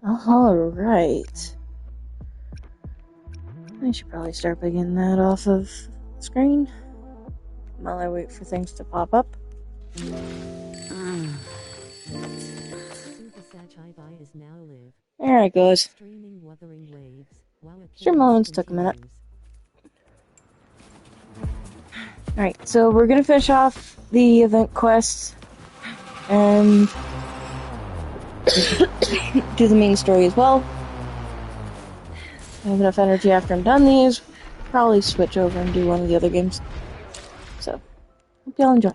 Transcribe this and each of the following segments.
Alright. I should probably start by getting that off of the screen while I wait for things to pop up. There it goes. Stream moments took a minute. Alright, so we're gonna finish off the event quests and do the main story as well. I have enough energy after I'm done these. Probably switch over and do one of the other games. So, hope y'all enjoy.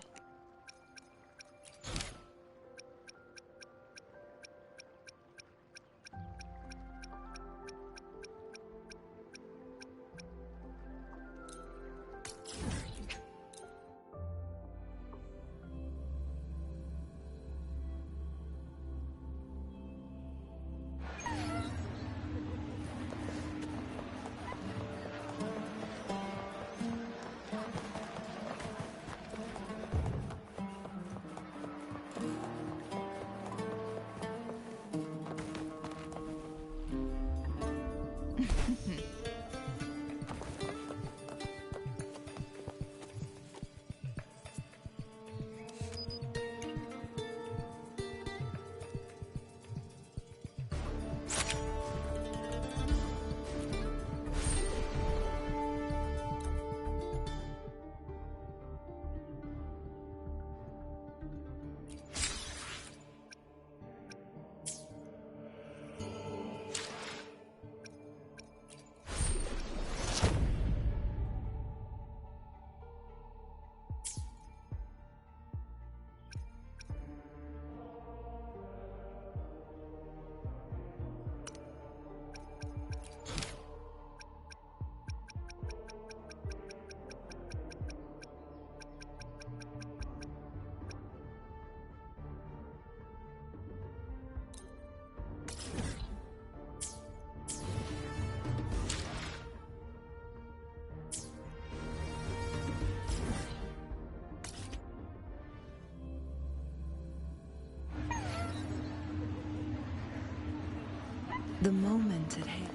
The moment at hand.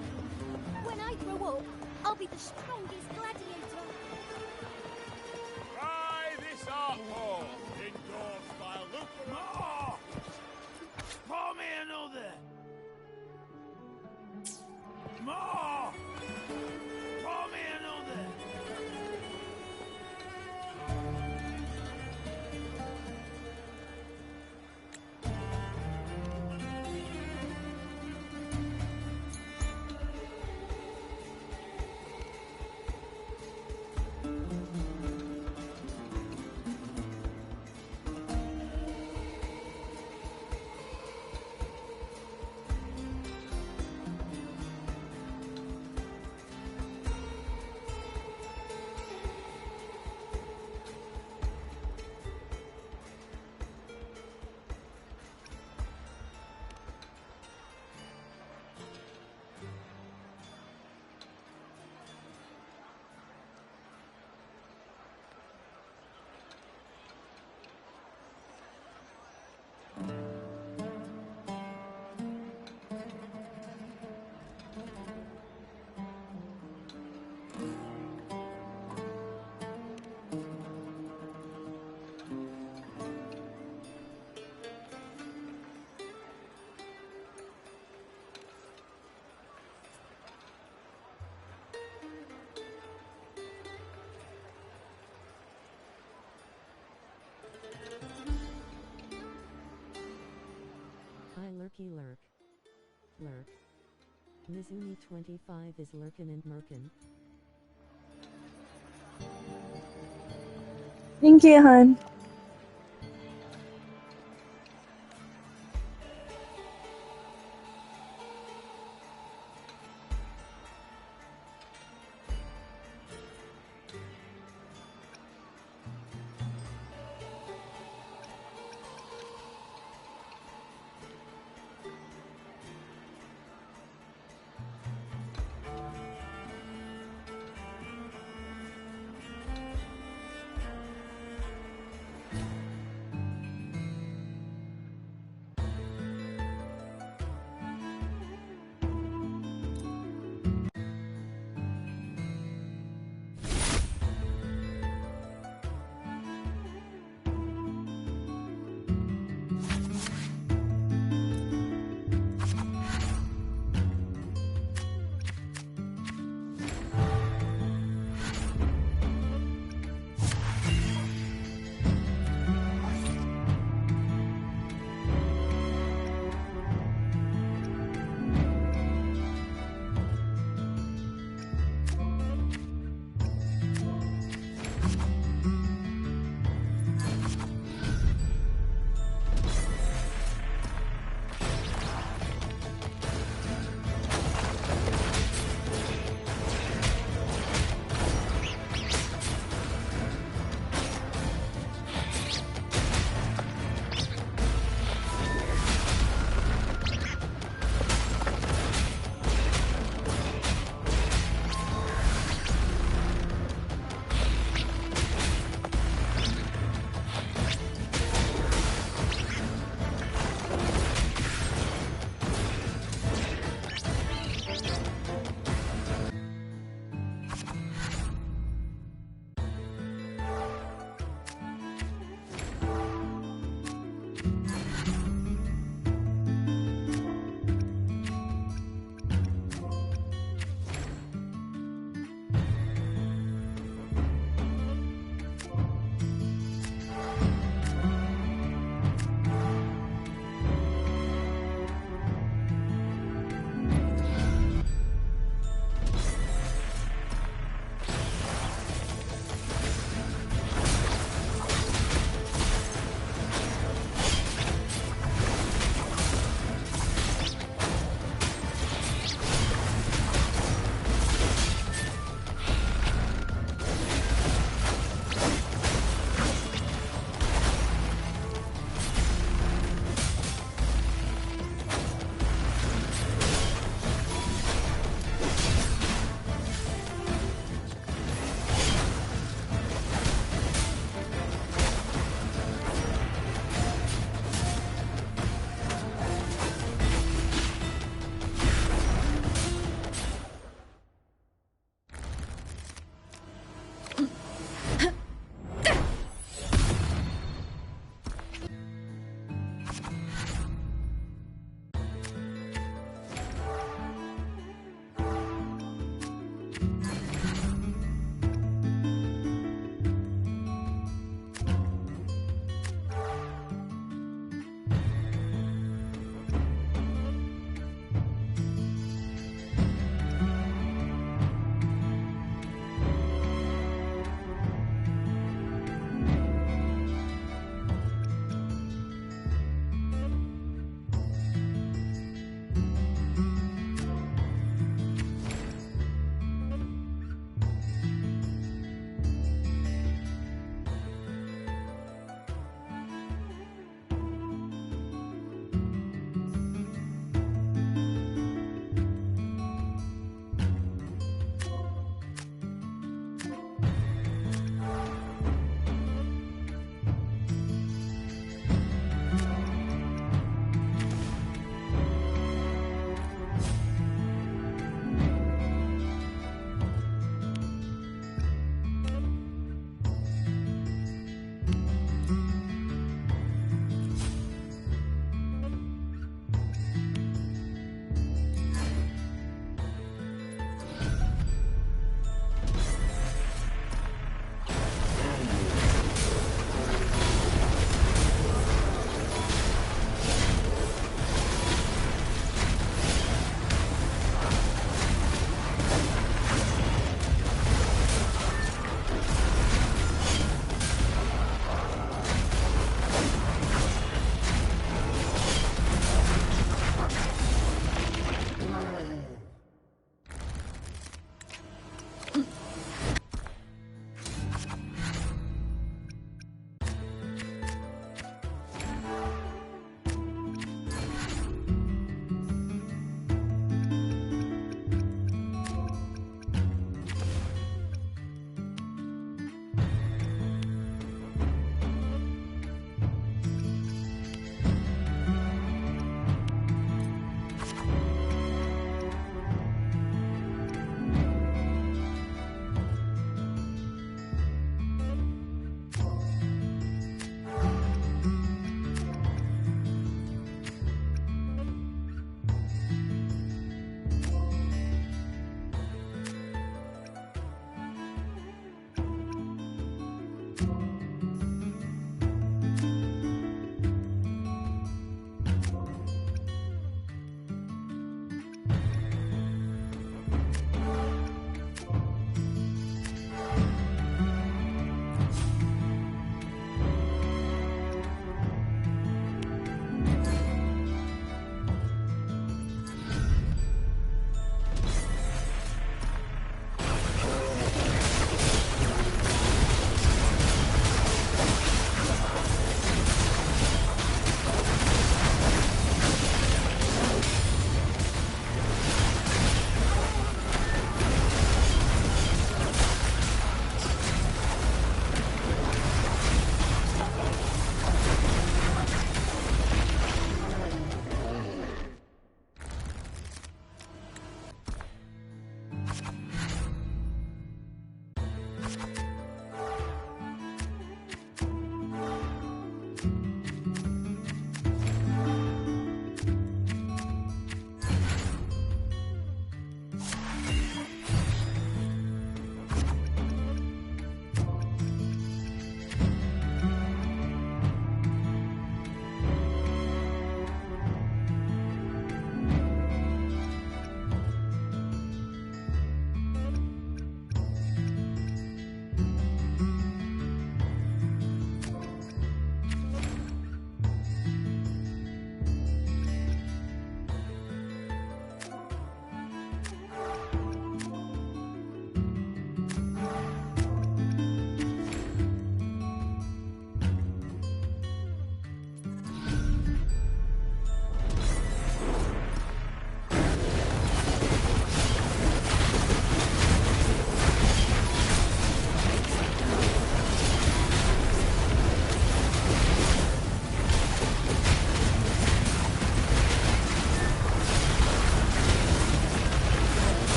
When I grow up, I'll be the strongest gladiator. Try this art form, endorsed by Luke. Pour me another. More. Pour me another. Hi lurky lurk. Lurk. Mizumi 25 is lurkin' and merkin'. Thank you, hon.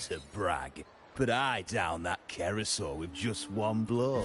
to brag, but I downed that Kerosaur with just one blow.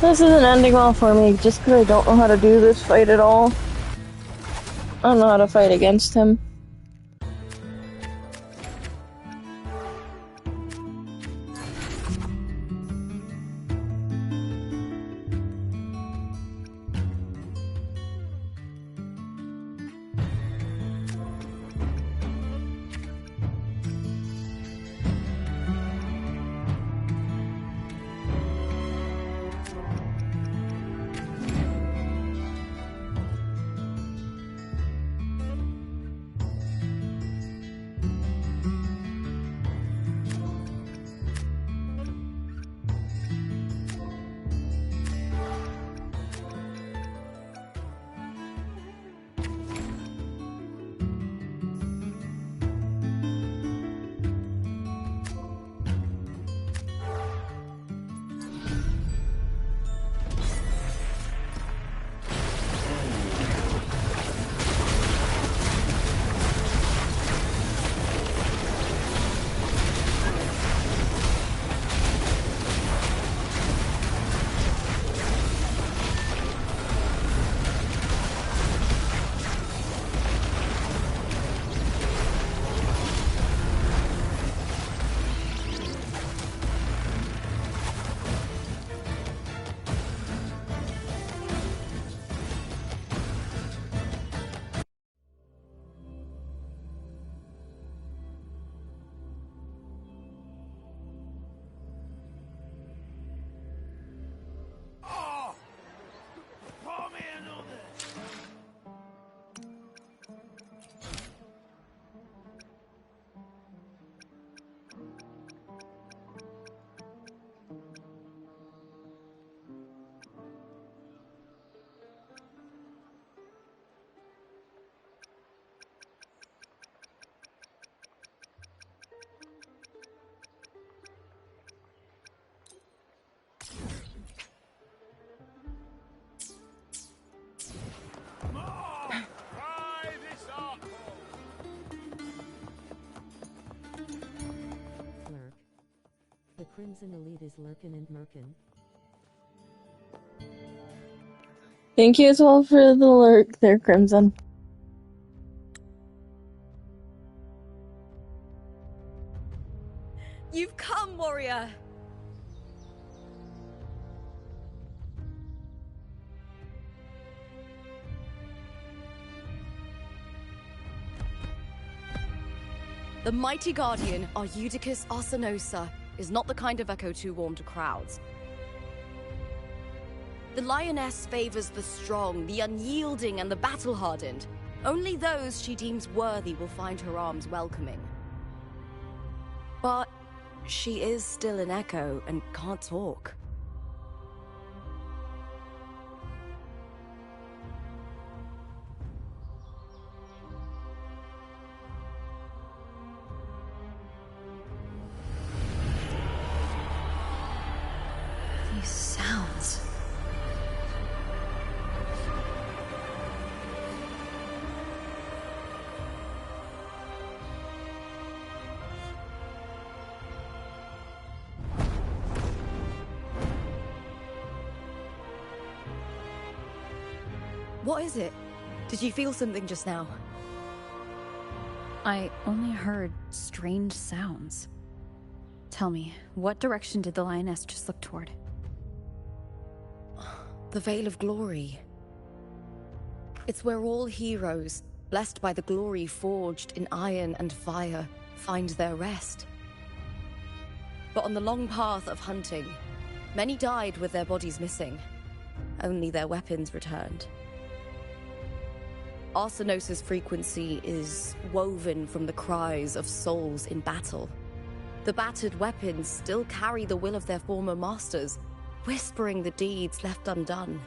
This isn't ending well for me, just because I don't know how to do this fight at all. I don't know how to fight against him. Oh! Pour me another! More! Try this artful! Lurk. The Crimson Elite is Lurkin and Merkin. Thank you as well for the lurk there, Crimson. You've come, warrior! The mighty guardian, Eudicus Arsenosa, is not the kind of echo too warm to crowds. The lioness favors the strong, the unyielding, and the battle-hardened. Only those she deems worthy will find her arms welcoming. But she is still an echo and can't talk. These sounds. What is it? Did you feel something just now? I only heard strange sounds. Tell me, what direction did the lioness just look toward? The Veil of Glory. It's where all heroes, blessed by the glory forged in iron and fire, find their rest. But on the long path of hunting, many died with their bodies missing. Only their weapons returned. Arsenosa's frequency is woven from the cries of souls in battle. The battered weapons still carry the will of their former masters, whispering the deeds left undone.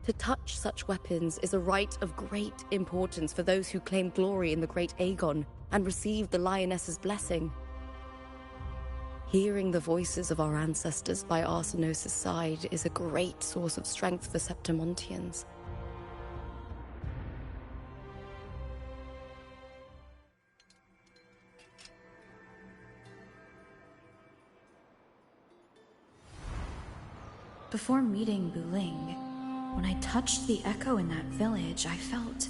To touch such weapons is a rite of great importance for those who claim glory in the great Aegon and receive the lioness's blessing. Hearing the voices of our ancestors by Arsenosa's side is a great source of strength for Septimontians. Before meeting Buling, when I touched the echo in that village, I felt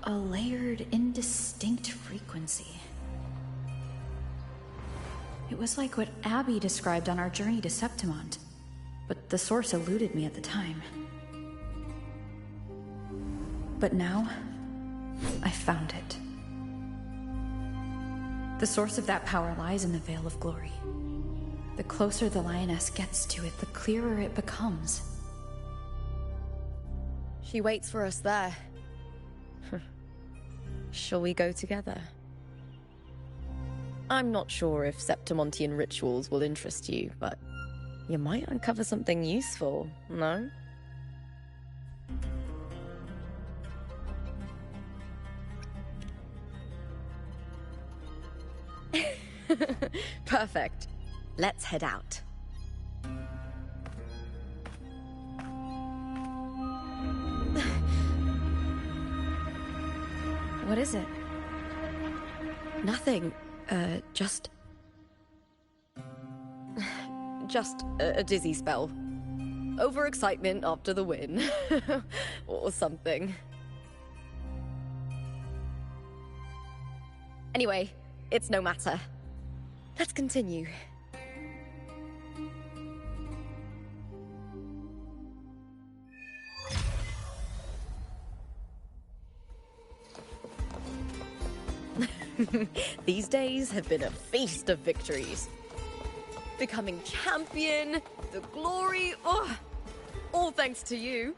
a layered, indistinct frequency. It was like what Abby described on our journey to Septimont, but the source eluded me at the time. But now, I found it. The source of that power lies in the Veil of Glory. The closer the lioness gets to it, the clearer it becomes. She waits for us there. Shall we go together? I'm not sure if Septimontian rituals will interest you, but you might uncover something useful, no? Perfect. Let's head out. What is it? Nothing. Just a dizzy spell. Overexcitement after the win. Or something. Anyway, it's no matter. Let's continue. These days have been a feast of victories. Becoming champion, the glory, oh, all thanks to you.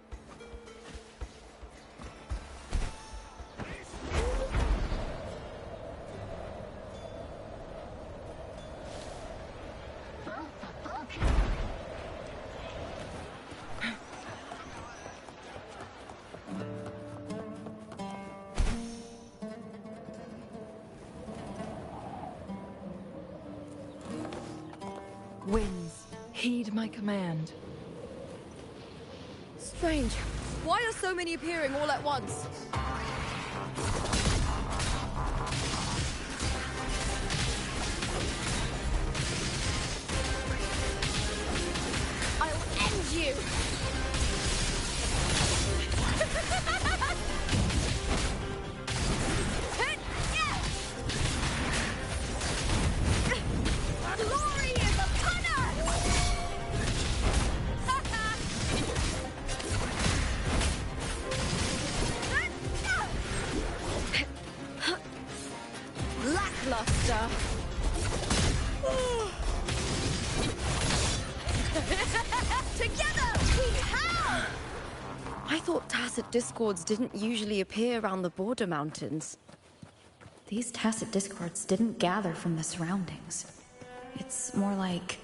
Winds, heed my command. Strange. Why are so many appearing all at once? I'll end you! Glory is upon us! Lackluster. Together we have! I thought tacit discords didn't usually appear around the border mountains. These tacit discords didn't gather from the surroundings. It's more like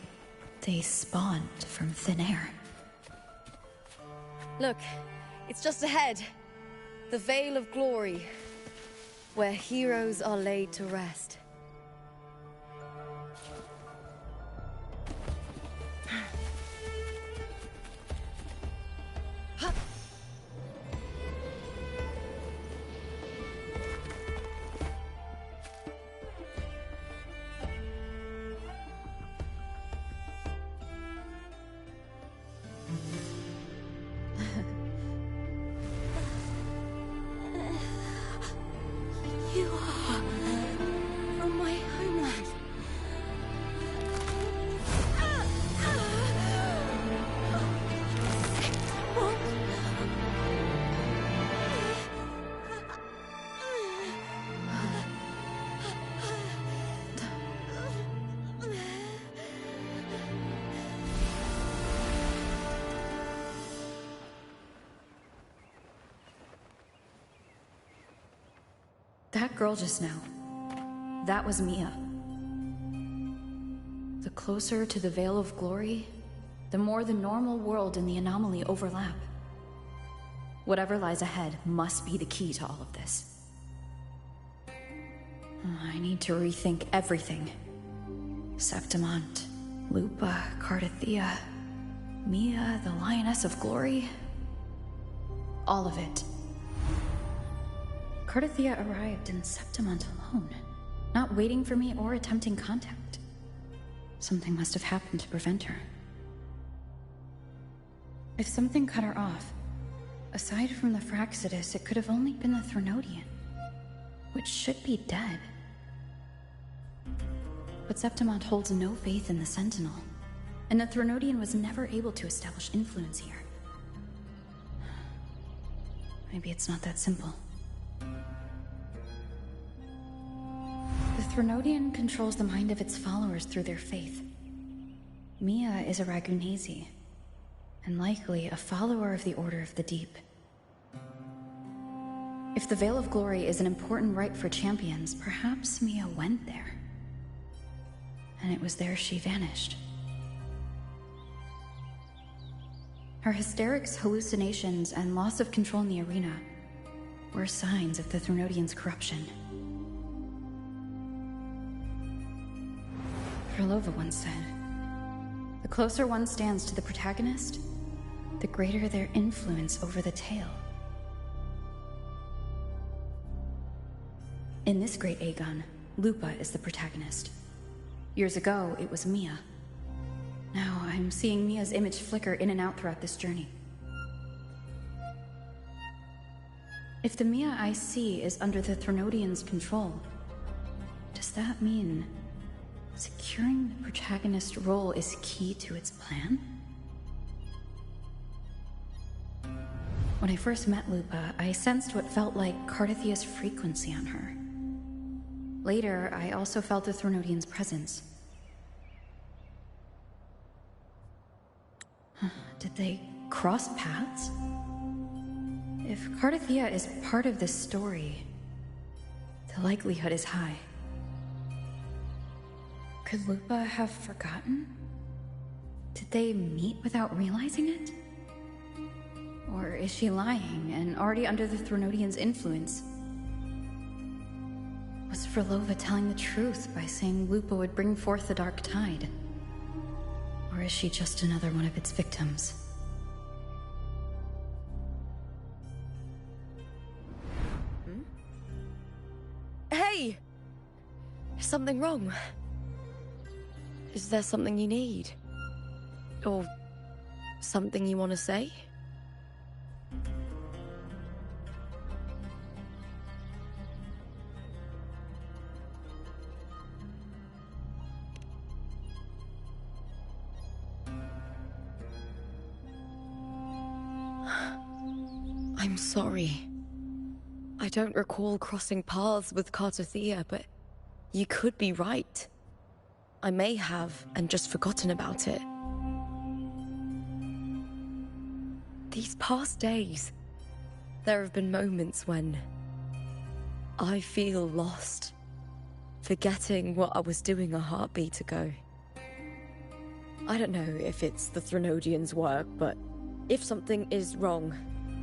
they spawned from thin air. Look, it's just ahead. The Veil of Glory, where heroes are laid to rest. You are from my homeland. That girl just now, that was Mia. The closer to the Veil of Glory, the more the normal world and the anomaly overlap. Whatever lies ahead must be the key to all of this. I need to rethink everything. Septimont, Lupa, Cardathea, Mia, the Lioness of Glory. All of it. Cardathea arrived in Septimont alone, not waiting for me or attempting contact. Something must have happened to prevent her. If something cut her off, aside from the Fraxidus, it could have only been the Threnodian, which should be dead. But Septimont holds no faith in the Sentinel, and the Threnodian was never able to establish influence here. Maybe it's not that simple. The Threnodian controls the mind of its followers through their faith. Mia is a Ragunesi, and likely a follower of the Order of the Deep. If the Veil of Glory is an important rite for champions, perhaps Mia went there. And it was there she vanished. Her hysterics, hallucinations, and loss of control in the arena were signs of the Threnodian's corruption. Krylova once said, "The closer one stands to the protagonist, the greater their influence over the tale." In this great Aegon, Lupa is the protagonist. Years ago, it was Mia. Now I'm seeing Mia's image flicker in and out throughout this journey. If the Mia I see is under the Threnodian's control, does that mean securing the protagonist role is key to its plan? When I first met Lupa, I sensed what felt like Cardathia's frequency on her. Later, I also felt the Threnodian's presence. Did they cross paths? If Cardathia is part of this story, the likelihood is high. Could Lupa have forgotten? Did they meet without realizing it? Or is she lying and already under the Threnodian's influence? Was Krylova telling the truth by saying Lupa would bring forth the Dark Tide? Or is she just another one of its victims? Hey! Is something wrong? Is there something you need? Or something you want to say? I'm sorry. I don't recall crossing paths with Cardathia, but you could be right. I may have, and just forgotten about it. These past days, there have been moments when I feel lost, forgetting what I was doing a heartbeat ago. I don't know if it's the Threnodian's work, but if something is wrong,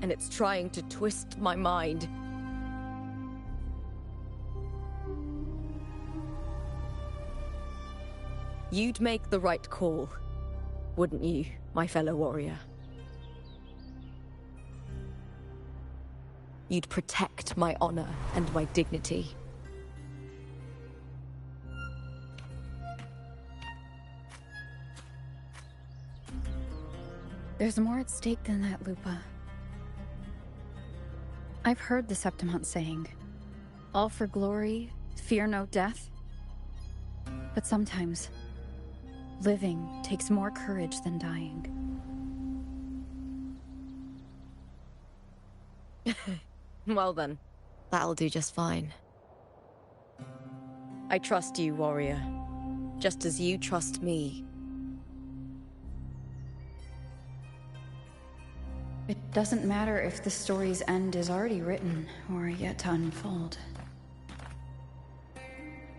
and it's trying to twist my mind, you'd make the right call, wouldn't you, my fellow warrior? You'd protect my honor and my dignity. There's more at stake than that, Lupa. I've heard the Septimont saying, all for glory, fear no death. But sometimes, living takes more courage than dying. Well then, that'll do just fine. I trust you, warrior, just as you trust me. It doesn't matter if the story's end is already written or yet to unfold.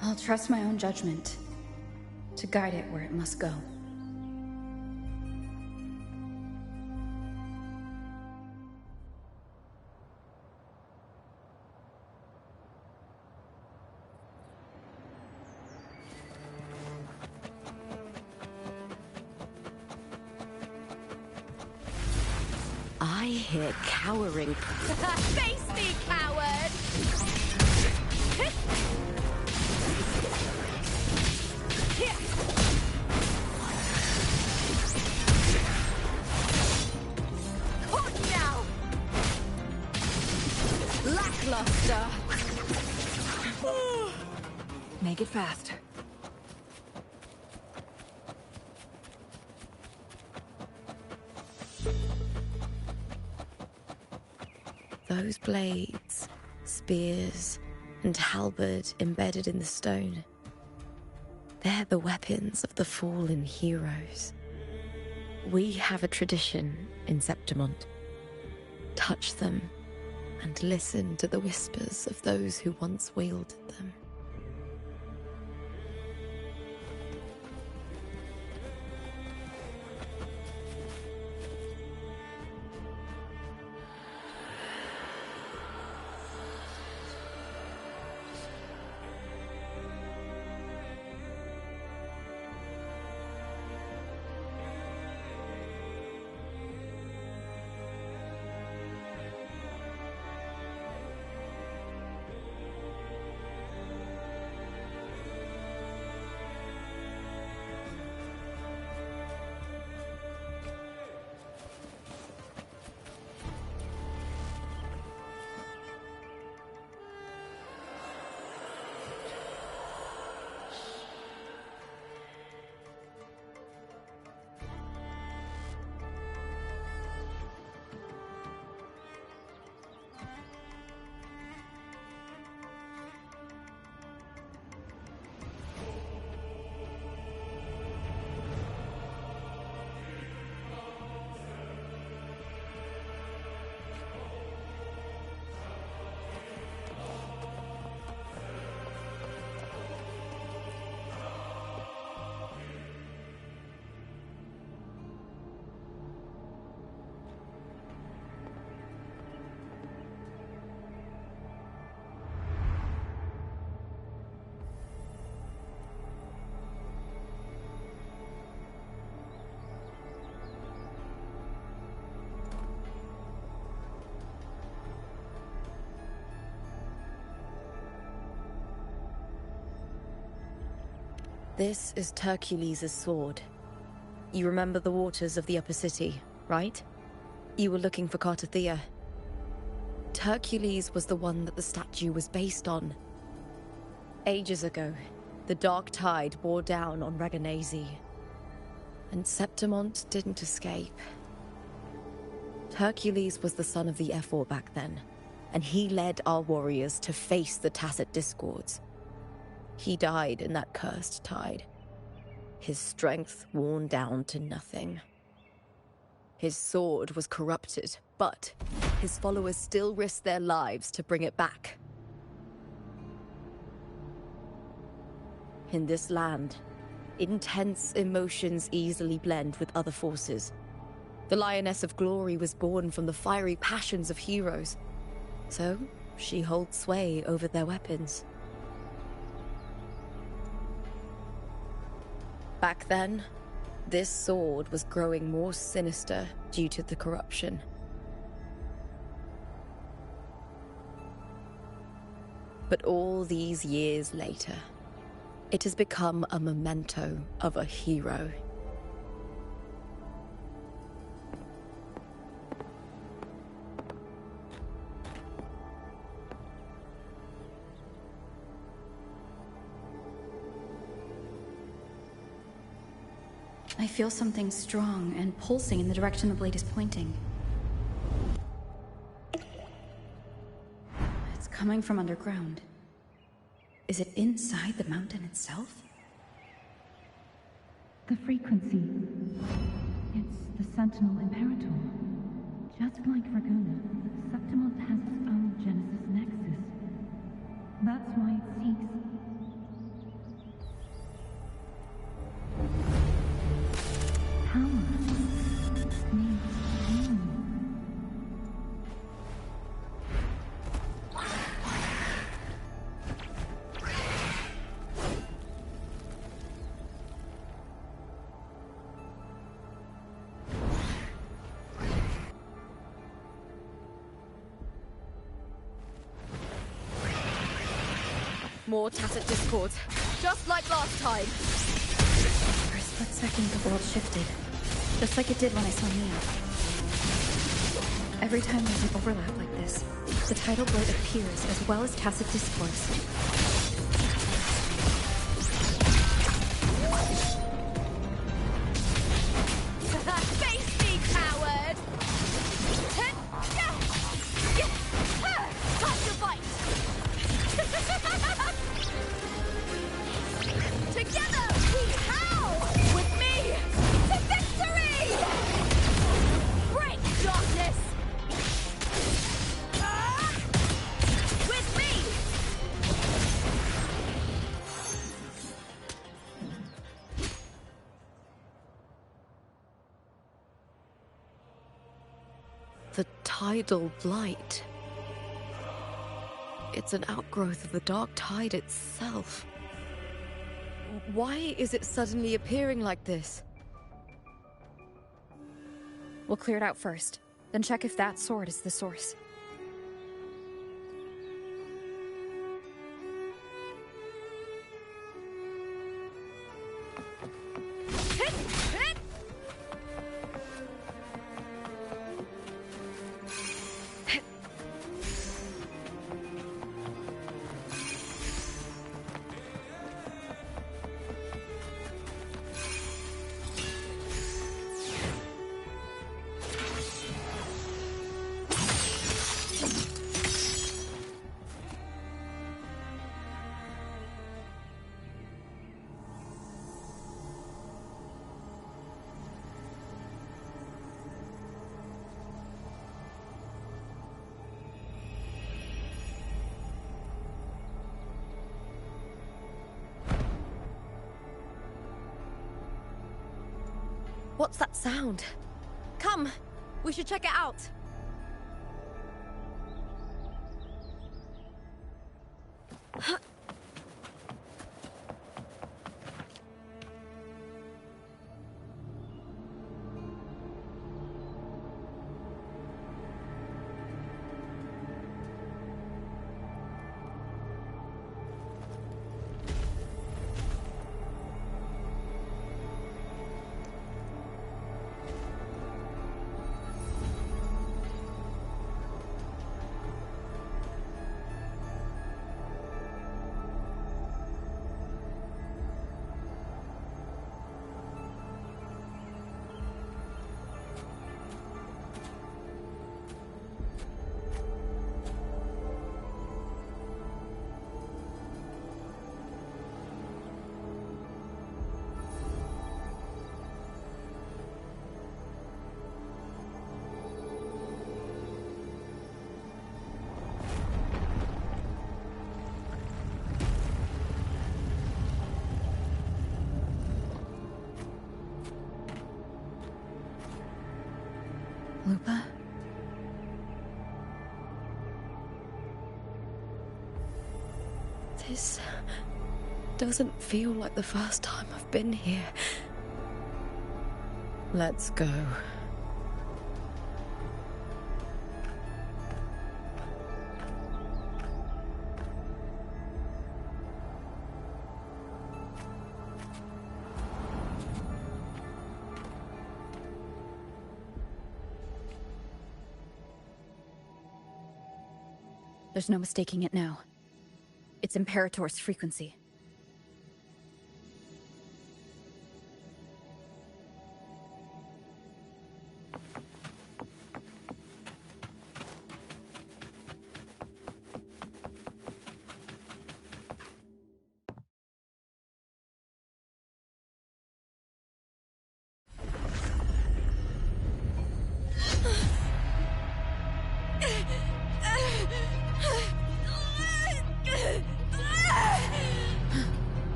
I'll trust my own judgment to guide it where it must go. I hear cowering. Face me, coward! bluster. Make it fast. Those blades, spears, and halberd embedded in the stone. They're the weapons of the fallen heroes. We have a tradition in Septimont. Touch them and listen to the whispers of those who once wielded them. This is Hercules' sword. You remember the waters of the upper city, right? You were looking for Cartathea. Hercules was the one that the statue was based on. Ages ago, the dark tide bore down on Reganese, and Septimont didn't escape. Hercules was the son of the Ephor back then, and he led our warriors to face the Tacit Discords. He died in that cursed tide, his strength worn down to nothing. His sword was corrupted, but his followers still risked their lives to bring it back. In this land, intense emotions easily blend with other forces. The Lioness of Glory was born from the fiery passions of heroes, so she holds sway over their weapons. Back then, this sword was growing more sinister due to the corruption. But all these years later, it has become a memento of a hero. I feel something strong and pulsing in the direction the blade is pointing. It's coming from underground. Is it inside the mountain itself? The frequency. It's the Sentinel Imperator. Just like Vergona, Septimont has its own Genesis Nexus. That's why it seeks. Power needs healing. More Tacit Discords, just like last time. For a split second, the world shifted. Just like it did when I saw Mia. Every time there's an overlap like this, the tidal blight appears as well as tacit discourse. Face me, coward! Time to fight! Together we howl! With me to victory! Break darkness! With me! The tidal blight. It's an outgrowth of the dark tide itself. Why is it suddenly appearing like this? We'll clear it out first, then check if that sword is the source. What's that sound? Come, we should check it out. Lupa? This doesn't feel like the first time I've been here. Let's go. There's no mistaking it now. It's Imperator's frequency.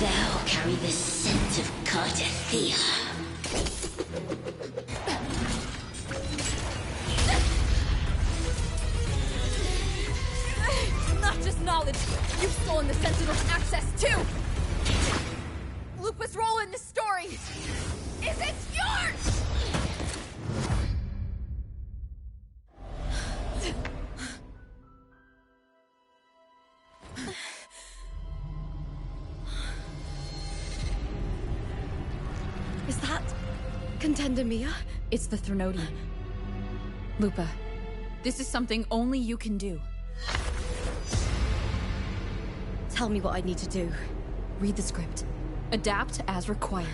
Thou carry the scent of Cardathea. Not just knowledge, you've stolen the Sentinel's access too! Lupa's role in this story isn't yours! Contender Mia? It's the Threnodian. Lupa, this is something only you can do. Tell me what I need to do. Read the script. Adapt as required.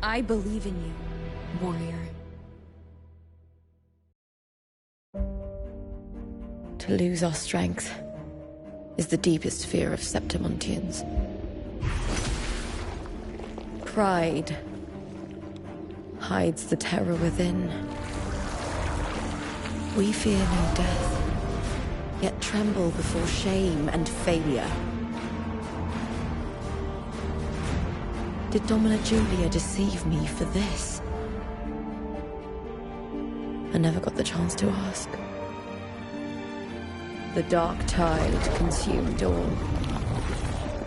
I believe in you, warrior. To lose our strength is the deepest fear of Septimontians. Pride hides the terror within. We fear no death, yet tremble before shame and failure. Did Domina Julia deceive me for this? I never got the chance to ask. The dark tide consumed all.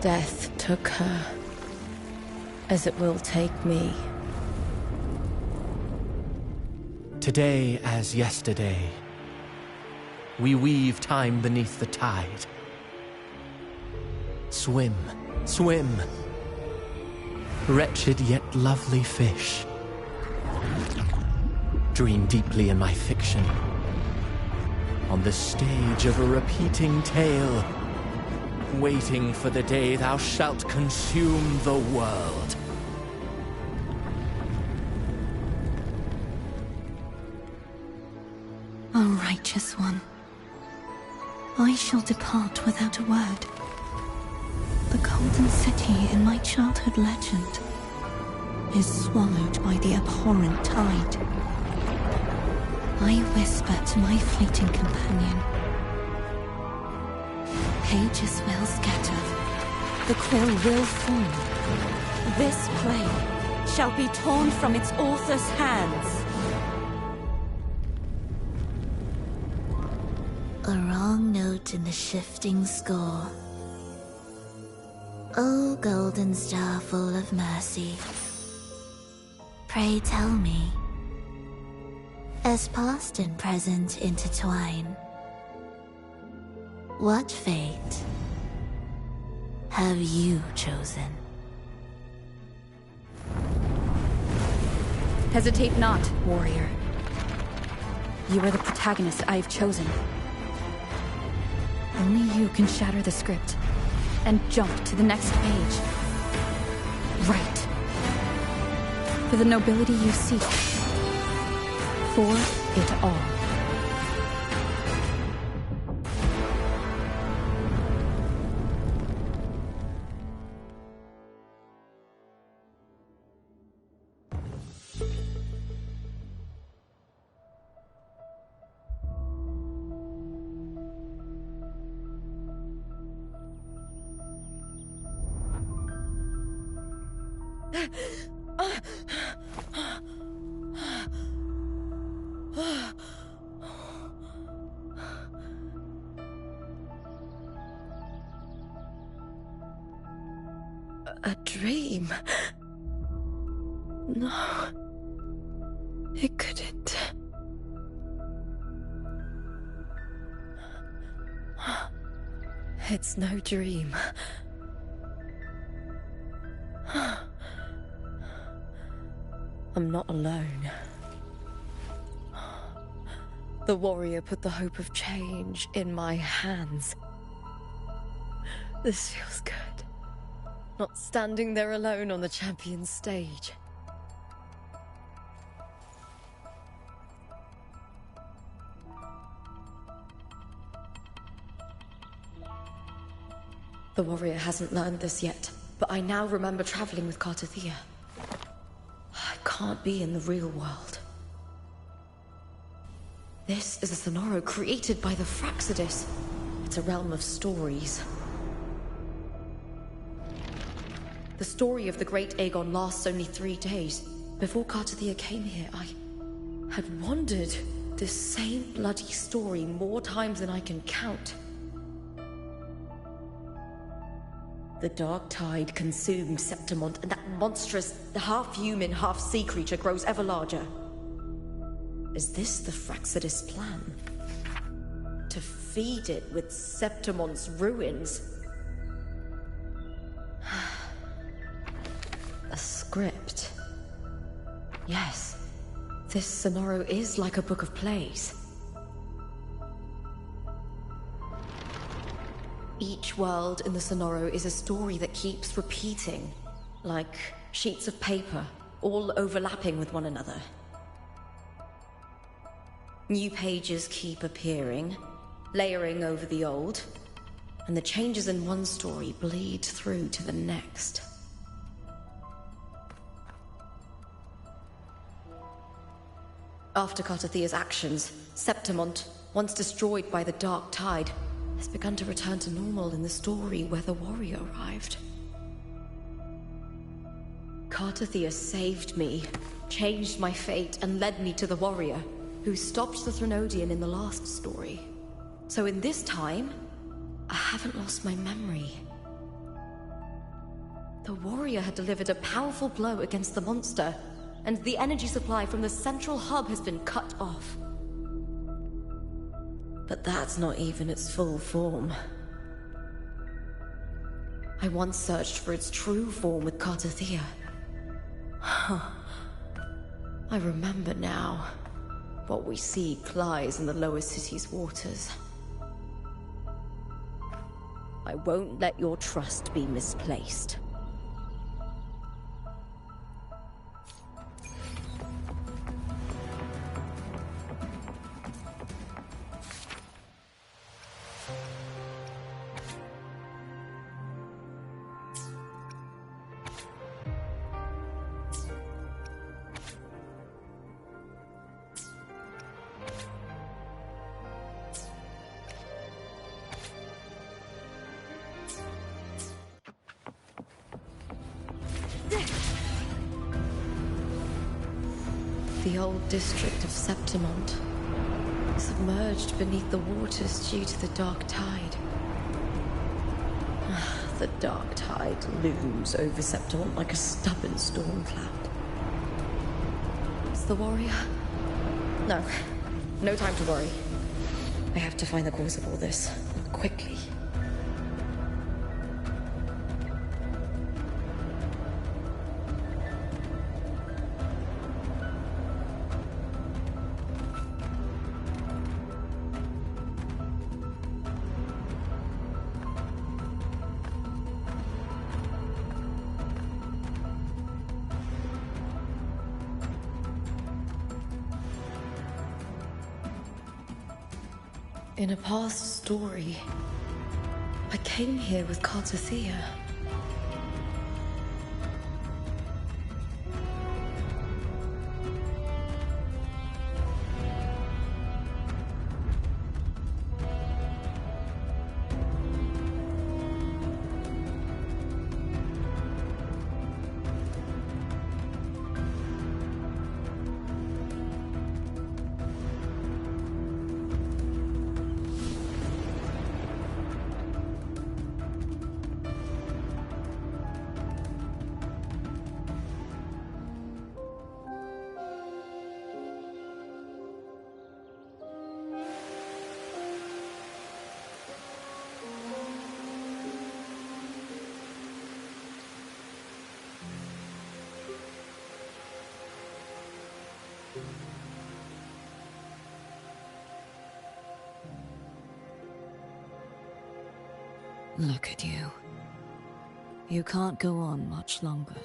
Death took her, as it will take me. Today as yesterday, we weave time beneath the tide. Swim, swim, wretched yet lovely fish. Dream deeply in my fiction, on the stage of a repeating tale, waiting for the day thou shalt consume the world. O righteous one, I shall depart without a word. The golden city in my childhood legend is swallowed by the abhorrent tide. I whisper to my fleeting companion. Pages will scatter, the quill will fall. This play shall be torn from its author's hands. A wrong note in the shifting score. O golden star full of mercy, pray tell me, as past and present intertwine, what fate have you chosen? Hesitate not, warrior. You are the protagonist I have chosen. Only you can shatter the script and jump to the next page. Right. For the nobility you seek. For it all. A dream? No. It couldn't. It's no dream. I'm not alone. The warrior put the hope of change in my hands. This feels good. Not standing there alone on the champion's stage. The warrior hasn't learned this yet, but I now remember traveling with Cartathea. I can't be in the real world. This is a Sonoro created by the Fraxidus. It's a realm of stories. The story of the great Aegon lasts only 3 days. Before Cartathea came here, I had wandered this same bloody story more times than I can count. The dark tide consumed Septimont, and that monstrous, half-human, half-sea creature grows ever larger. Is this the Fraxidus plan? To feed it with Septimont's ruins? script. Yes, this Sonoro is like a book of plays. Each world in the Sonoro is a story that keeps repeating, like sheets of paper, all overlapping with one another. New pages keep appearing, layering over the old, and the changes in one story bleed through to the next. After Cartathea's actions, Septimont, once destroyed by the Dark Tide, has begun to return to normal in the story where the warrior arrived. Cartathea saved me, changed my fate, and led me to the warrior, who stopped the Threnodian in the last story. So in this time, I haven't lost my memory. The warrior had delivered a powerful blow against the monster, and the energy supply from the central hub has been cut off. But that's not even its full form. I once searched for its true form with Cartathea. I remember now. What we seek lies in the lower city's waters. I won't let your trust be misplaced. The old district of Septimont, submerged beneath the waters due to the Dark Tide. The Dark Tide looms over Septimont like a stubborn storm cloud. It's the warrior? No. No time to worry. I have to find the cause of all this, quickly. In a past story, I came here with Cartathea. Look at you. You can't go on much longer.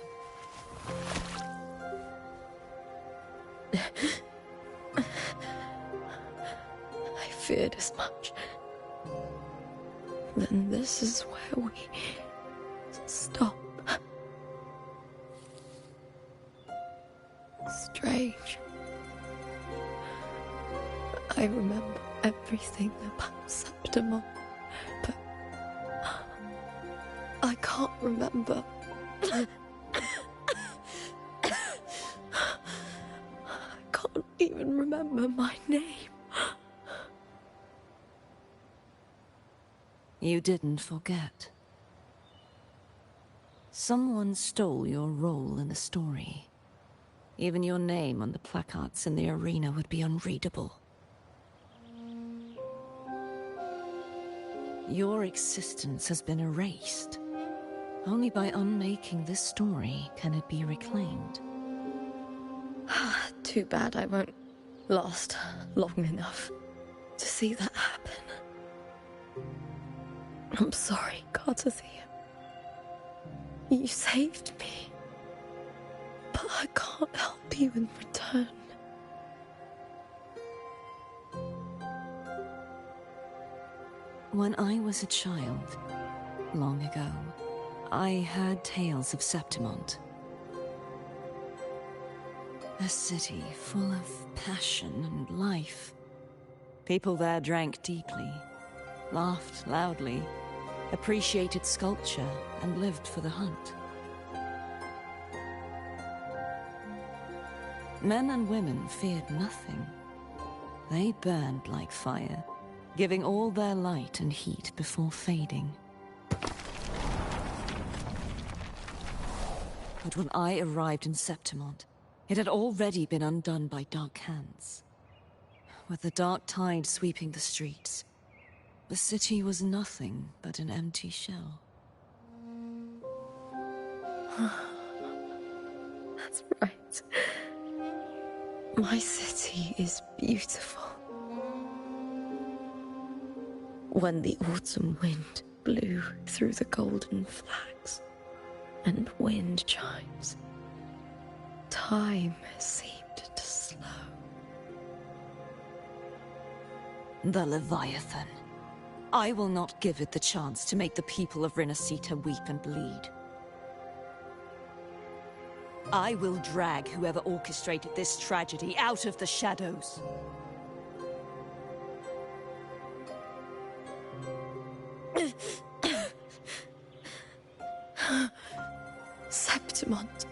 I feared as much. Then this is where we stop. Strange. I remember everything about Septimont, but I can't remember. I can't even remember my name. You didn't forget. Someone stole your role in the story. Even your name on the placards in the arena would be unreadable. Your existence has been erased. Only by unmaking this story can it be reclaimed. Too bad I won't last long enough to see that happen. I'm sorry, Gardathea. You saved me. But I can't help you in return. When I was a child, long ago, I heard tales of Septimont. A city full of passion and life. People there drank deeply, laughed loudly, appreciated sculpture, and lived for the hunt. Men and women feared nothing. They burned like fire, giving all their light and heat before fading. But when I arrived in Septimont, it had already been undone by dark hands. With the dark tide sweeping the streets, the city was nothing but an empty shell. That's right. My city is beautiful. When the autumn wind blew through the golden flags and wind chimes, time seemed to slow. The Leviathan. I will not give it the chance to make the people of Rinasita weep and bleed. I will drag whoever orchestrated this tragedy out of the shadows. Septimont.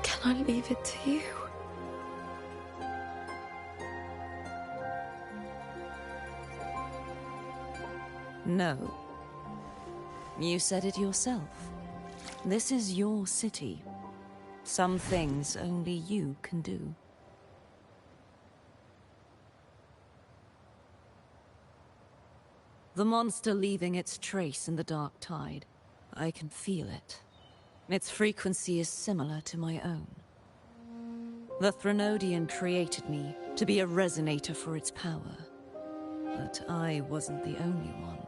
Can I leave it to you? No. You said it yourself. This is your city. Some things only you can do. The monster leaving its trace in the dark tide. I can feel it. Its frequency is similar to my own. The Threnodian created me to be a resonator for its power. But I wasn't the only one.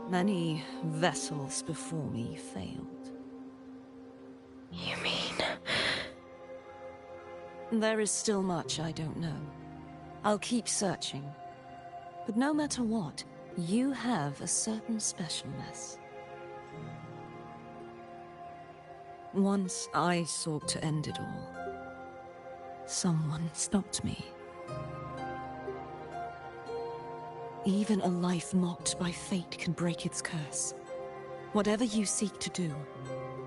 Many vessels before me failed. You mean? There is still much I don't know. I'll keep searching. But no matter what, you have a certain specialness. Once I sought to end it all. Someone stopped me. Even a life mocked by fate can break its curse. Whatever you seek to do,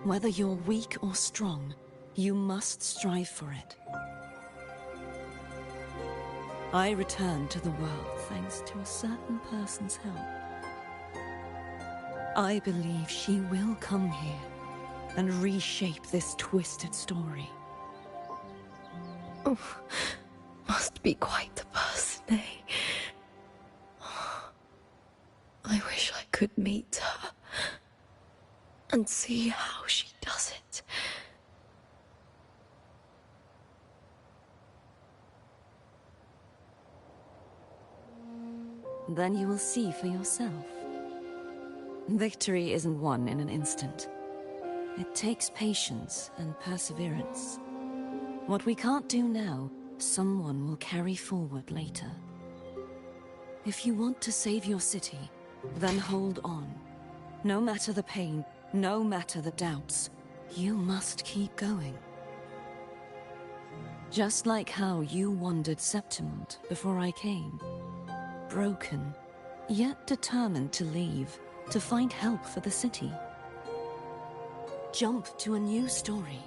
whether you're weak or strong, you must strive for it. I returned to the world thanks to a certain person's help. I believe she will come here and reshape this twisted story. Oh, must be quite the person, eh? I wish I could meet her and see how she does it. Then you will see for yourself. Victory isn't won in an instant. It takes patience and perseverance. What we can't do now, someone will carry forward later. If you want to save your city, then hold on. No matter the pain, no matter the doubts, you must keep going. Just like how you wandered Septimont before I came. Broken, yet determined to leave, to find help for the city. Jump to a new story,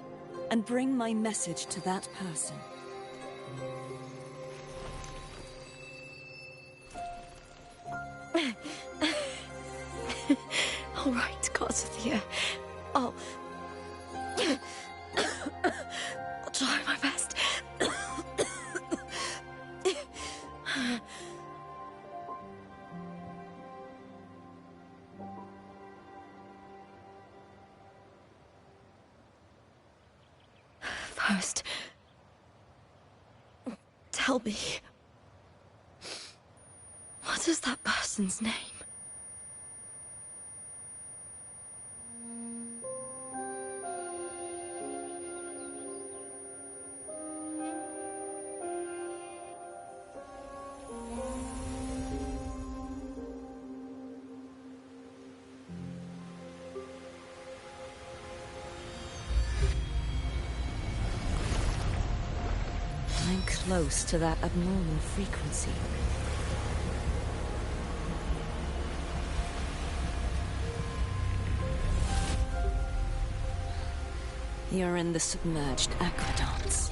and bring my message to that person. All right, Gardathea. I'll try my best. first. Tell me, what is that person's name? I'm close to that abnormal frequency. You're in the submerged aqueducts.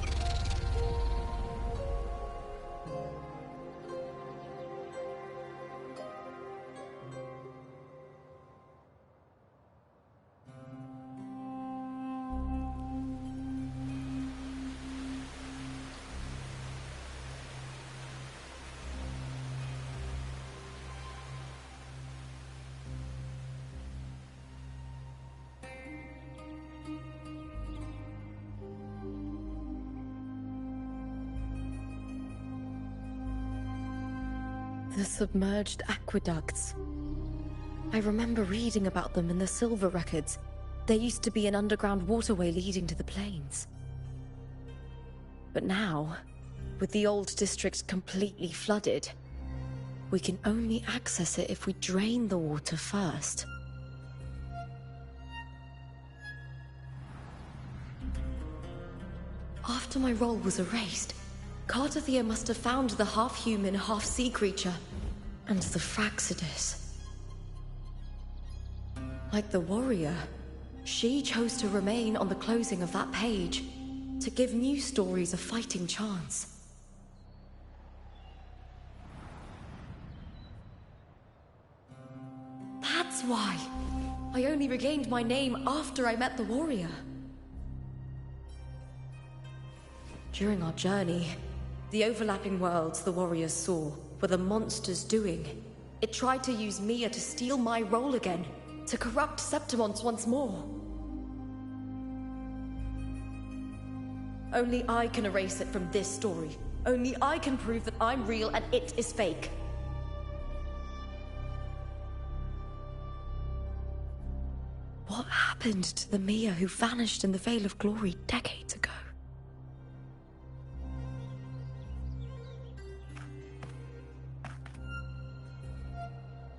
The submerged aqueducts. I remember reading about them in the Silver records. There used to be an underground waterway leading to the plains. But now, with the old district completely flooded, we can only access it if we drain the water first. After my role was erased, Cartathea must have found the half-human, half-sea creature, and the Fraxidus. Like the warrior, she chose to remain on the closing of that page, to give new stories a fighting chance. That's why I only regained my name after I met the warrior. During our journey, the overlapping worlds the warriors saw were the monsters doing. It tried to use Mia to steal my role again, to corrupt Septimonts once more. Only I can erase it from this story. Only I can prove that I'm real and it is fake. What happened to the Mia who vanished in the Veil of Glory decades ago?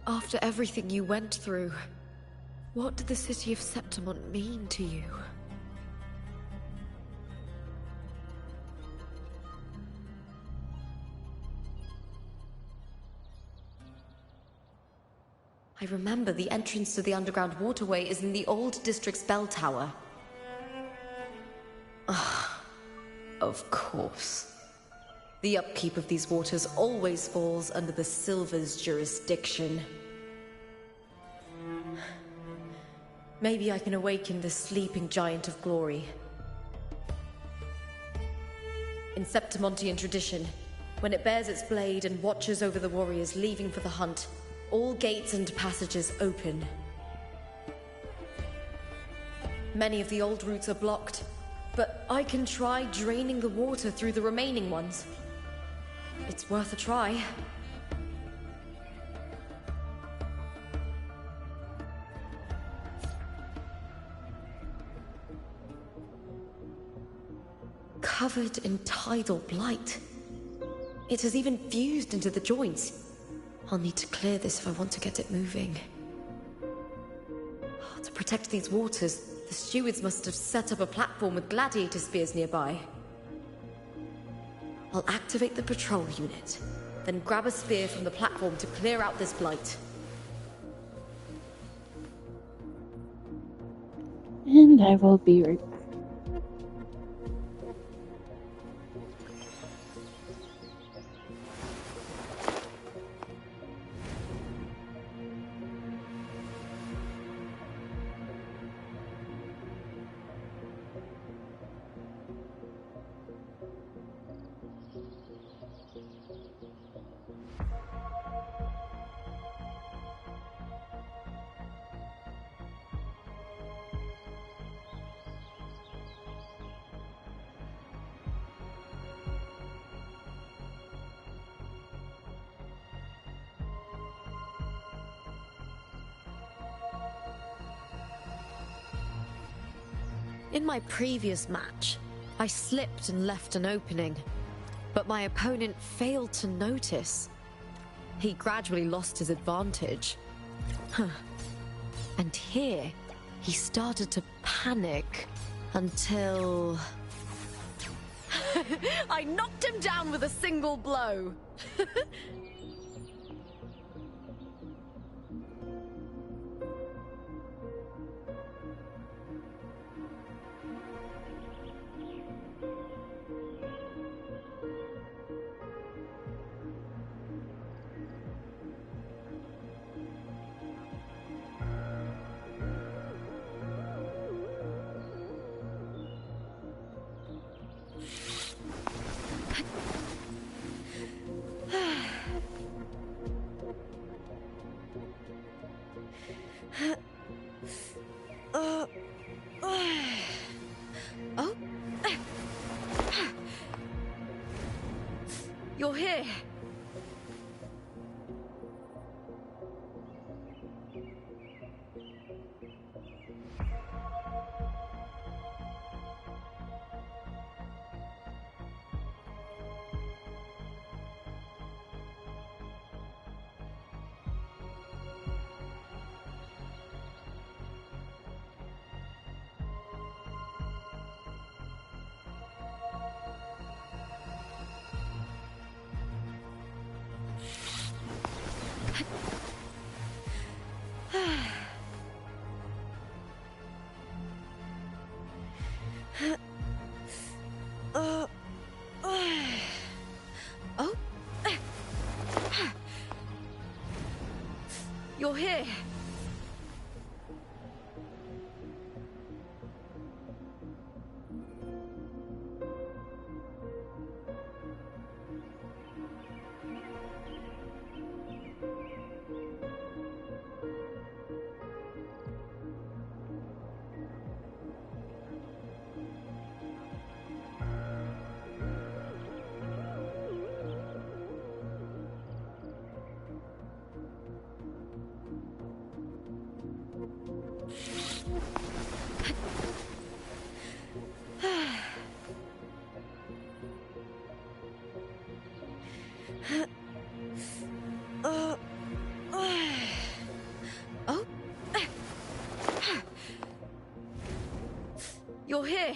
After everything you went through, what did the city of Septimont mean to you? I remember the entrance to the underground waterway is in the old district's bell tower. Ah, of course. The upkeep of these waters always falls under the Silver's jurisdiction. Maybe I can awaken the sleeping giant of glory. In Septimontian tradition, when it bears its blade and watches over the warriors leaving for the hunt, all gates and passages open. Many of the old routes are blocked, but I can try draining the water through the remaining ones. It's worth a try. Covered in tidal blight. It has even fused into the joints. I'll need to clear this if I want to get it moving. To protect these waters, the stewards must have set up a platform with gladiator spears nearby. I'll activate the patrol unit, then grab a spear from the platform to clear out this blight. And I will be right back. In my previous match, I slipped and left an opening, but my opponent failed to notice. He gradually lost his advantage. And here, he started to panic until... I knocked him down with a single blow. Oh? You're here. Oh? You're here. Oh? You're here.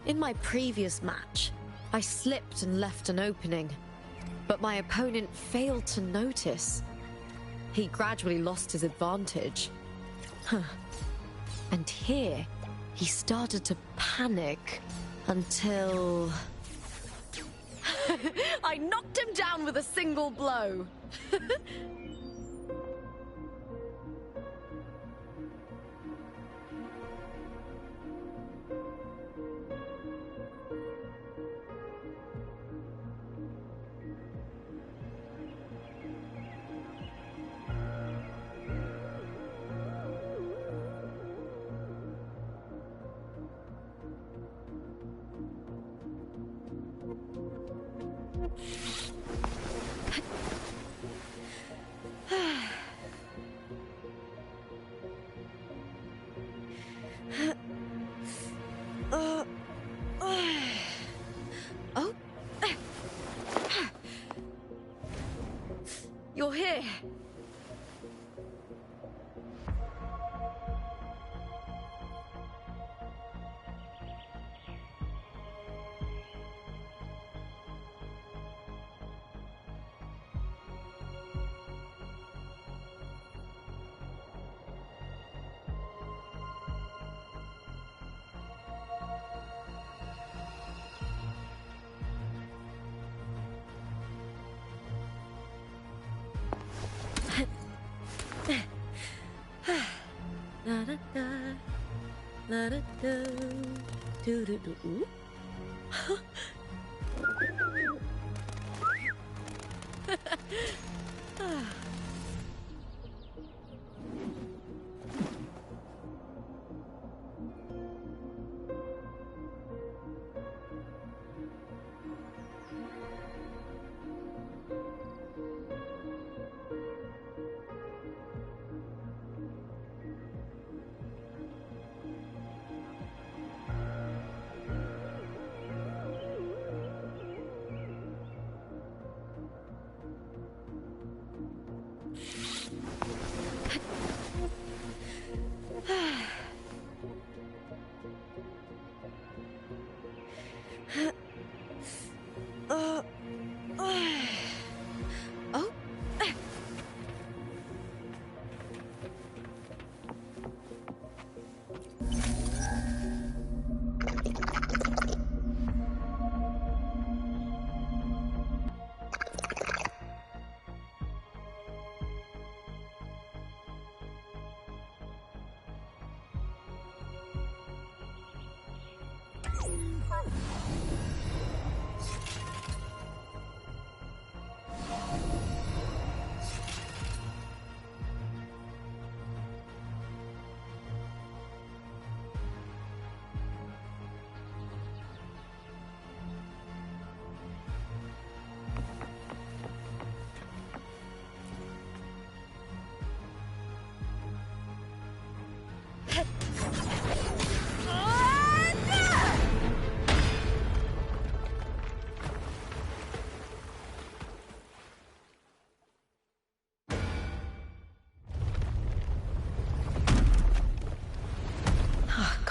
In my previous match, I slipped and left an opening, but my opponent failed to notice. He gradually lost his advantage. And here, he started to panic until... I knocked him down with a single blow. Oh? You're here. La da da, la da da, Doo-doo-doo-oo. Oh.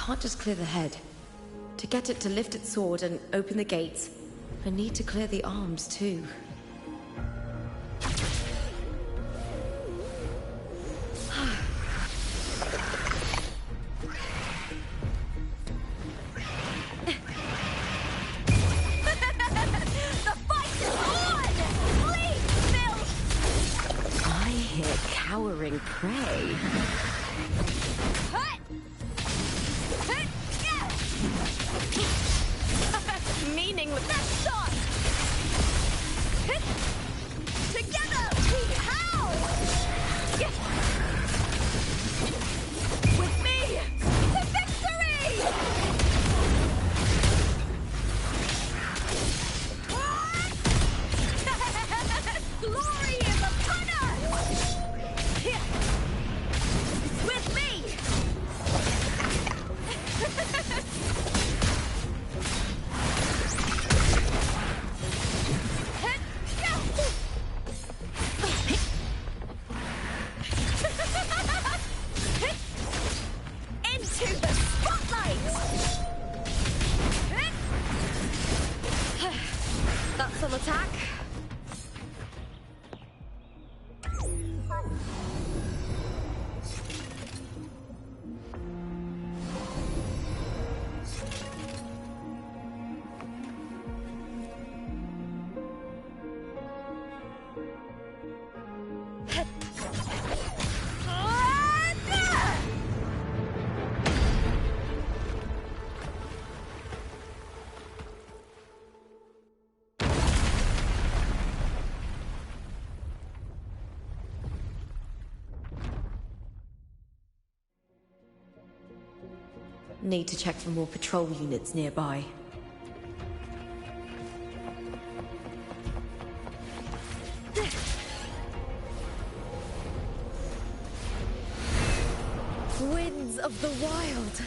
Can't just clear the head. To get it to lift its sword and open the gates, I need to clear the arms too. The fight is on! Please, Bill! I hear cowering prey. Meaningless. That's shot! Together we howl! With me to victory! Glory is upon us! With me! Into the spotlight! That's an attack. Need to check for more patrol units nearby. Winds of the Wild.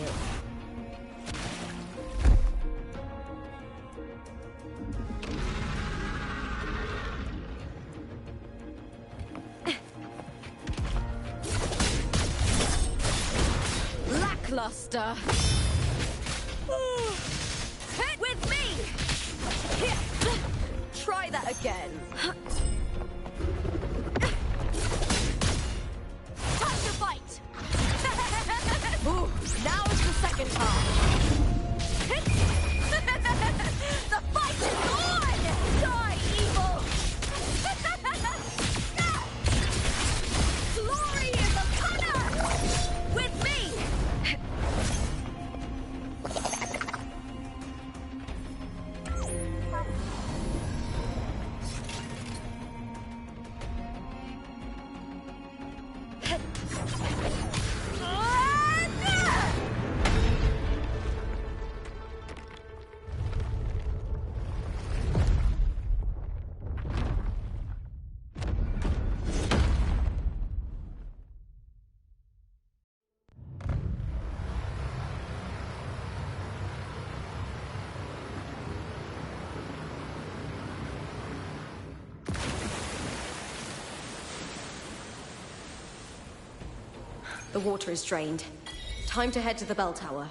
it. Lackluster. Hit with me! Here. Try that again. Time to fight! Ooh, now is the second time. The fight is on! Die, evil! Glory is upon us! With me! The water is drained. Time to head to the bell tower.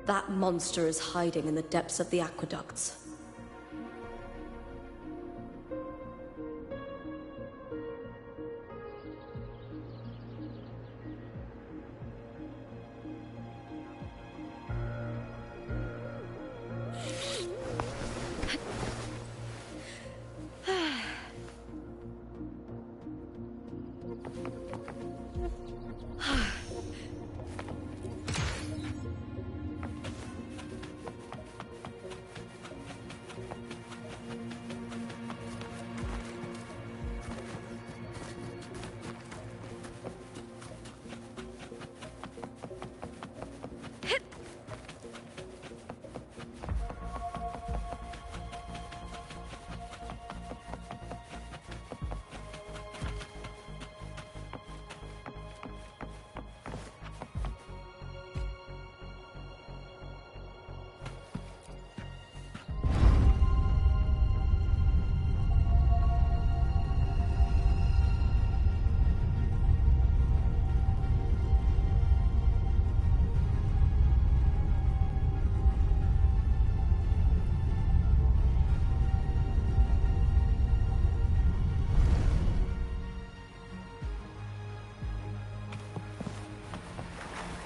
That monster is hiding in the depths of the aqueducts.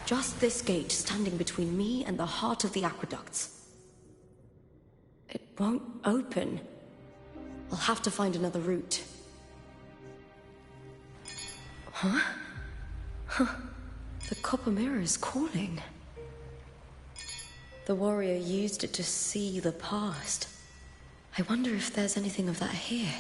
Just this gate standing between me and the heart of the aqueducts. It won't open. I'll have to find another route. Huh? Huh. The copper mirror is calling. The warrior used it to see the past. I wonder if there's anything of that here.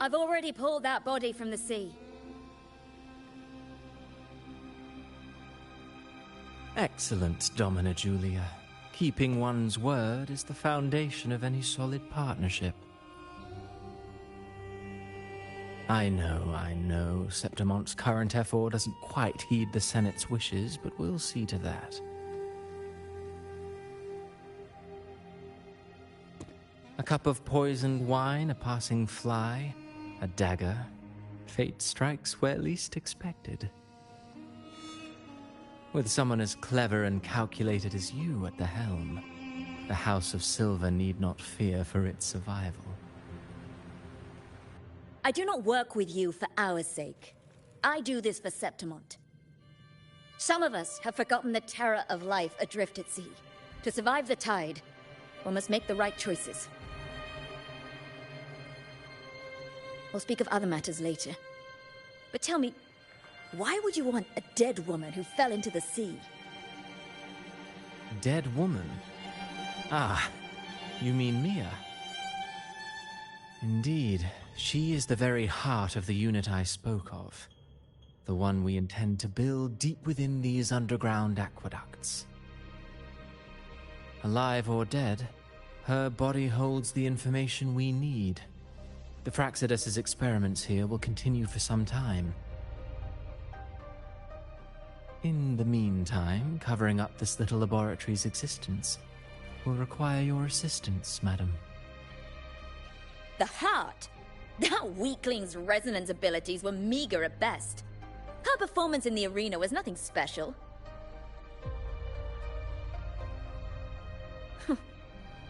I've already pulled that body from the sea. Excellent, Domina Julia. Keeping one's word is the foundation of any solid partnership. I know, Septimonte's current effort doesn't quite heed the Senate's wishes, but we'll see to that. A cup of poisoned wine, a passing fly, a dagger. Fate strikes where least expected. With someone as clever and calculated as you at the helm, the House of Silver need not fear for its survival. I do not work with you for our sake. I do this for Septimont. Some of us have forgotten the terror of life adrift at sea. To survive the tide, one must make the right choices. We'll speak of other matters later. But tell me, why would you want a dead woman who fell into the sea? Dead woman? Ah, you mean Mia? Indeed, she is the very heart of the unit I spoke of. The one we intend to build deep within these underground aqueducts. Alive or dead, her body holds the information we need. The Fraxidus's experiments here will continue for some time. In the meantime, covering up this little laboratory's existence will require your assistance, madam. The heart? That weakling's resonance abilities were meager at best. Her performance in the arena was nothing special.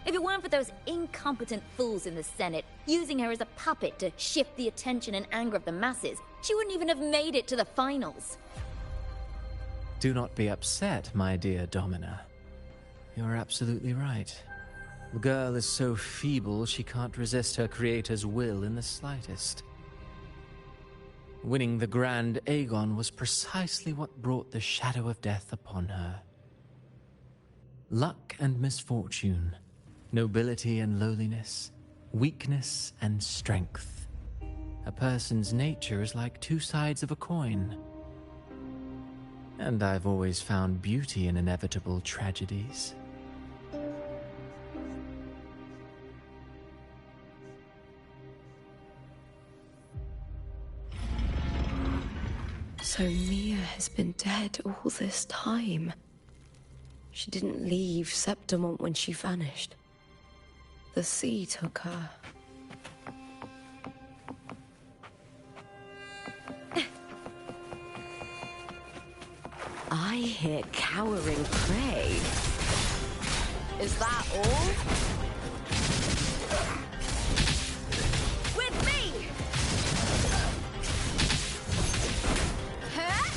If it weren't for those incompetent fools in the Senate using her as a puppet to shift the attention and anger of the masses, she wouldn't even have made it to the finals. Do not be upset, my dear Domina. You're absolutely right. The girl is so feeble she can't resist her creator's will in the slightest. Winning the Grand Aegon was precisely what brought the shadow of death upon her. Luck and misfortune, nobility and lowliness, weakness and strength. A person's nature is like two sides of a coin. And I've always found beauty in inevitable tragedies. So Mia has been dead all this time. She didn't leave Septimont when she vanished. The sea took her. I hear cowering prey. Is that all? With me! Huh?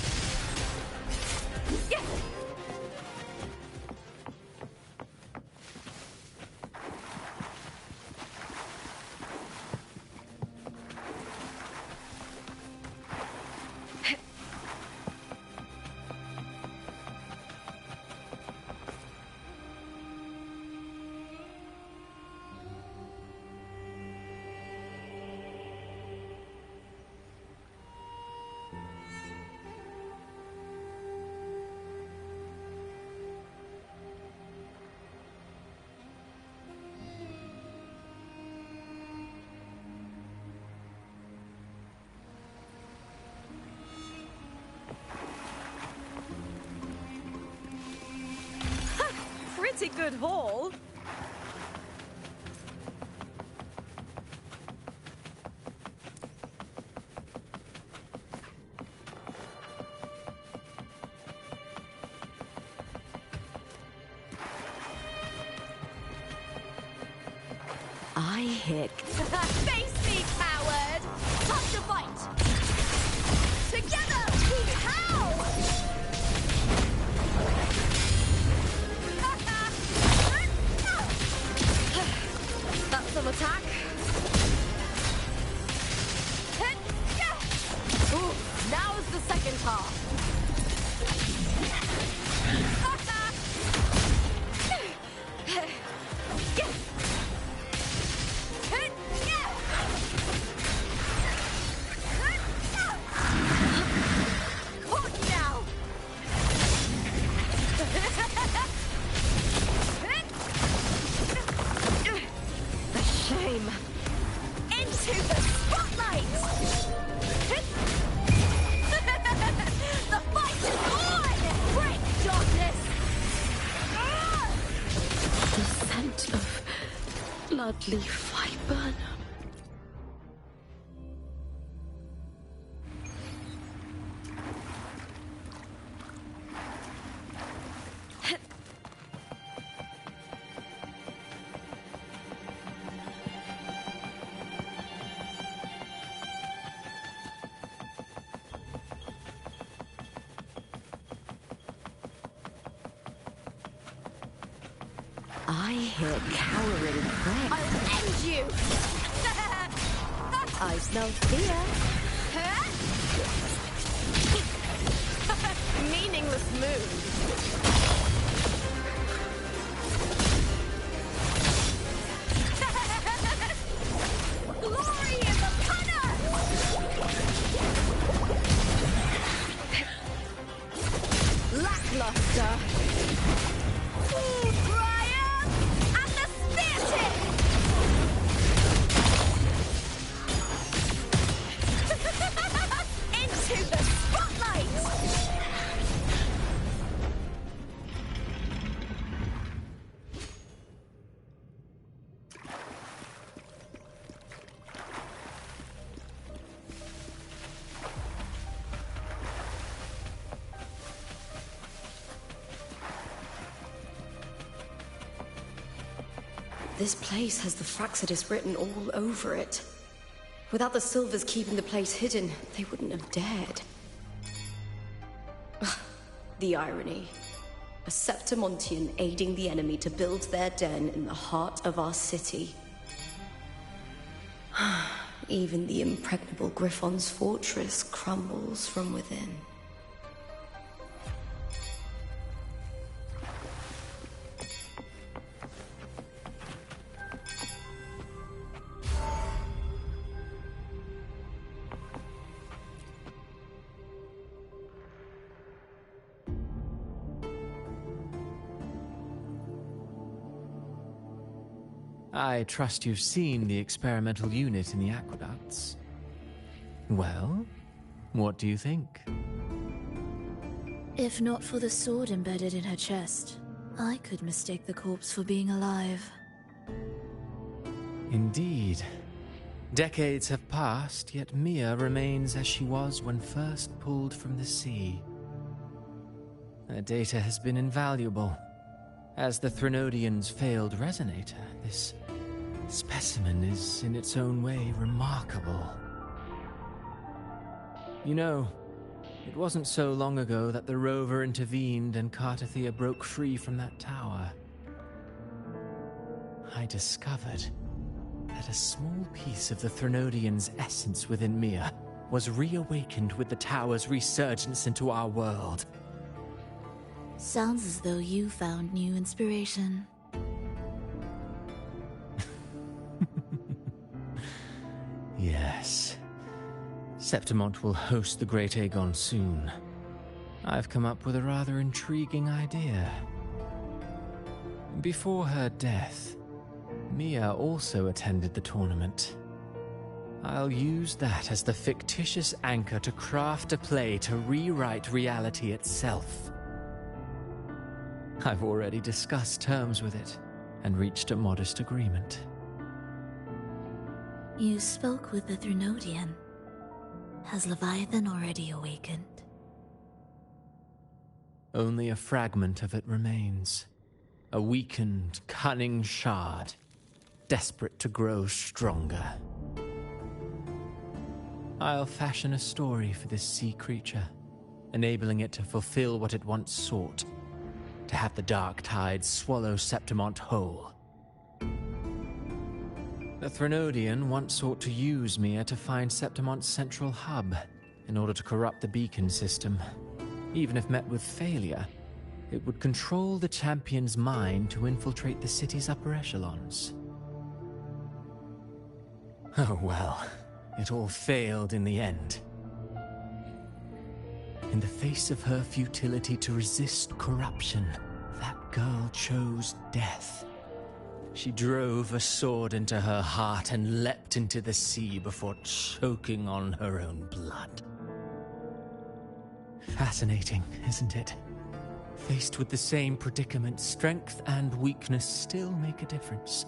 Yeah. Pretty good haul. I hear... Face me, coward! Time to fight! Together, we howl! That's some attack. Ooh, now's the second half. Caught now. A shame. Into the spotlight! The fight is on! Break darkness! The scent of bloodleaf viburnum. I hear cowering prey. I'll end you! I smell fear. Meaningless move. Glory in the punner! Lackluster. Brian! This place has the Fraxidus written all over it. Without the Silvers keeping the place hidden, they wouldn't have dared. The irony. A Septimontian aiding the enemy to build their den in the heart of our city. Even the impregnable Griffon's fortress crumbles from within. I trust you've seen the experimental unit in the aqueducts. Well, what do you think? If not for the sword embedded in her chest, I could mistake the corpse for being alive. Indeed. Decades have passed, yet Mia remains as she was when first pulled from the sea. Her data has been invaluable. As the Threnodian's failed resonator, this specimen is in its own way remarkable. You know, it wasn't so long ago that the rover intervened and Cartathea broke free from that tower. I discovered that a small piece of the Threnodian's essence within Mia was reawakened with the tower's resurgence into our world. Sounds as though you found new inspiration. Yes. Septimont will host the Great Aegon soon. I've come up with a rather intriguing idea. Before her death, Mia also attended the tournament. I'll use that as the fictitious anchor to craft a play to rewrite reality itself. I've already discussed terms with it and reached a modest agreement. You spoke with the Threnodian. Has Leviathan already awakened? Only a fragment of it remains. A weakened, cunning shard, desperate to grow stronger. I'll fashion a story for this sea creature, enabling it to fulfill what it once sought, to have the dark tide swallow Septimont whole. The Threnodian once sought to use Mia to find Septimont's central hub in order to corrupt the beacon system. Even if met with failure, it would control the champion's mind to infiltrate the city's upper echelons. Oh well, it all failed in the end. In the face of her futility to resist corruption, that girl chose death. She drove a sword into her heart and leapt into the sea before choking on her own blood. Fascinating, isn't it? Faced with the same predicament, strength and weakness still make a difference.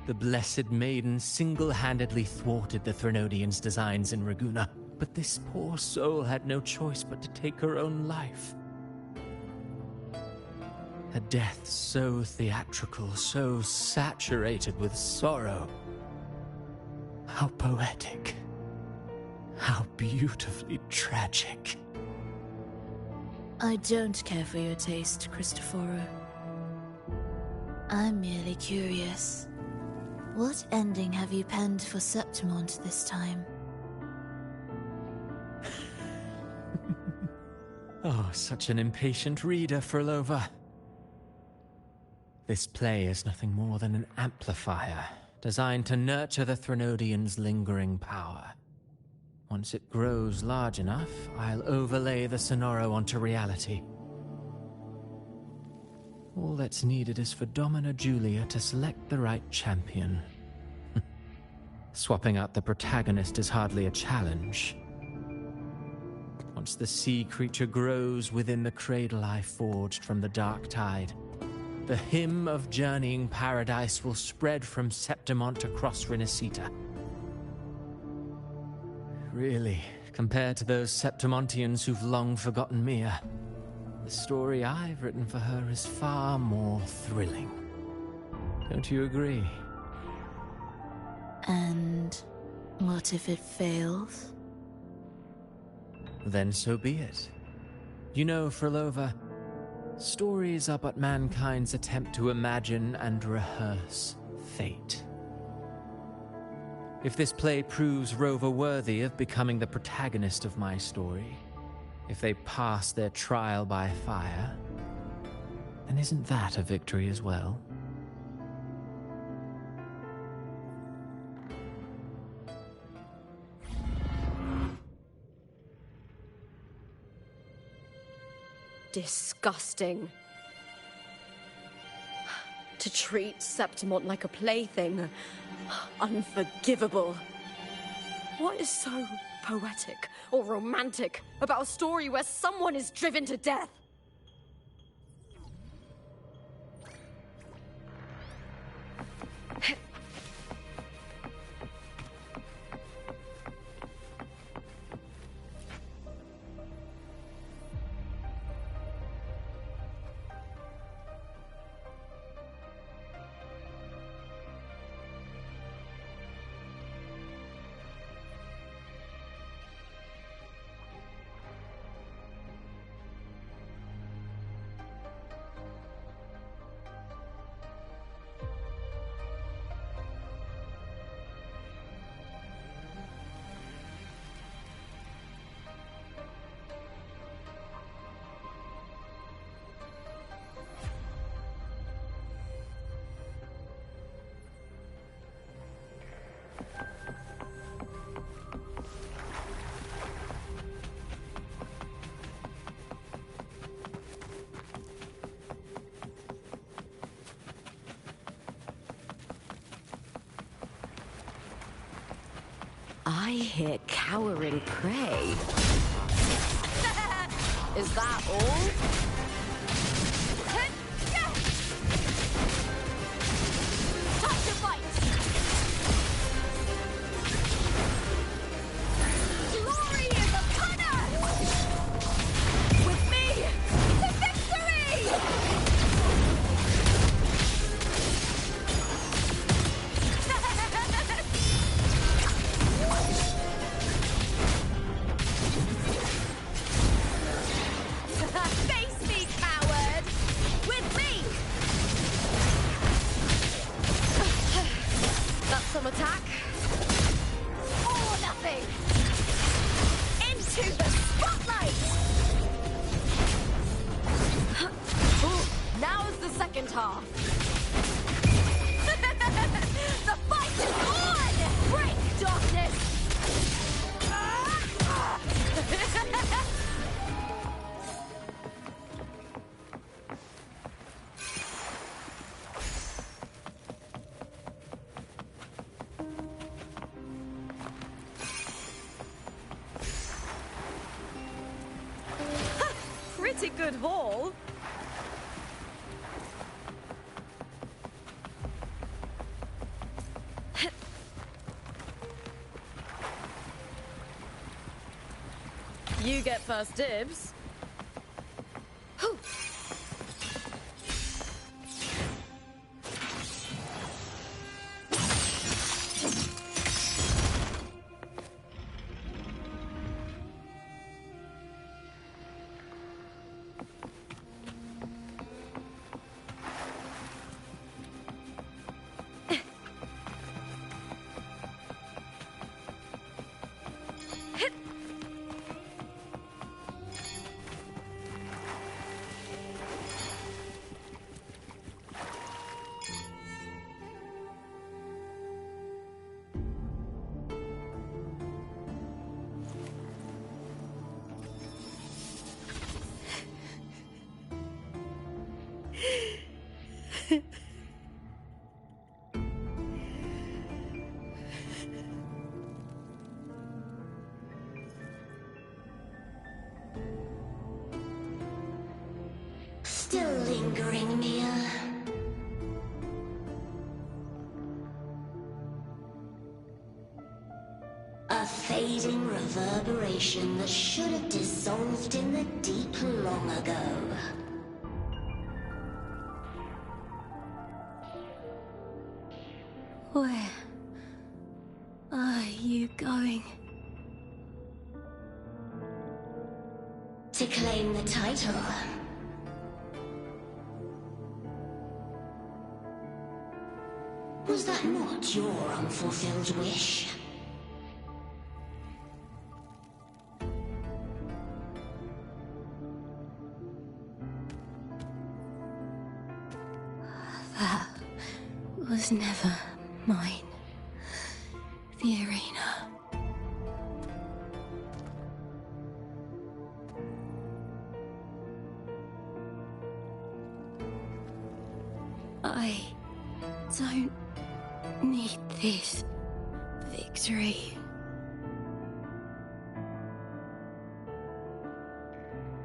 The Blessed Maiden single-handedly thwarted the Threnodian's designs in Raguna, but this poor soul had no choice but to take her own life. A death so theatrical, so saturated with sorrow. How poetic. How beautifully tragic. I don't care for your taste, Cristoforo. I'm merely curious. What ending have you penned for Septimont this time? Oh, such an impatient reader, Frolova. This play is nothing more than an amplifier, designed to nurture the Threnodian's lingering power. Once it grows large enough, I'll overlay the Sonoro onto reality. All that's needed is for Domina Julia to select the right champion. Swapping out the protagonist is hardly a challenge. Once the sea creature grows within the cradle I forged from the dark tide, the hymn of journeying paradise will spread from Septimont across Renacita. Really, compared to those Septimontians who've long forgotten Mia, The story I've written for her is far more thrilling. Don't you agree? And what if it fails? Then so be it. You know, Frolova, stories are but mankind's attempt to imagine and rehearse fate. If this play proves Rover worthy of becoming the protagonist of my story, if they pass their trial by fire, then isn't that a victory as well? Disgusting. To treat Septimont like a plaything. Unforgivable. What is so poetic or romantic about a story where someone is driven to death? I hear cowering prey. Is that all? Time to fight! Glory is upon us! With me to victory! Face me, coward! With me! That's some attack. Or nothing! Into the spotlight! Ooh, now's the second half. The fight is on! Break, darkness! Pretty good haul. You get first dibs. reverberation that should have dissolved in the deep long ago. Where are you going? To claim the title. Was that not your unfulfilled wish? That was never mine. The arena. I don't need this victory.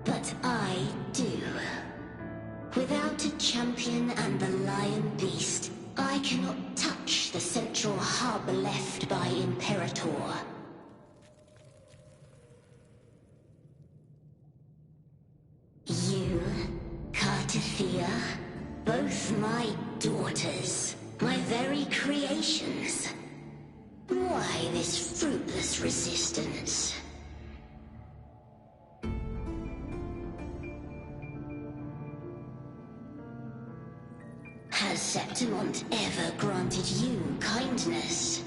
But I do. Without a champion and the lion beast, I cannot touch the central hub left by Imperator. You, Cartathea, both my daughters, my very creations. Why this fruitless resistance? Has Septimont ever granted you kindness?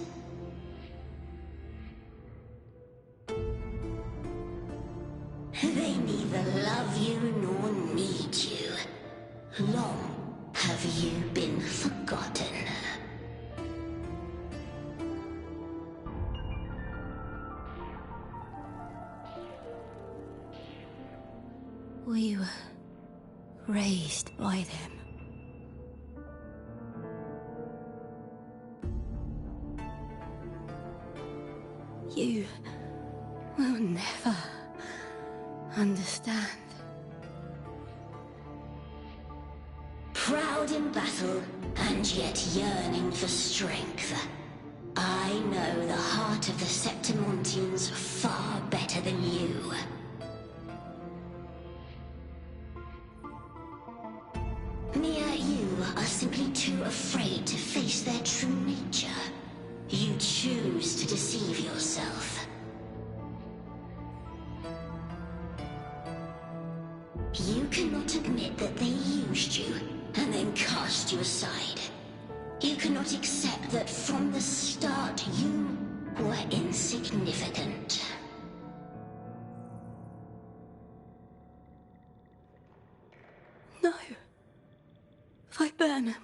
They neither love you nor need you. Long have you been forgotten. We were raised by them. You will never understand. Proud in battle, and yet yearning for strength. I know the heart of the Septimontians far better than you. Mia, you are simply too afraid to face their true nature. You choose to deceive yourself. You cannot admit that they used you and then cast you aside. You cannot accept that from the start you were insignificant. No. Viburnum.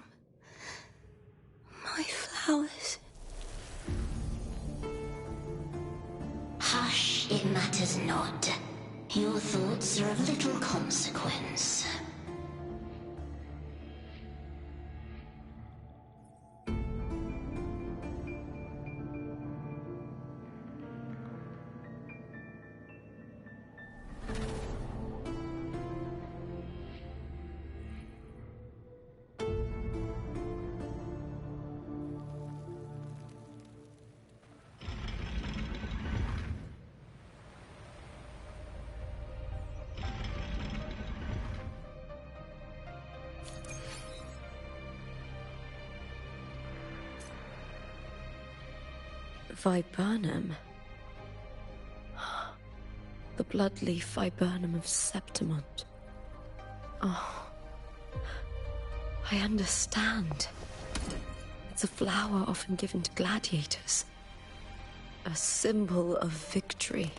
My flowers. Hush, it matters not. Your thoughts are of little consequence. Viburnum. The bloodleaf viburnum of Septimont. Oh, I understand. It's a flower often given to gladiators. A symbol of victory.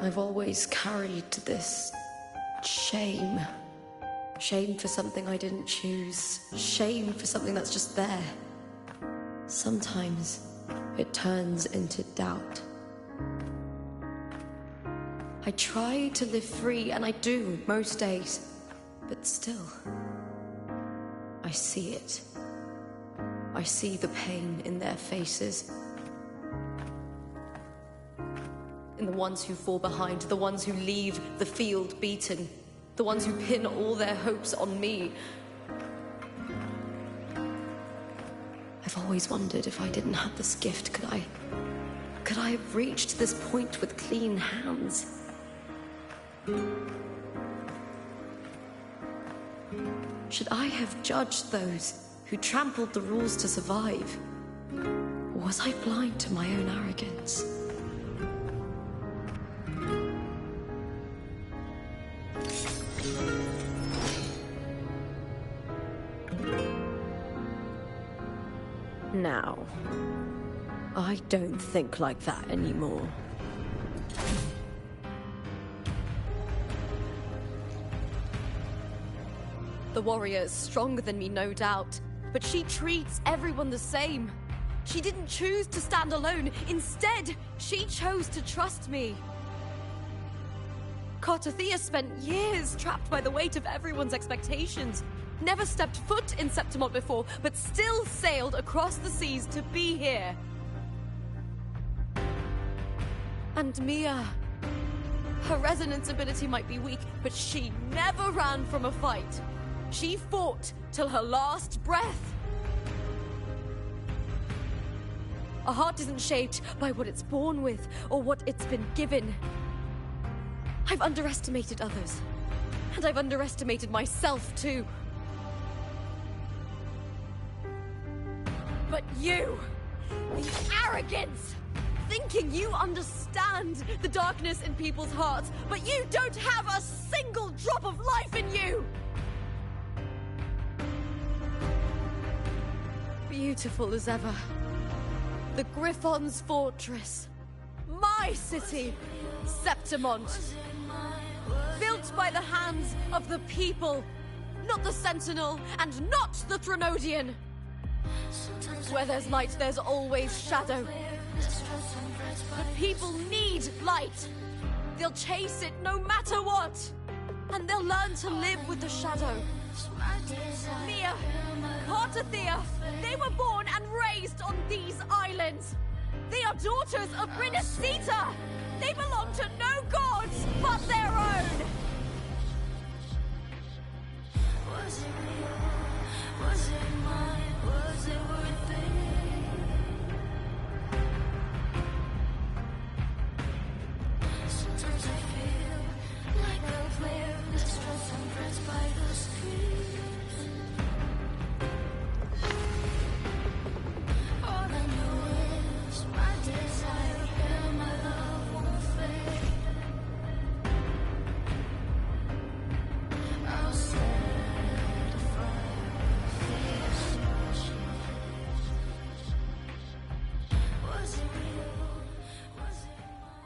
I've always carried this shame. Shame for something I didn't choose. Shame for something that's just there. Sometimes it turns into doubt. I try to live free, and I do most days. But still, I see it. I see the pain in their faces. In the ones who fall behind, the ones who leave the field beaten, the ones who pin all their hopes on me. I've always wondered if I didn't have this gift, could I have reached this point with clean hands? Should I have judged those who trampled the rules to survive? Or was I blind to my own arrogance? Now, I don't think like that anymore. The warrior is stronger than me, no doubt, but she treats everyone the same. She didn't choose to stand alone. Instead, she chose to trust me. Cartothea spent years trapped by the weight of everyone's expectations. Never stepped foot in Septimont before, but still sailed across the seas to be here. And Mia, her resonance ability might be weak, but she never ran from a fight. She fought till her last breath. A heart isn't shaped by what it's born with or what it's been given. I've underestimated others, and I've underestimated myself too. But you, the arrogance, thinking you understand the darkness in people's hearts, but you don't have a single drop of life in you! Beautiful as ever. The Griffon's fortress. My city, Septimont. Built by the hands of the people, not the Sentinel and not the Threnodian. Where there's light, there's always shadow. But people need light. They'll chase it no matter what. And they'll learn to live with the shadow. Mia, Cartothea, they were born and raised on these islands. They are daughters of Brinacita. They belong to no gods but their own. Was it real? Was it mine? Was it worth it? Sometimes I feel like a player that's stressed and pressed by the screens. All I know is my desire and my love won't fade. I'll set a fire. Was it real? Was it mine?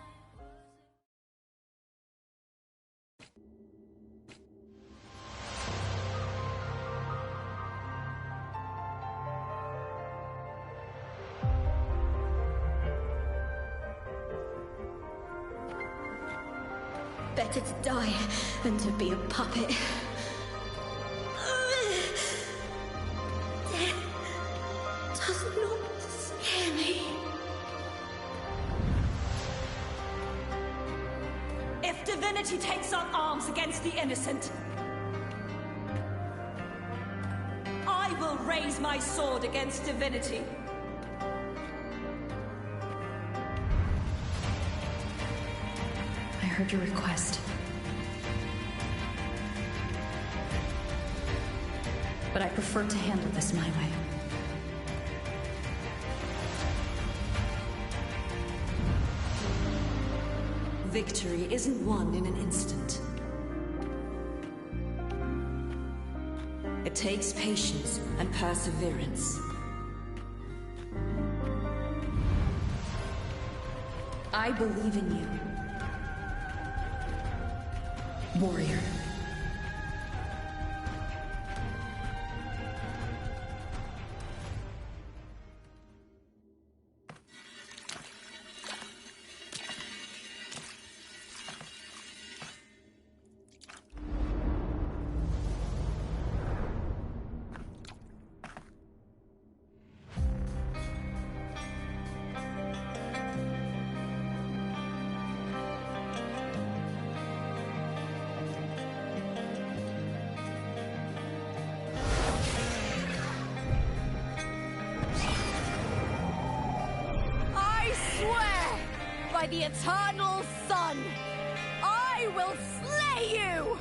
Better to die than to be a puppet. Death does not scare me. If divinity takes up arms against the innocent, I will raise my sword against divinity. I heard your request. But I prefer to handle this my way. Victory isn't won in an instant. It takes patience and perseverance. I believe in you. warrior. By the eternal sun, I will slay you!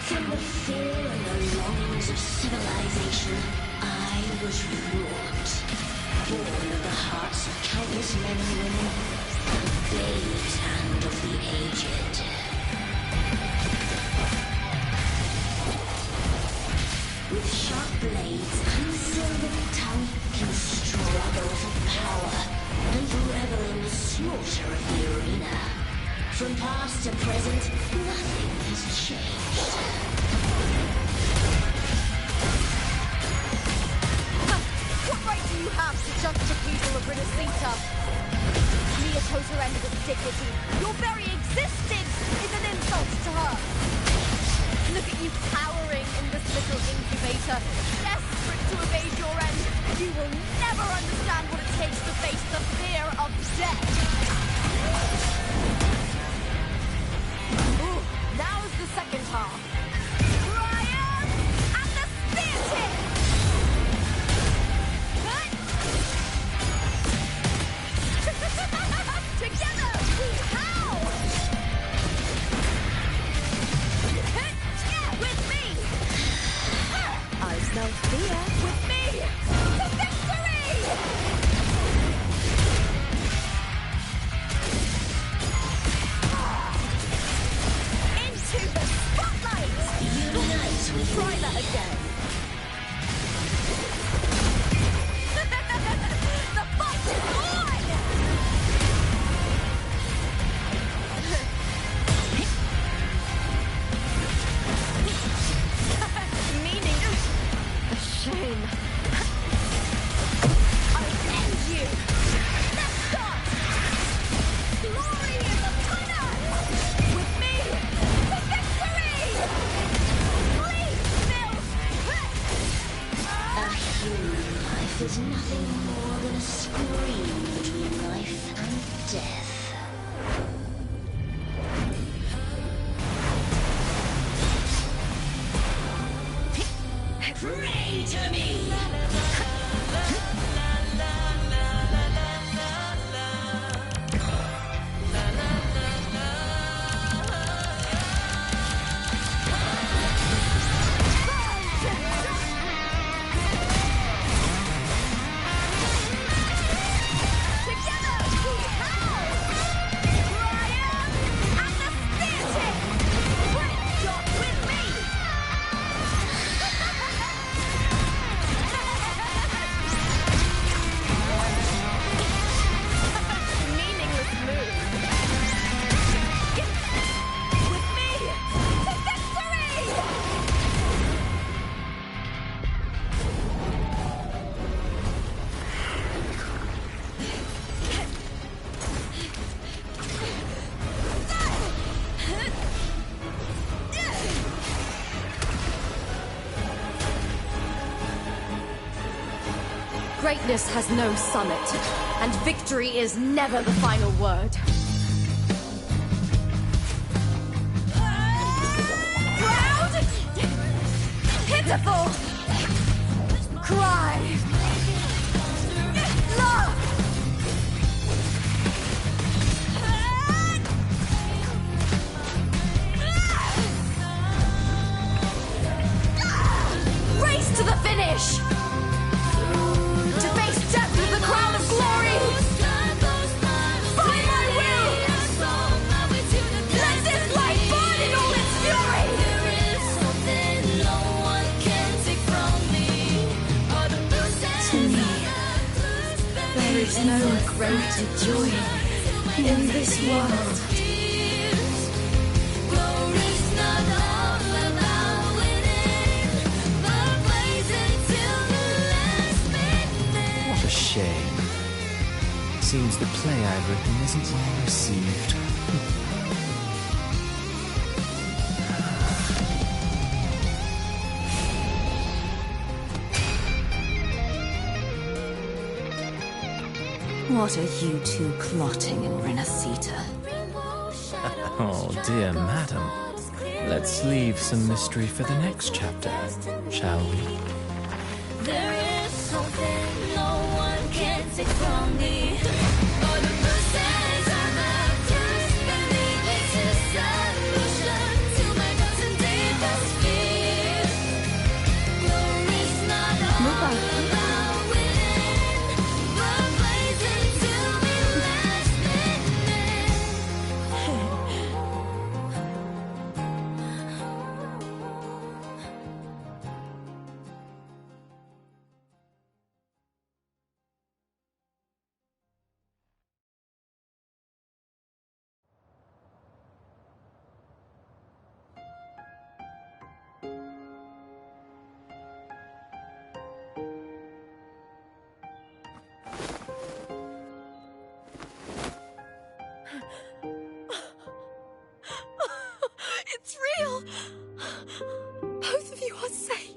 From the fear and the longings of civilization, I was wrought. Born of the hearts of countless men and women, of the babes and of the aged. With sharp blades and silver tongue can struggle for power and revel in the slaughter of the arena. From past to present, nothing has changed. What right do you have to judge the people of Renacita? Mia chose her end with dignity. Your very existence is an insult to her. Look at you cowering in this little incubator, desperate to evade your end. You will never understand what it takes to face the fear of death. Ooh, now's the second half. Ryan and the spear tip! Together we howl! With me! Eyes no fear! With me! To victory! Into the spotlight! Unite with Try that again. The fight is on! Meaning a shame. I'll end you. Let's start. Glory in the winner. With me to victory. Please, Bill. A human life is nothing more than a scream between life and death. Pray to me! Together we howl. Ryan and the spear tip. Quick shot with me. Meaningless move. With me to victory! Greatness has no summit, and victory is never the final word. Proud! Pitiful! Cry! Love! Race to the finish! To face death with the crown of glory! By my will! Let this light burn in all its fury! There is no greater joy in this world. What a shame. Seems the play I've written isn't well received. What are you two plotting in Renacita? Oh, dear madam. Let's leave some mystery for the next chapter, shall we? There is something no one can take from me. All the bruises are the curse beneath. It's a solution to my doubts and deepest fear. There is not all about winning, but blazing to me last minute. It's real! Both of you are safe.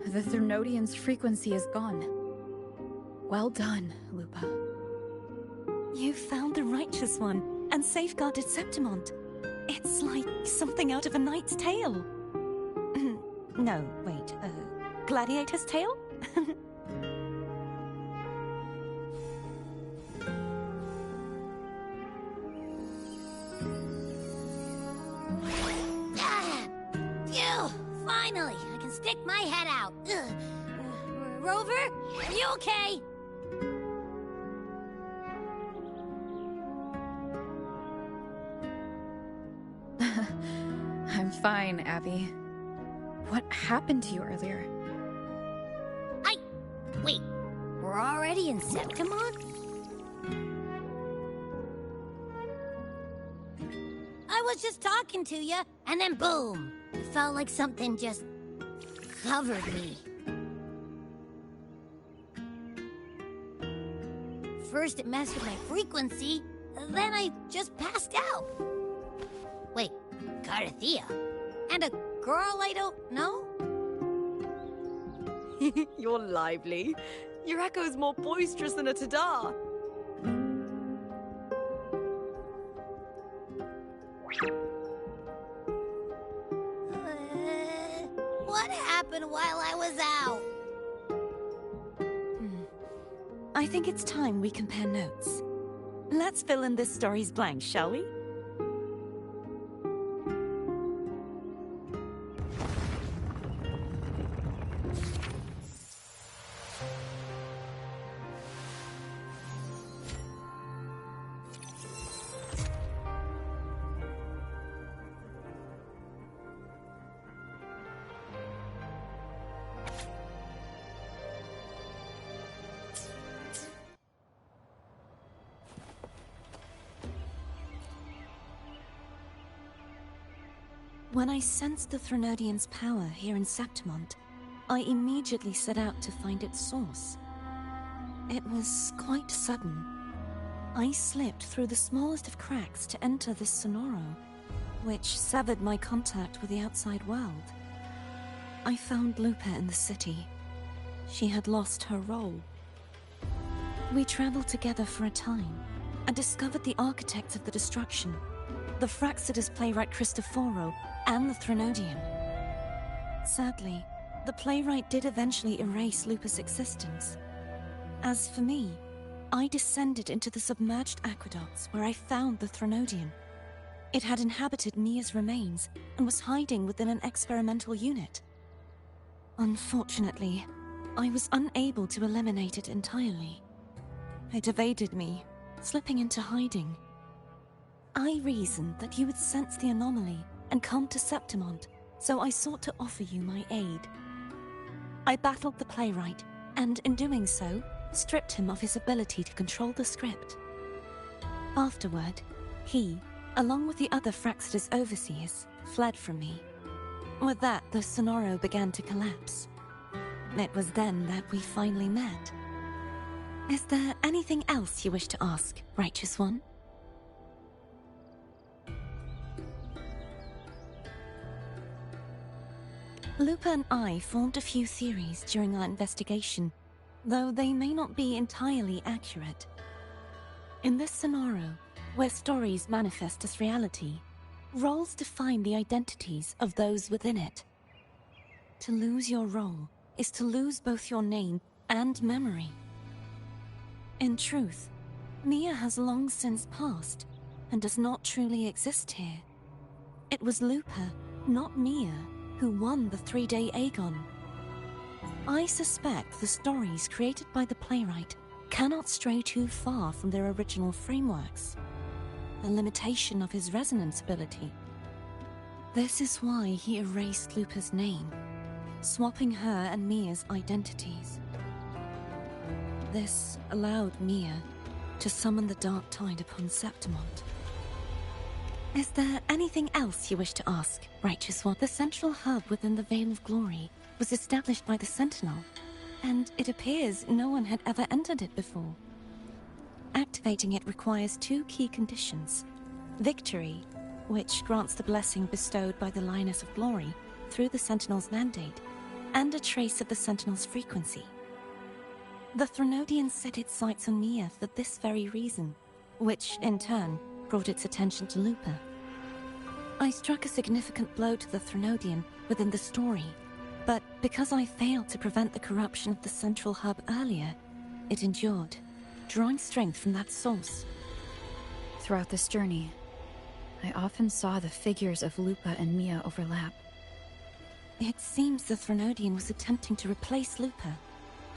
The Threnodian's frequency is gone. Well done, Lupa. You found the righteous one and safeguarded Septimont. It's like something out of a knight's tale. No, wait, gladiator's tale? Phew! Finally, I can stick my head out. Rover, are you okay? I'm fine, Abby. What happened to you earlier? Wait, we're already in Septimont? I was just talking to you, and then boom! It felt like something just covered me. First it messed with my frequency, then I just passed out. Wait, Carthea? And a girl I don't know? You're lively. Your echo's more boisterous than a Tadar. What happened while I was out? I think it's time we compare notes. Let's fill in this story's blanks, shall we? When I sensed the Threnodian's power here in Septimont, I immediately set out to find its source. It was quite sudden. I slipped through the smallest of cracks to enter this sonoro, which severed my contact with the outside world. I found Lupa in the city. She had lost her role. We traveled together for a time, and discovered the architects of the destruction, the Fraxidus playwright Cristoforo, and the Threnodian. Sadly, the playwright did eventually erase Lupa's existence. As for me, I descended into the submerged aqueducts where I found the Threnodian. It had inhabited Mia's remains and was hiding within an experimental unit. Unfortunately, I was unable to eliminate it entirely. It evaded me, slipping into hiding. I reasoned that you would sense the anomaly and come to Septimont, so I sought to offer you my aid. I battled the playwright, and in doing so, stripped him of his ability to control the script. Afterward, he, along with the other Fraxidus overseers, fled from me. With that, the Sonoro began to collapse. It was then that we finally met. Is there anything else you wish to ask, Righteous One? Lupa and I formed a few theories during our investigation, though they may not be entirely accurate. In this Sonoro, where stories manifest as reality, roles define the identities of those within it. To lose your role is to lose both your name and memory. In truth, Mia has long since passed and does not truly exist here. It was Lupa, not Mia, who won the 3-day Aegon. I suspect the stories created by the playwright cannot stray too far from their original frameworks, the limitation of his resonance ability. This is why he erased Lupa's name, swapping her and Mia's identities. This allowed Mia to summon the Dark Tide upon Septimont. Is there anything else you wish to ask, Righteous One? The central hub within the Veil of Glory was established by the Sentinel, and it appears no one had ever entered it before. Activating it requires 2 key conditions: victory, which grants the blessing bestowed by the Lioness of Glory through the Sentinel's mandate, and a trace of the Sentinel's frequency. The Threnodian set its sights on Mia for this very reason, which, in turn, brought its attention to Lupa. I struck a significant blow to the Threnodian within the story, but because I failed to prevent the corruption of the central hub earlier, it endured, drawing strength from that source. Throughout this journey, I often saw the figures of Lupa and Mia overlap. It seems the Threnodian was attempting to replace Lupa,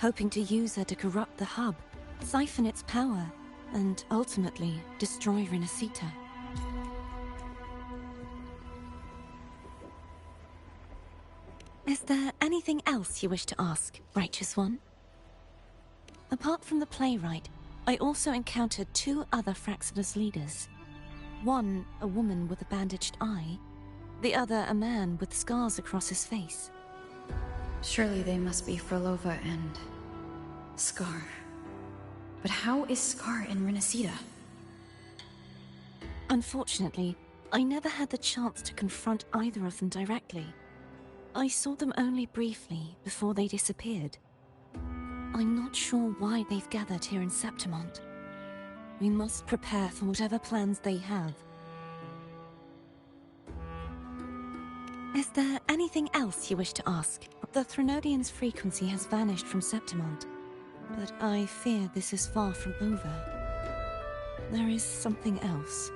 hoping to use her to corrupt the hub, siphon its power, and ultimately destroy Renacita. Is there anything else you wish to ask, Righteous One? Apart from the playwright, I also encountered 2 other Fraxidus leaders. One, a woman with a bandaged eye, the other a man with scars across his face. Surely they must be Frolova and Scar. But how is Scar in Renacita? Unfortunately, I never had the chance to confront either of them directly. I saw them only briefly before they disappeared. I'm not sure why they've gathered here in Septimont. We must prepare for whatever plans they have. Is there anything else you wish to ask? The Threnodian's frequency has vanished from Septimont, but I fear this is far from over. There is something else.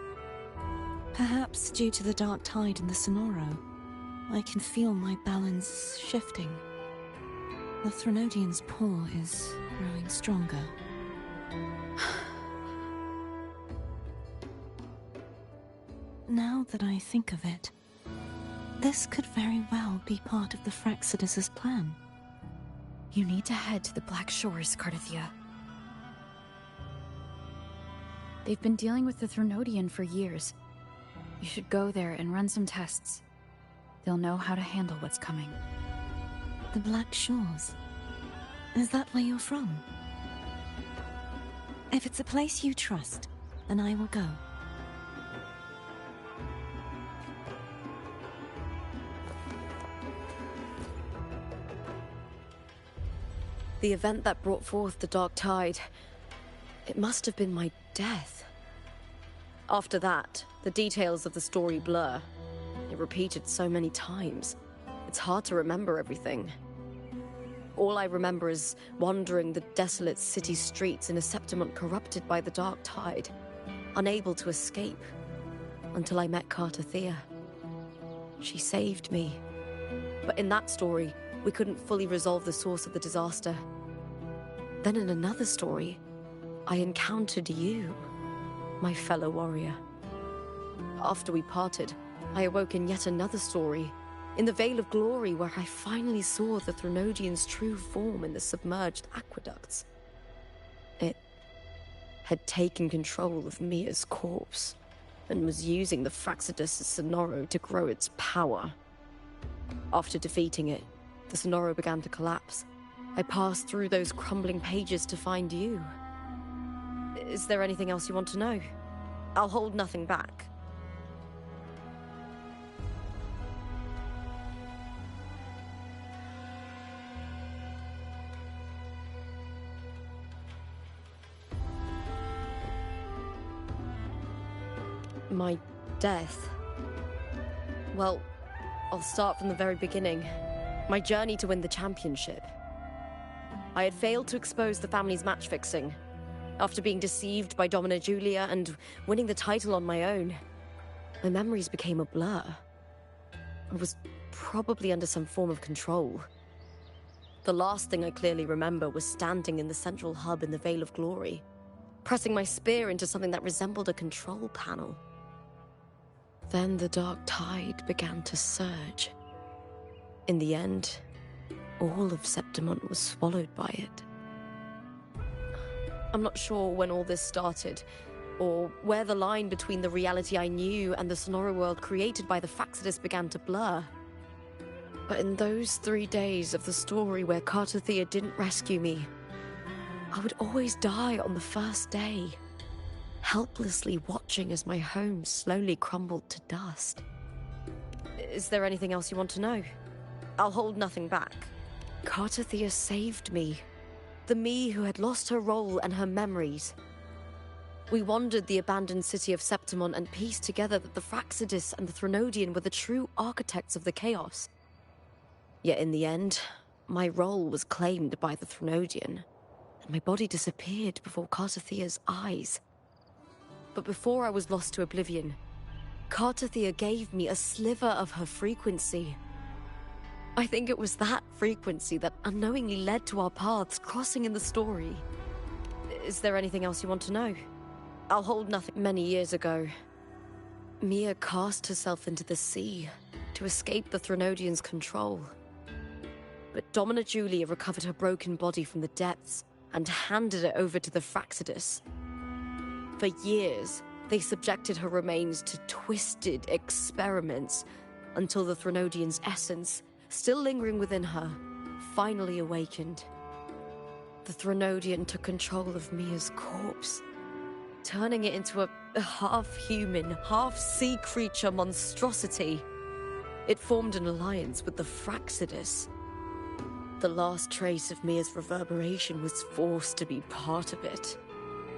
Perhaps due to the Dark Tide in the Sonoro, I can feel my balance shifting. The Threnodian's paw is growing stronger. Now that I think of it, this could very well be part of the Fraxidus' plan. You need to head to the Black Shores, Cardathia. They've been dealing with the Threnodian for years. You should go there and run some tests. They'll know how to handle what's coming. The Black Shores? Is that where you're from? If it's a place you trust, then I will go. The event that brought forth the Dark Tide, it must have been my death. After that, the details of the story blur. It repeated so many times. It's hard to remember everything. All I remember is wandering the desolate city streets in a Septimont corrupted by the Dark Tide, unable to escape, until I met Cardathia. She saved me. But in that story, we couldn't fully resolve the source of the disaster. Then in another story, I encountered you, my fellow warrior. After we parted, I awoke in yet another story, in the Vale of Glory, where I finally saw the Threnodian's true form in the submerged aqueducts. It had taken control of Mia's corpse, and was using the Fraxidus' Sonoro to grow its power. After defeating it, the Sonoro began to collapse. I passed through those crumbling pages to find you. Is there anything else you want to know? I'll hold nothing back. My death. Well, I'll start from the very beginning. My journey to win the championship. I had failed to expose the family's match fixing. After being deceived by Domina Julia and winning the title on my own, my memories became a blur. I was probably under some form of control. The last thing I clearly remember was standing in the central hub in the Vale of Glory, pressing my spear into something that resembled a control panel. Then the dark tide began to surge. In the end, all of Septimont was swallowed by it. I'm not sure when all this started, or where the line between the reality I knew and the Sonoro world created by the Fraxidus began to blur. But in those 3 days of the story where Cartothea didn't rescue me, I would always die on the first day, helplessly watching as my home slowly crumbled to dust. Is there anything else you want to know? I'll hold nothing back. Cartothea saved me. The me who had lost her role and her memories. We wandered the abandoned city of Septimont and pieced together that the Fraxidus and the Threnodian were the true architects of the chaos. Yet in the end, my role was claimed by the Threnodian, and my body disappeared before Cartothea's eyes. But before I was lost to oblivion, Cartothea gave me a sliver of her frequency. I think it was that frequency that unknowingly led to our paths crossing in the story. Is there anything else you want to know? I'll hold nothing. Many years ago, Mia cast herself into the sea to escape the Threnodian's control. But Domina Julia recovered her broken body from the depths and handed it over to the Fraxidus. For years, they subjected her remains to twisted experiments until the Threnodian's essence, still lingering within her, finally awakened. The Threnodian took control of Mia's corpse, turning it into a half-human, half-sea creature monstrosity. It formed an alliance with the Fraxidus. The last trace of Mia's reverberation was forced to be part of it,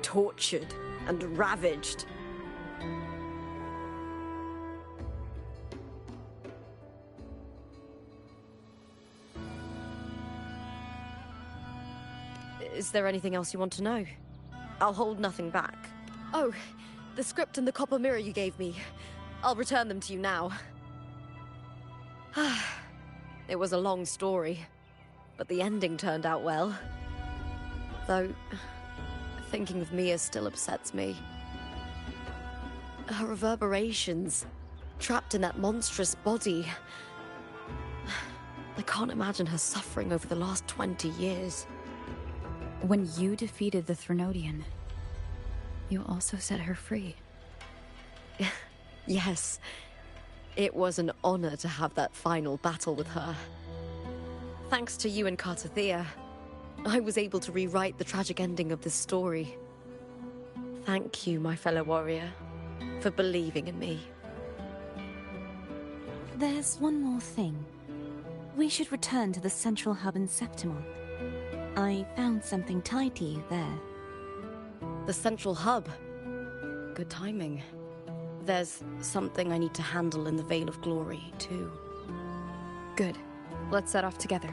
tortured and ravaged. Is there anything else you want to know? I'll hold nothing back. Oh, the script and the copper mirror you gave me. I'll return them to you now. It was a long story, but the ending turned out well. Though, thinking of Mia still upsets me. Her reverberations, trapped in that monstrous body. I can't imagine her suffering over the last 20 years. When you defeated the Threnodian, you also set her free. Yes. It was an honor to have that final battle with her. Thanks to you and Cartothea, I was able to rewrite the tragic ending of this story. Thank you, my fellow warrior, for believing in me. There's one more thing. We should return to the central hub in Septimont. I found something tied to you there. The central hub? Good timing. There's something I need to handle in the Vale of Glory, too. Good. Let's set off together.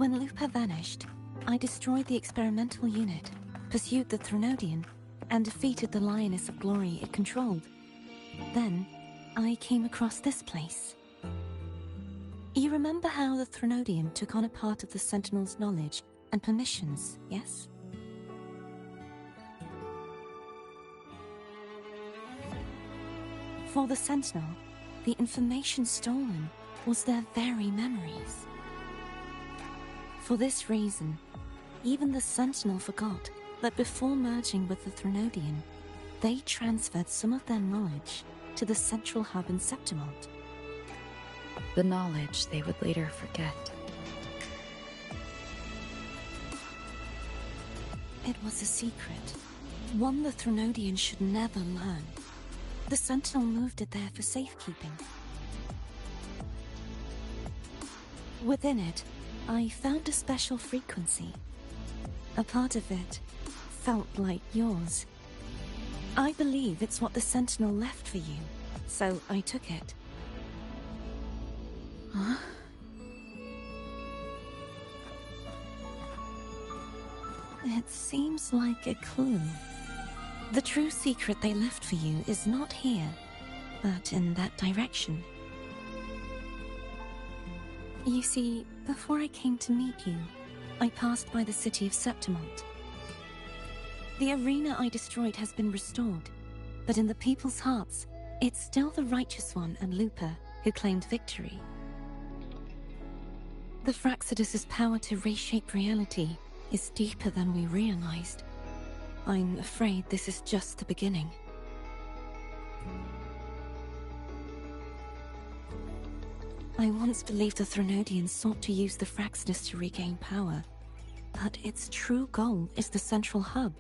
When Lupa vanished, I destroyed the experimental unit, pursued the Threnodian, and defeated the Lioness of Glory it controlled. Then, I came across this place. You remember how the Threnodian took on a part of the Sentinel's knowledge and permissions, yes? For the Sentinel, the information stolen was their very memories. For this reason, even the Sentinel forgot that before merging with the Threnodian, they transferred some of their knowledge to the central hub in Septimont. The knowledge they would later forget. It was a secret, one the Threnodian should never learn. The Sentinel moved it there for safekeeping. Within it, I found a special frequency. A part of it felt like yours. I believe it's what the Sentinel left for you, so I took it. Huh? It seems like a clue. The true secret they left for you is not here, but in that direction. You see, before I came to meet you, I passed by the city of Septimont. The arena I destroyed has been restored, but in the people's hearts, it's still the Righteous One and Lupa who claimed victory. The Fraxidus' power to reshape reality is deeper than we realized. I'm afraid this is just the beginning. I once believed the Threnodians sought to use the Fraxidus to regain power, but its true goal is the central hub.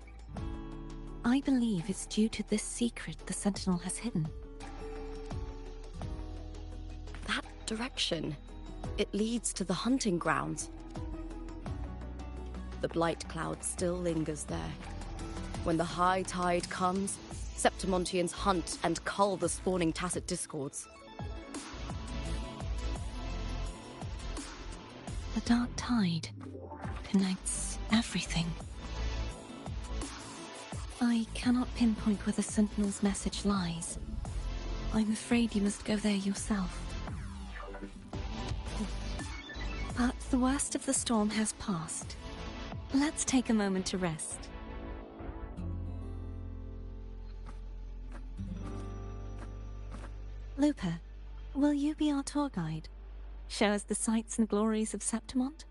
I believe it's due to this secret the Sentinel has hidden. That direction, it leads to the hunting grounds. The blight cloud still lingers there. When the high tide comes, Septimontians hunt and cull the spawning Tacit Discords. The dark tide connects everything. I cannot pinpoint where the Sentinel's message lies. I'm afraid you must go there yourself. But the worst of the storm has passed. Let's take a moment to rest. Lupa, will you be our tour guide? Show us the sights and glories of Septimont?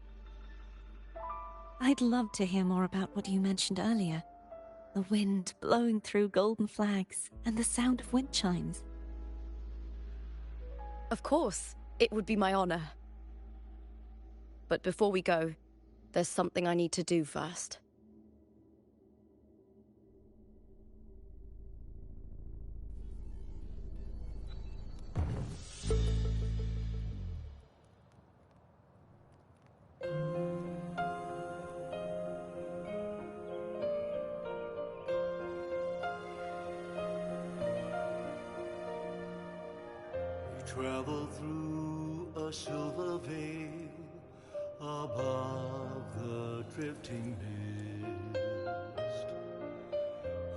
I'd love to hear more about what you mentioned earlier. The wind blowing through golden flags and the sound of wind chimes. Of course, it would be my honor. But before we go, there's something I need to do first. Travel through a silver veil above the drifting mist.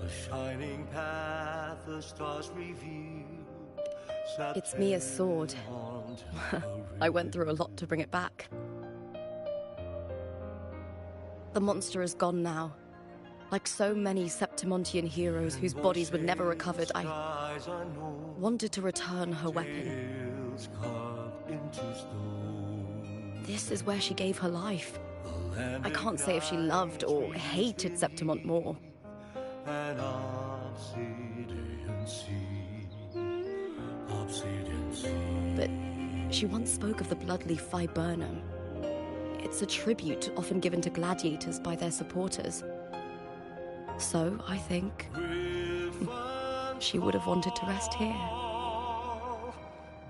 A shining path, the stars reveal. It's Mia's sword. I went through a lot to bring it back. The monster is gone now. Like so many Septimontian heroes whose bodies were never recovered, I wanted to return her weapon. This is where she gave her life. I can't say if she loved or hated Septimont more. But she once spoke of the bloodleaf viburnum. It's a tribute often given to gladiators by their supporters. So, I think she would have wanted to rest here.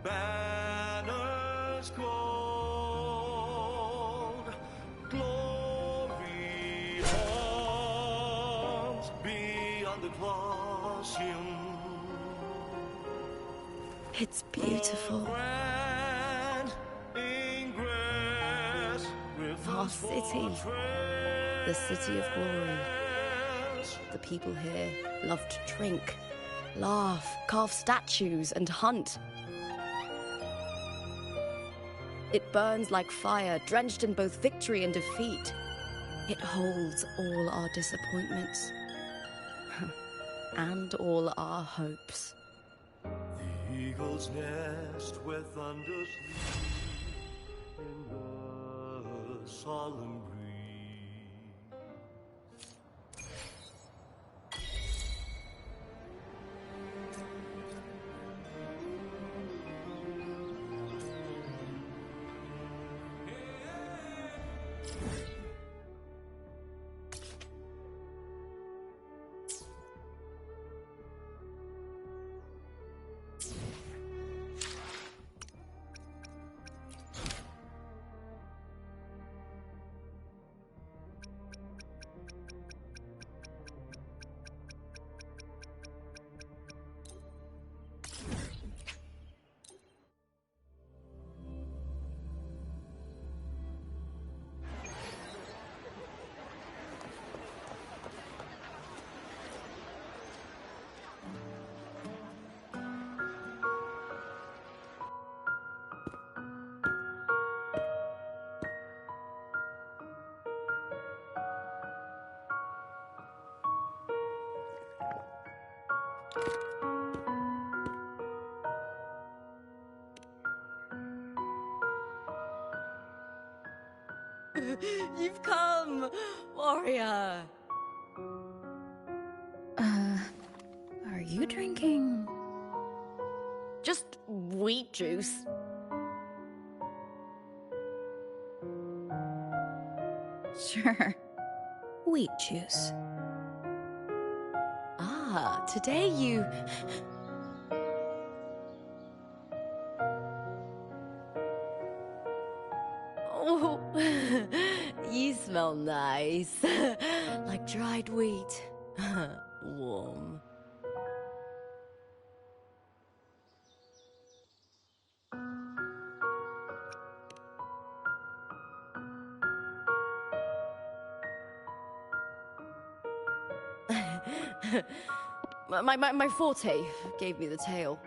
Banners gold, glory haunts beyond the Colosseum. It's beautiful. our city. The city of glory. The people here love to drink, laugh, carve statues, and hunt. It burns like fire, drenched in both victory and defeat. It holds all our disappointments and all our hopes. The eagle's nest where thunder sleep in the solemn breeze. You've come, warrior. Are you drinking? Just wheat juice. Sure. Wheat juice. Ah, today you... Oh, you smell nice. Like dried wheat. Warm. My forte gave me the tail.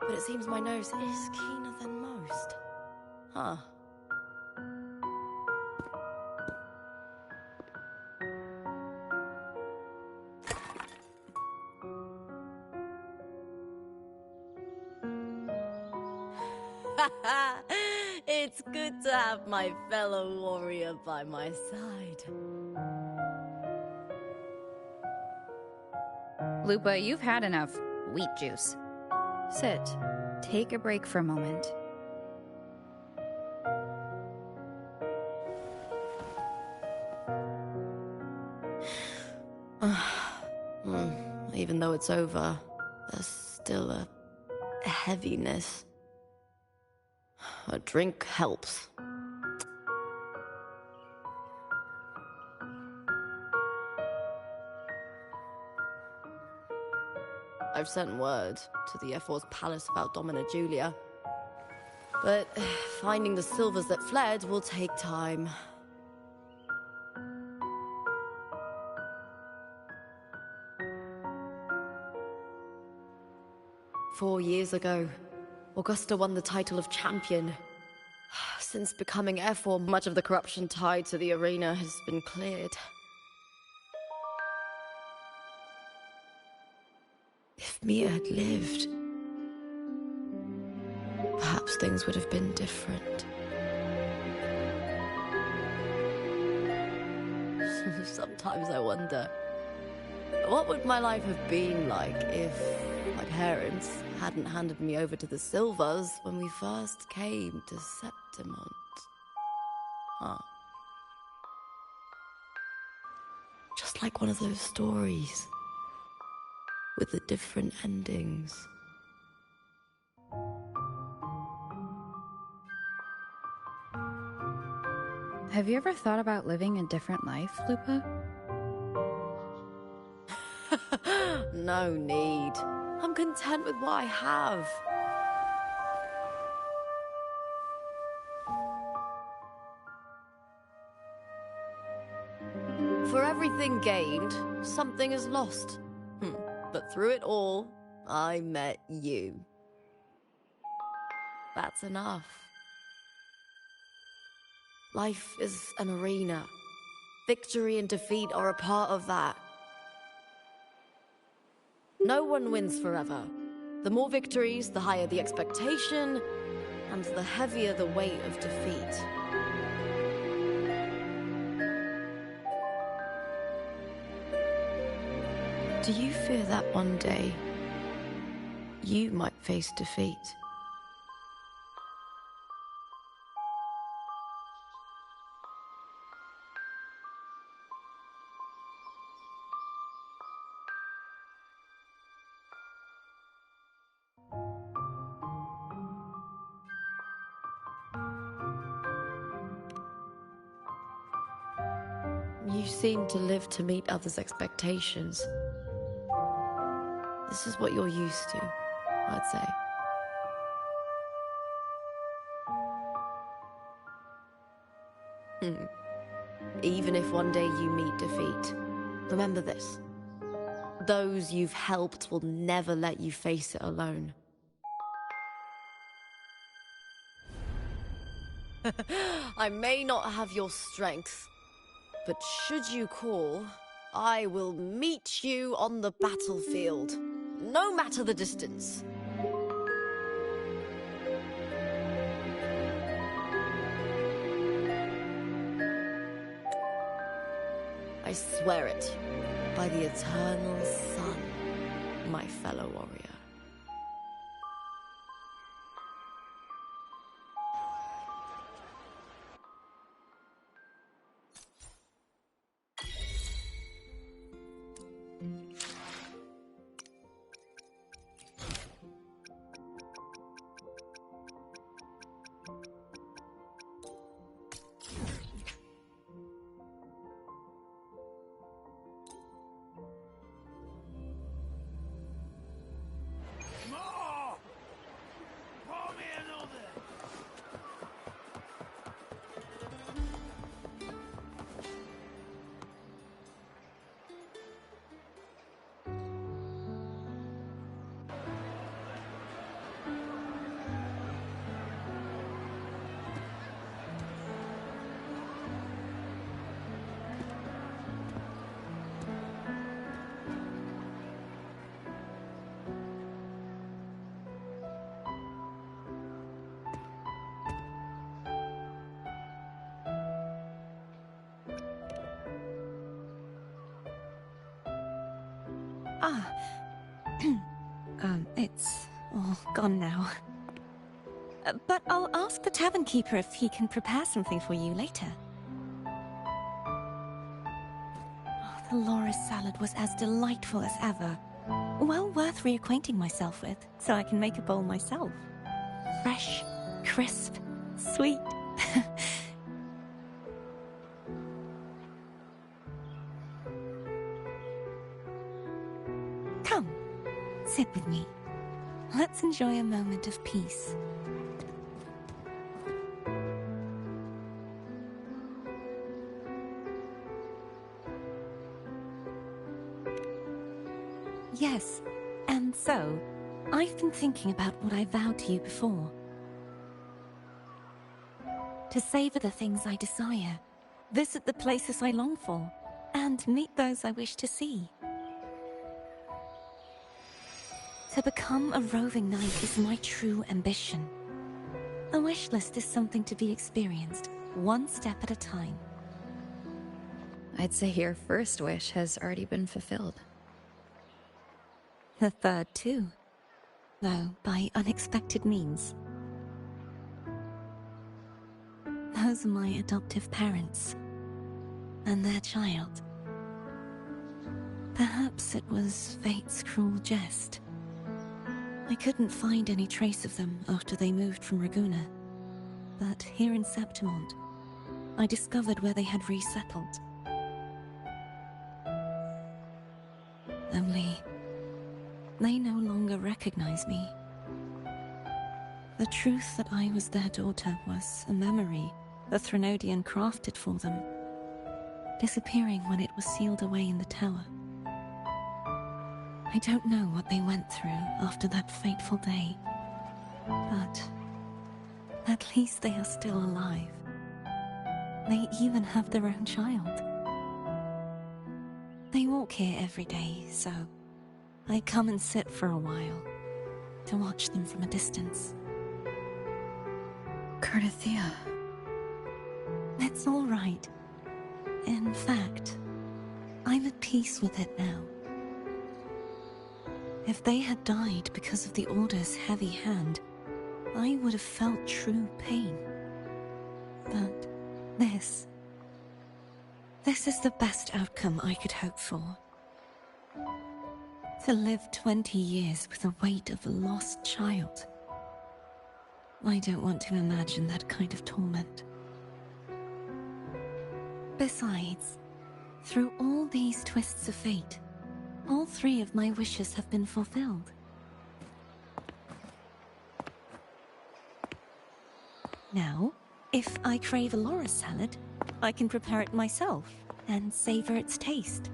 But it seems my nose is keener than most. Huh. It's good to have my fellow warrior by my side. Lupa, you've had enough wheat juice. Sit. Take a break for a moment. Even though it's over, there's still a heaviness. A drink helps. I've sent word to the F4's palace about Domina Julia. But finding the silvers that fled will take time. "4 years ago, Augusta won the title of champion. Since becoming F4, much of the corruption tied to the arena has been cleared. If Mia had lived, perhaps things would have been different. Sometimes I wonder, what would my life have been like if my parents hadn't handed me over to the Silvers when we first came to Septimont? Huh. Just like one of those stories, with the different endings. Have you ever thought about living a different life, Lupa? No need. I'm content with what I have. everything gained, something is lost. But through it all, I met you. That's enough. Life is an arena. Victory and defeat are a part of that. No one wins forever. The more victories, the higher the expectation, and the heavier the weight of defeat. Do you fear that one day you might face defeat? You seem to live to meet others' expectations. This is what you're used to, I'd say. Even if one day you meet defeat, remember this. Those you've helped will never let you face it alone. I may not have your strength, but should you call, I will meet you on the battlefield, no matter the distance. I swear it, by the eternal sun, my fellow warrior. It's all gone now. But I'll ask the tavern keeper if he can prepare something for you later. The loris salad was as delightful as ever. Well worth reacquainting myself with, so I can make a bowl myself. Fresh, crisp, sweet. Come, sit with me. Let's enjoy a moment of peace. Yes, and so, I've been thinking about what I vowed to you before. To savor the things I desire, visit the places I long for, and meet those I wish to see. To become a roving knight is my true ambition. A wish list is something to be experienced, one step at a time. I'd say your first wish has already been fulfilled. The third too, though by unexpected means. Those are my adoptive parents, and their child. Perhaps it was fate's cruel jest. I couldn't find any trace of them after they moved from Raguna, but here in Septimont, I discovered where they had resettled. Only, they no longer recognize me. The truth that I was their daughter was a memory the Threnodian crafted for them. disappearing when it was sealed away in the tower. I don't know what they went through after that fateful day, but at least they are still alive. They even have their own child. They walk here every day, so I come and sit for a while to watch them from a distance. Cardathea. It's all right. In fact, I'm at peace with it now. If they had died because of the Order's heavy hand, I would have felt true pain. But this is the best outcome I could hope for. To live 20 years with the weight of a lost child. I don't want to imagine that kind of torment. Besides, through all these twists of fate, all 3 of my wishes have been fulfilled. Now, if I crave a Laura salad, I can prepare it myself and savor its taste.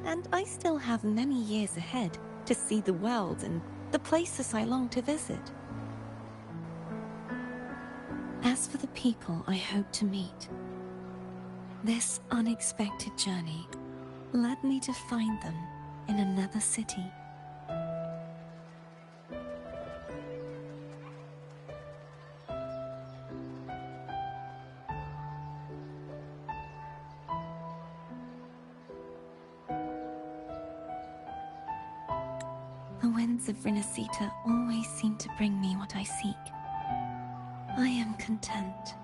And I still have many years ahead to see the world and the places I long to visit. As for the people I hope to meet, this unexpected journey led me to find them in another city. The winds of Rinasita always seem to bring me what I seek. I am content.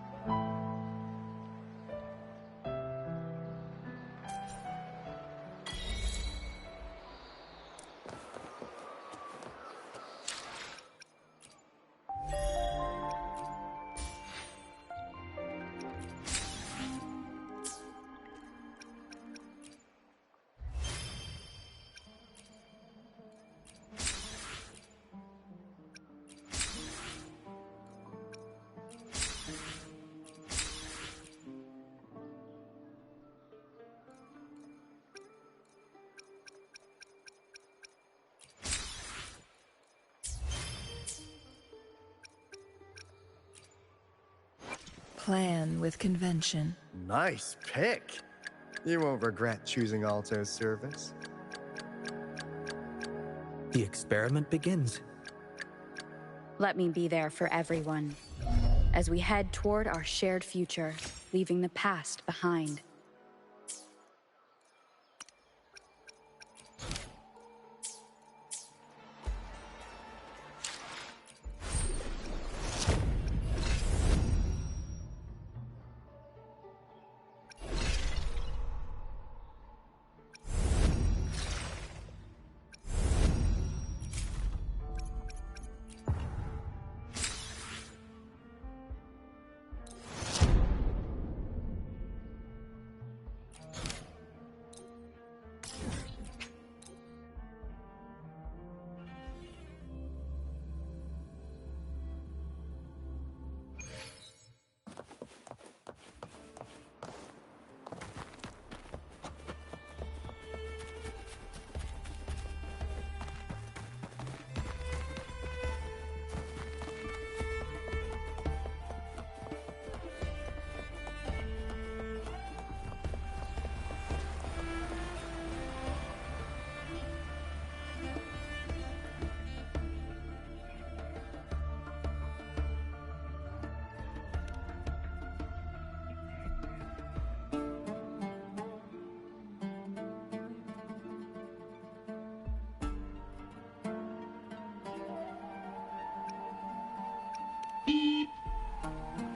Plan with convention. Nice pick. You won't regret choosing Alto's service. The experiment begins. Let me be there for everyone, as we head toward our shared future, leaving the past behind.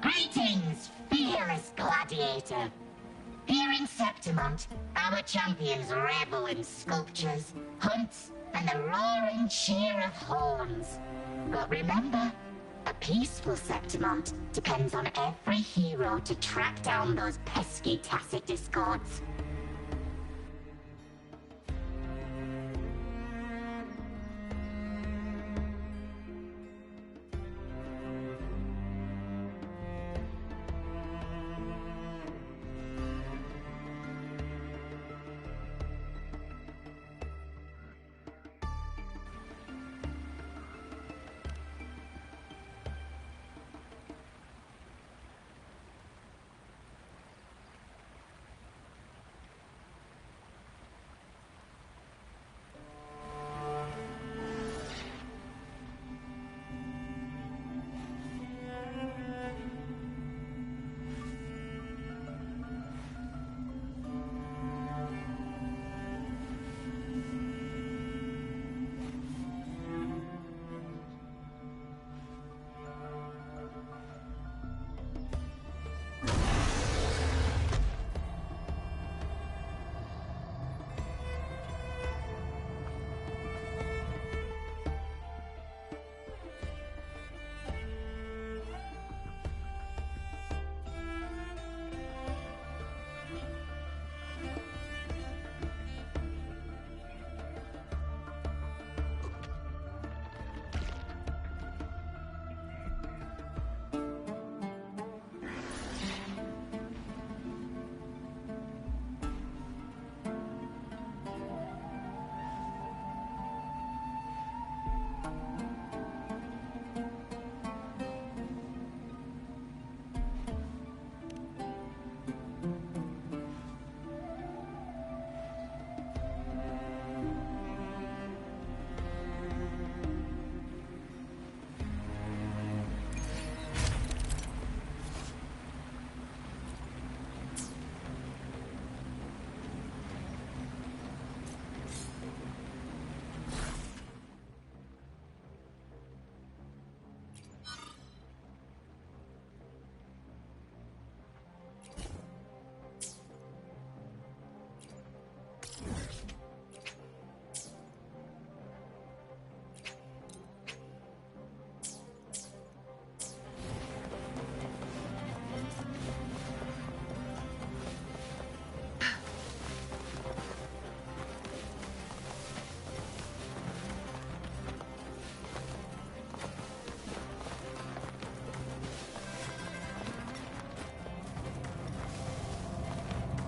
Greetings, fearless gladiator. Here in Septimont, our champions revel in sculptures, hunts, and the roaring cheer of horns. But remember, a peaceful Septimont depends on every hero to track down those pesky tacit discords.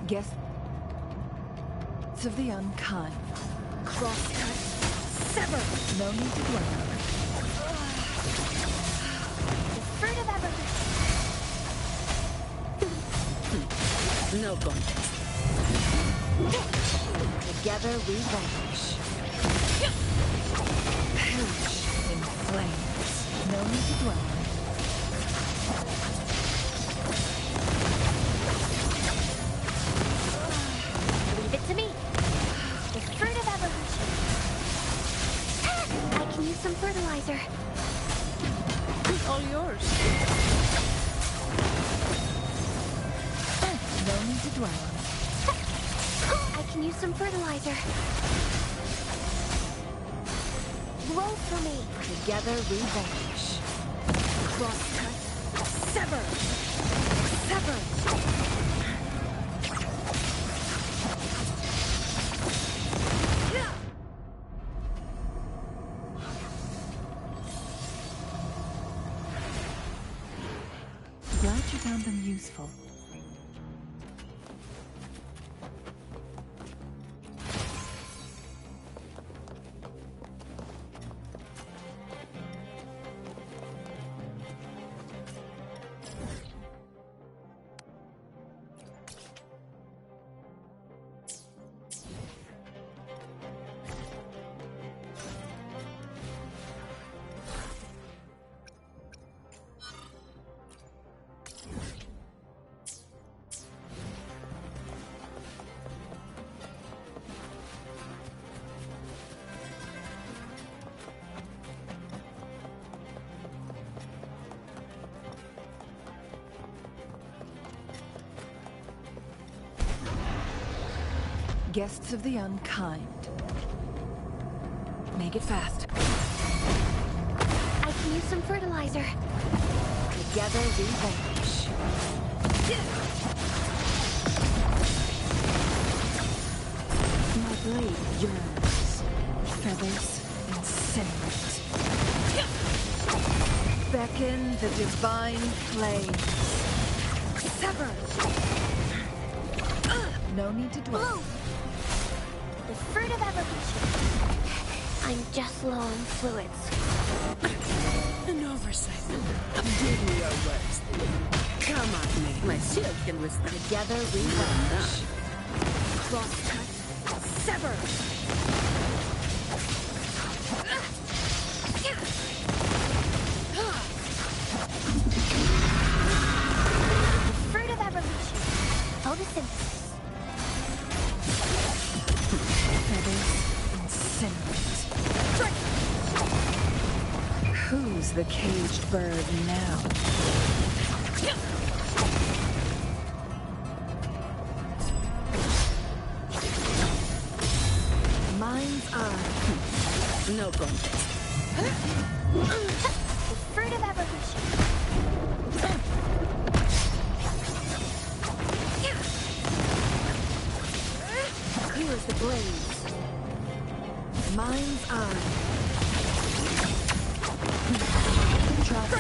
Guests of the unkind. Crosscut. Sever. No need to dwell on it. Fruit of evolution. No contest. Together we vanish. Perish in flames. No need to dwell on it. Leave it to me. The fruit of evolution. I can use some fertilizer. All yours. No need to dwell on it. I can use some fertilizer. Grow for me. Together we vanish. Crosscut. Sever. Sever. Glad you found them useful. Guests of the unkind. Make it fast. I can use some fertilizer. Together we vanish. My blade yearns. Feathers incinerate. Beckon the divine flames. Sever! No need to dwell. Bloom! The fruit of evolution. I'm just low on fluids. An oversight. Give me your words. Come at me. My shield can withstand. Together we vanish. Crosscut. Sever. The fruit of evolution. Photosynthesis. Feathers incinerate. Who's the caged bird now? Mind's eye. No contest. The fruit of evolution. Clear as the blaze. Mind's eye. Trust.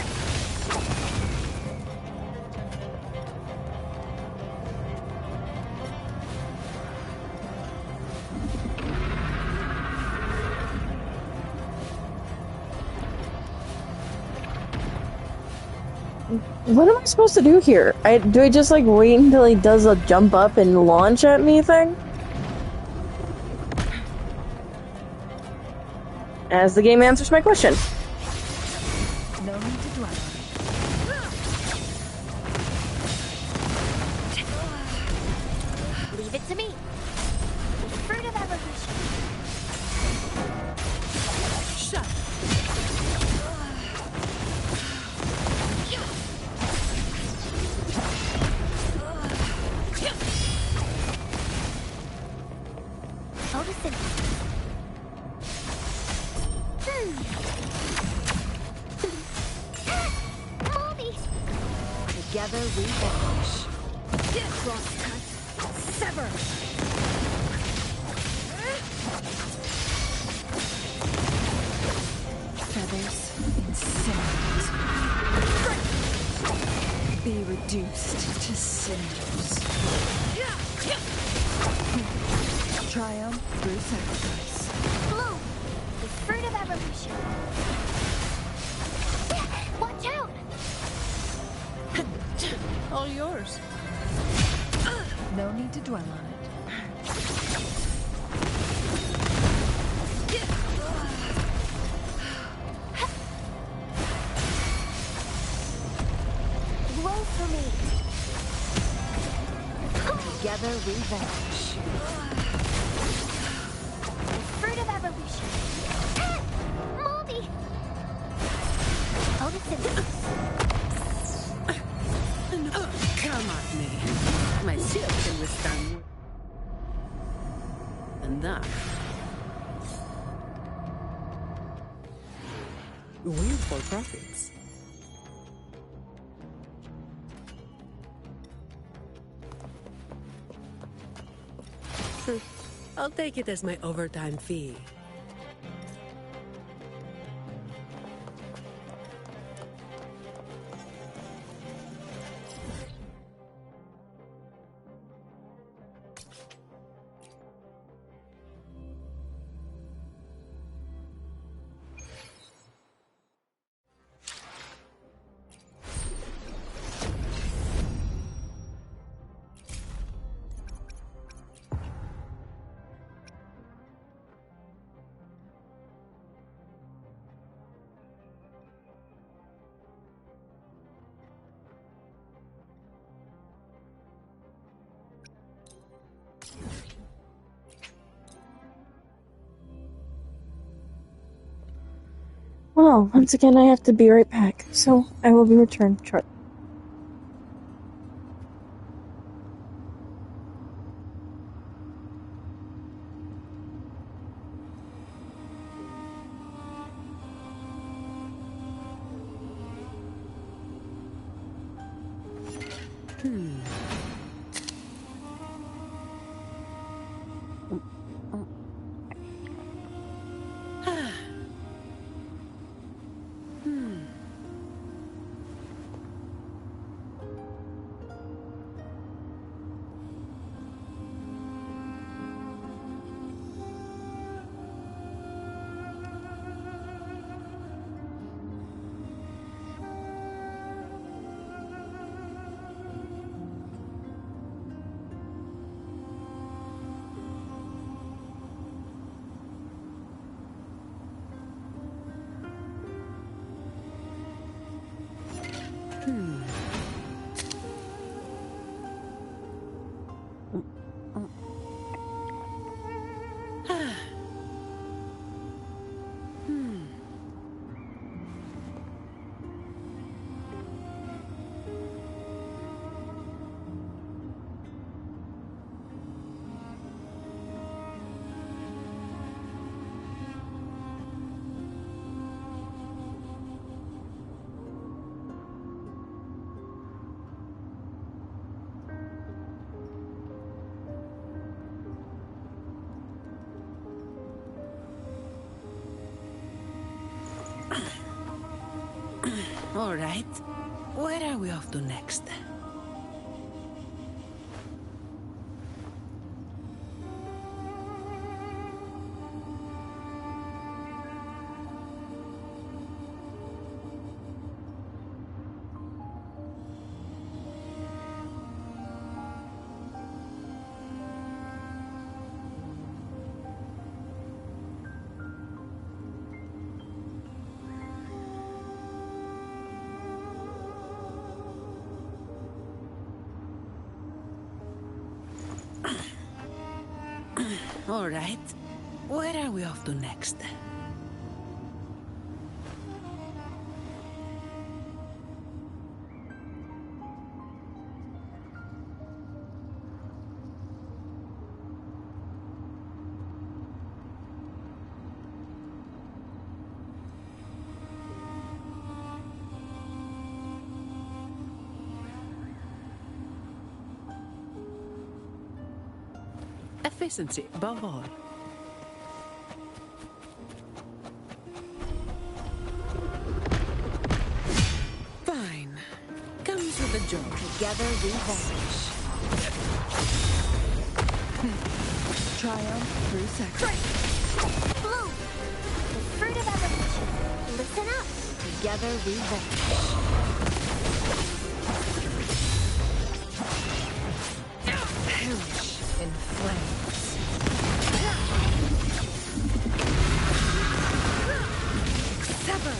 What am I supposed to do here? Do I just like wait until he does a jump up and launch at me thing? As the game answers my question. No need to dwell on it. Leave it to me. The fruit of evolution. Shut. Photosynthesis. Together we vanish. Crosscut. Sever. Feathers incinerate. Be reduced to cinders. Triumph through sacrifice. Bloom, the fruit of evolution. Watch out! All yours. No need to dwell on it. Grow for me. Together we vanish. Fruit of evolution. Ah! Moldy! Photosynthesis. Come at me. My shield can withstand. And that. Wheel for profits. I'll take it as my overtime fee. Well, once again, I have to be right back, so I will be returned shortly. All right. Where are we off to next? All right. Where are we off to next? Efficiency above all. Fine. Comes with the job. Together we vanish. Triumph through sacrifice. Blue! The fruit of evolution. Listen up. Together we vanish. Perish in flames. Sever!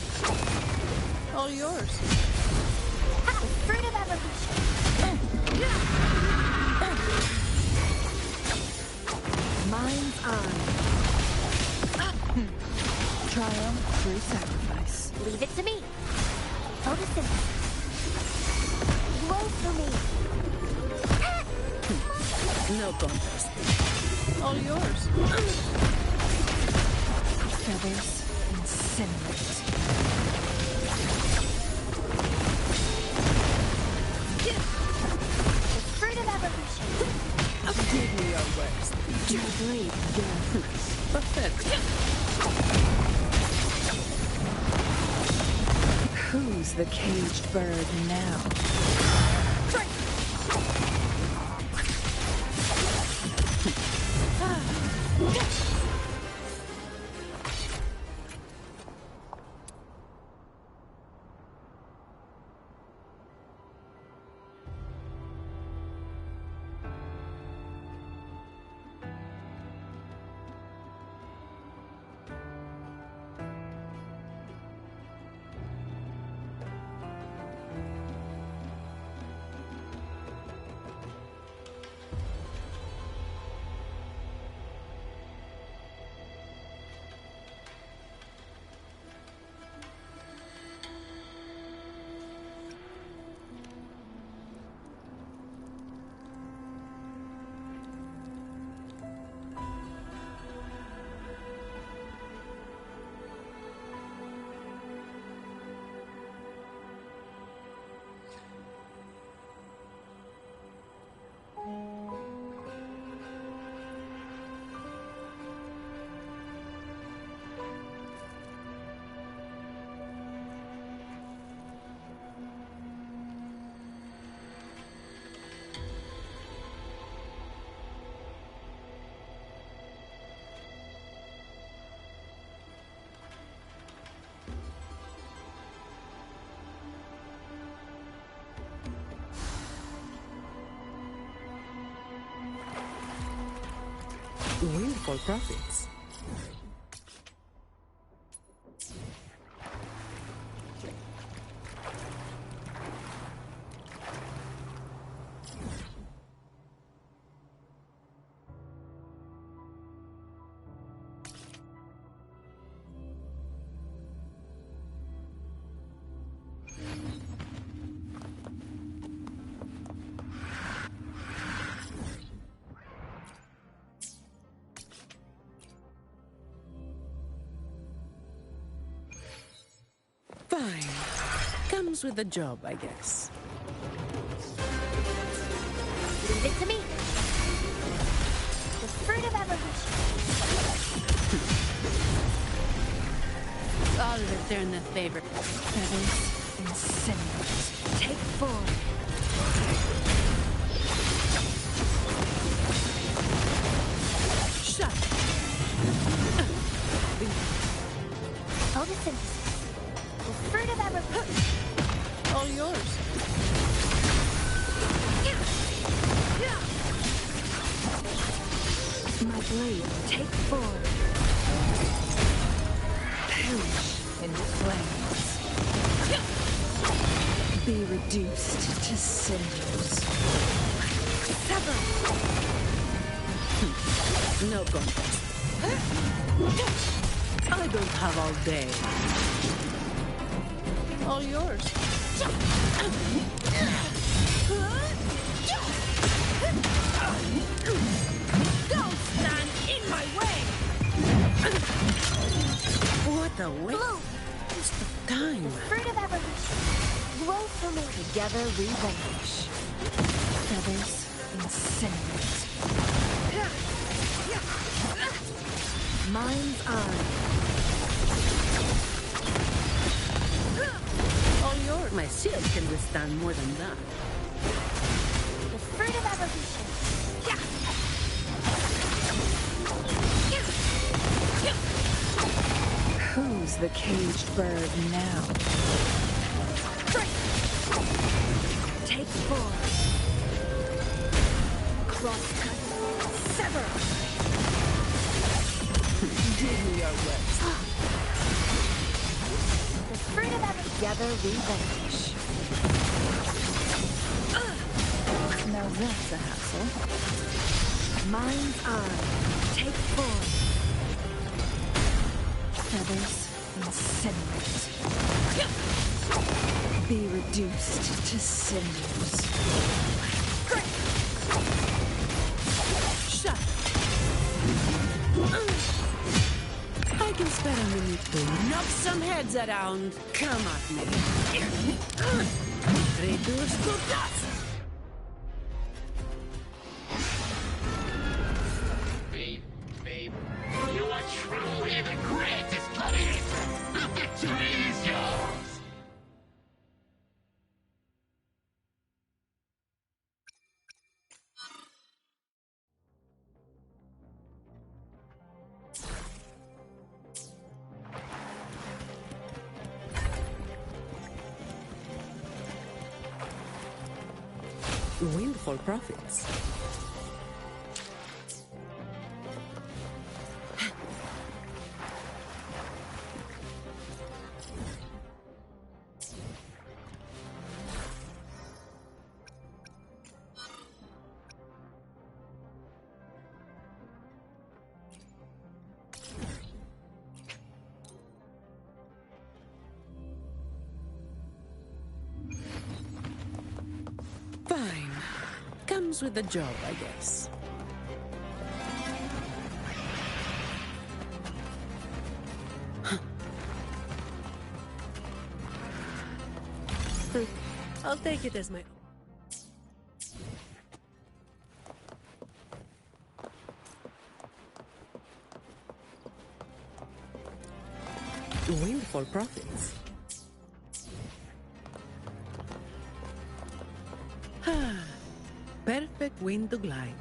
All yours. The fruit of evolution. Mind's eye. Triumph through sacrifice. Leave it to me. Photosynthesis. Glow for me. No contest. All yours. Feathers incinerate. The fruit of evolution. Give me your worst. My blade dares. Perfect. Who's the caged bird now? Windfall profits. Fine. Comes with the job, I guess. Leave it to me. The fruit of evolution. I'll return the favor. Feathers incinerate. Take form. Shut. Photosynthesis. The fruit of evolution. All yours. My blade, take form. Perish in flames. Be reduced to cinders. Sever! No contest. I don't have all day. All yours. Don't stand in my way! What a waste of time. Fruit of evolution. Glow for me. Together we vanish. Feathers incinerate. Mind's eye. All yours. My shield can withstand more than that. The fruit of evolution. Who's the caged bird now? Take form. Cross-cut. Sever. Give me your words. The fruit of every... Together we vanquish. Now that's a hassle. Mind's eye. Take form. Feathers incinerate. Be reduced to cinders. Shut. I can spare a minute to knock some heads around. Come at me. Reduce to dust. Babe, you are truly the greatest planet. The victory is yours. Windfall profits. Fine. Comes with the job, I guess. I'll take it as my own. Windfall profits. Perfect wind to glide.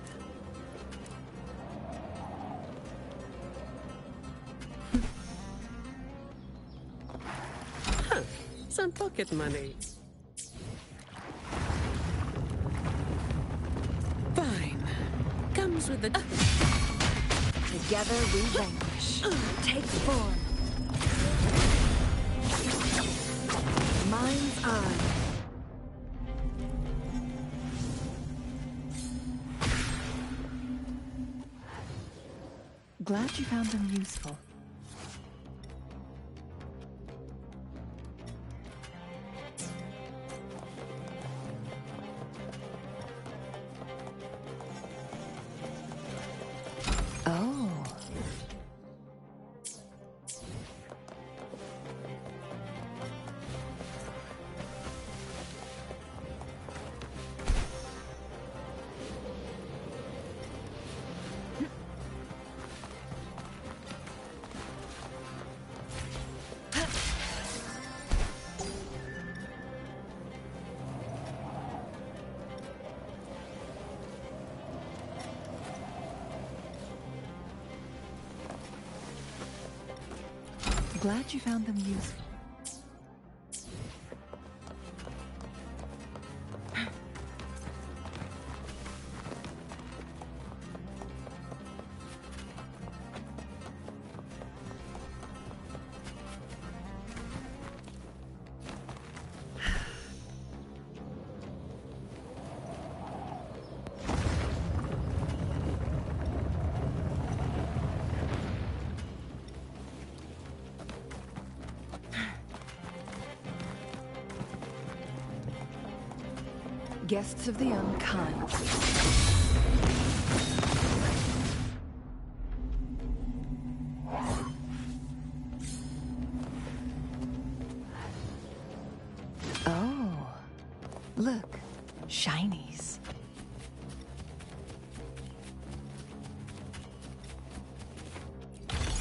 Some pocket money. Fine. Comes with the... Together we vanquish. Take form. Mind's eye. Glad you found them useful. Oh. Glad you found them useful. Guests of the unkind. Oh, look, shinies.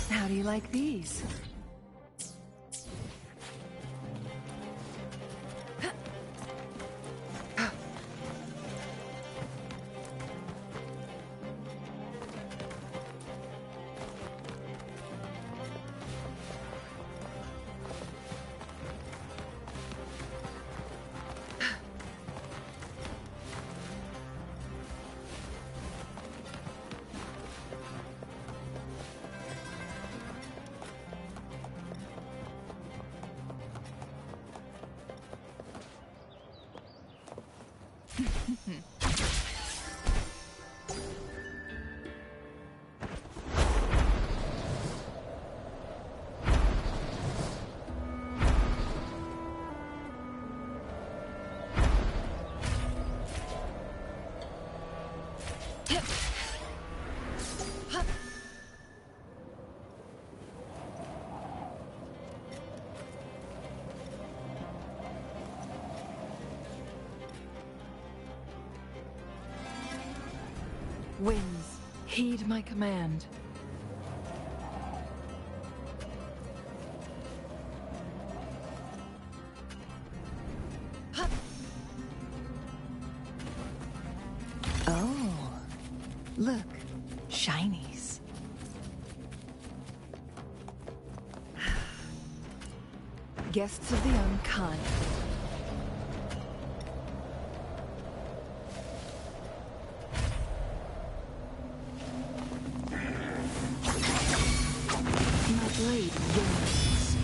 How do you like these? Winds, heed my command. Oh, look, shinies. Guests of the unkind. My blade yearns.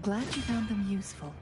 Glad you found them useful.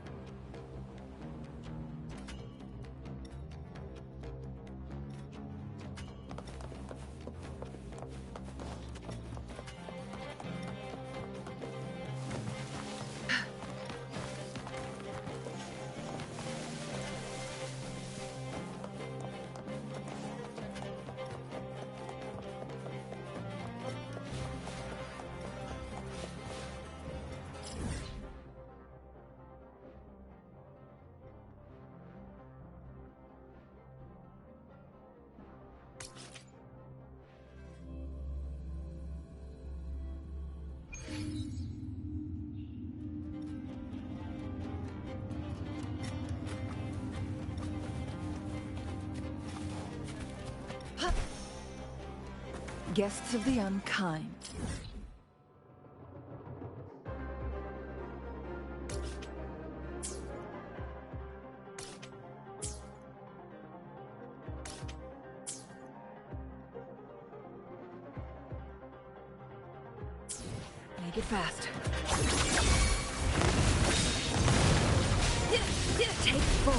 Guests of the unkind. Make it fast. Take 4.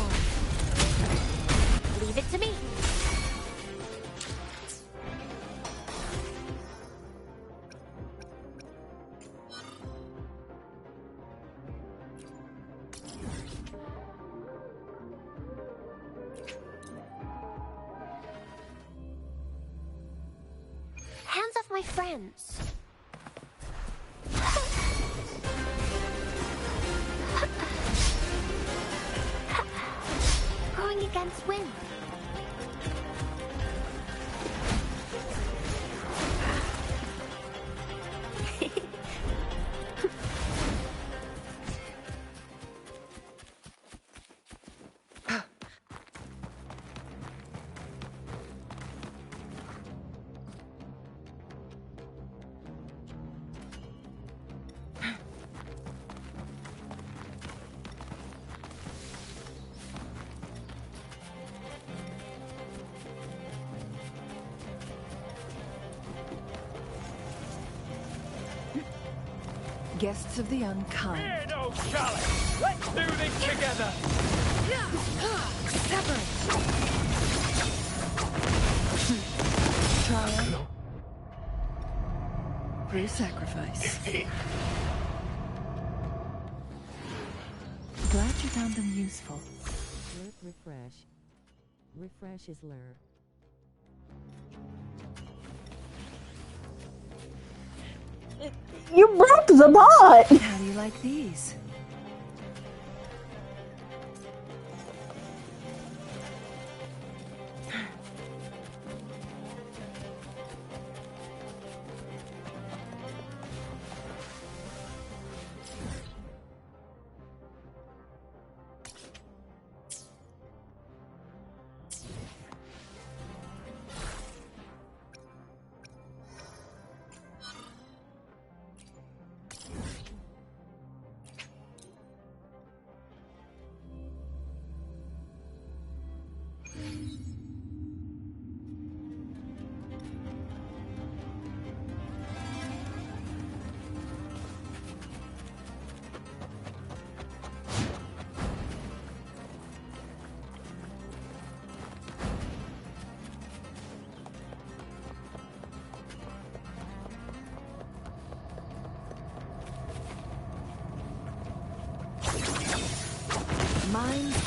Leave it to me. Hands off my friends. Going against wind. Guests of the unkind. Fear no challenge! Let's do this together! Separate! Triumph. Through sacrifice. Glad you found them useful. Lurk refresh. Refresh is lure. You broke the bot! How do you like these?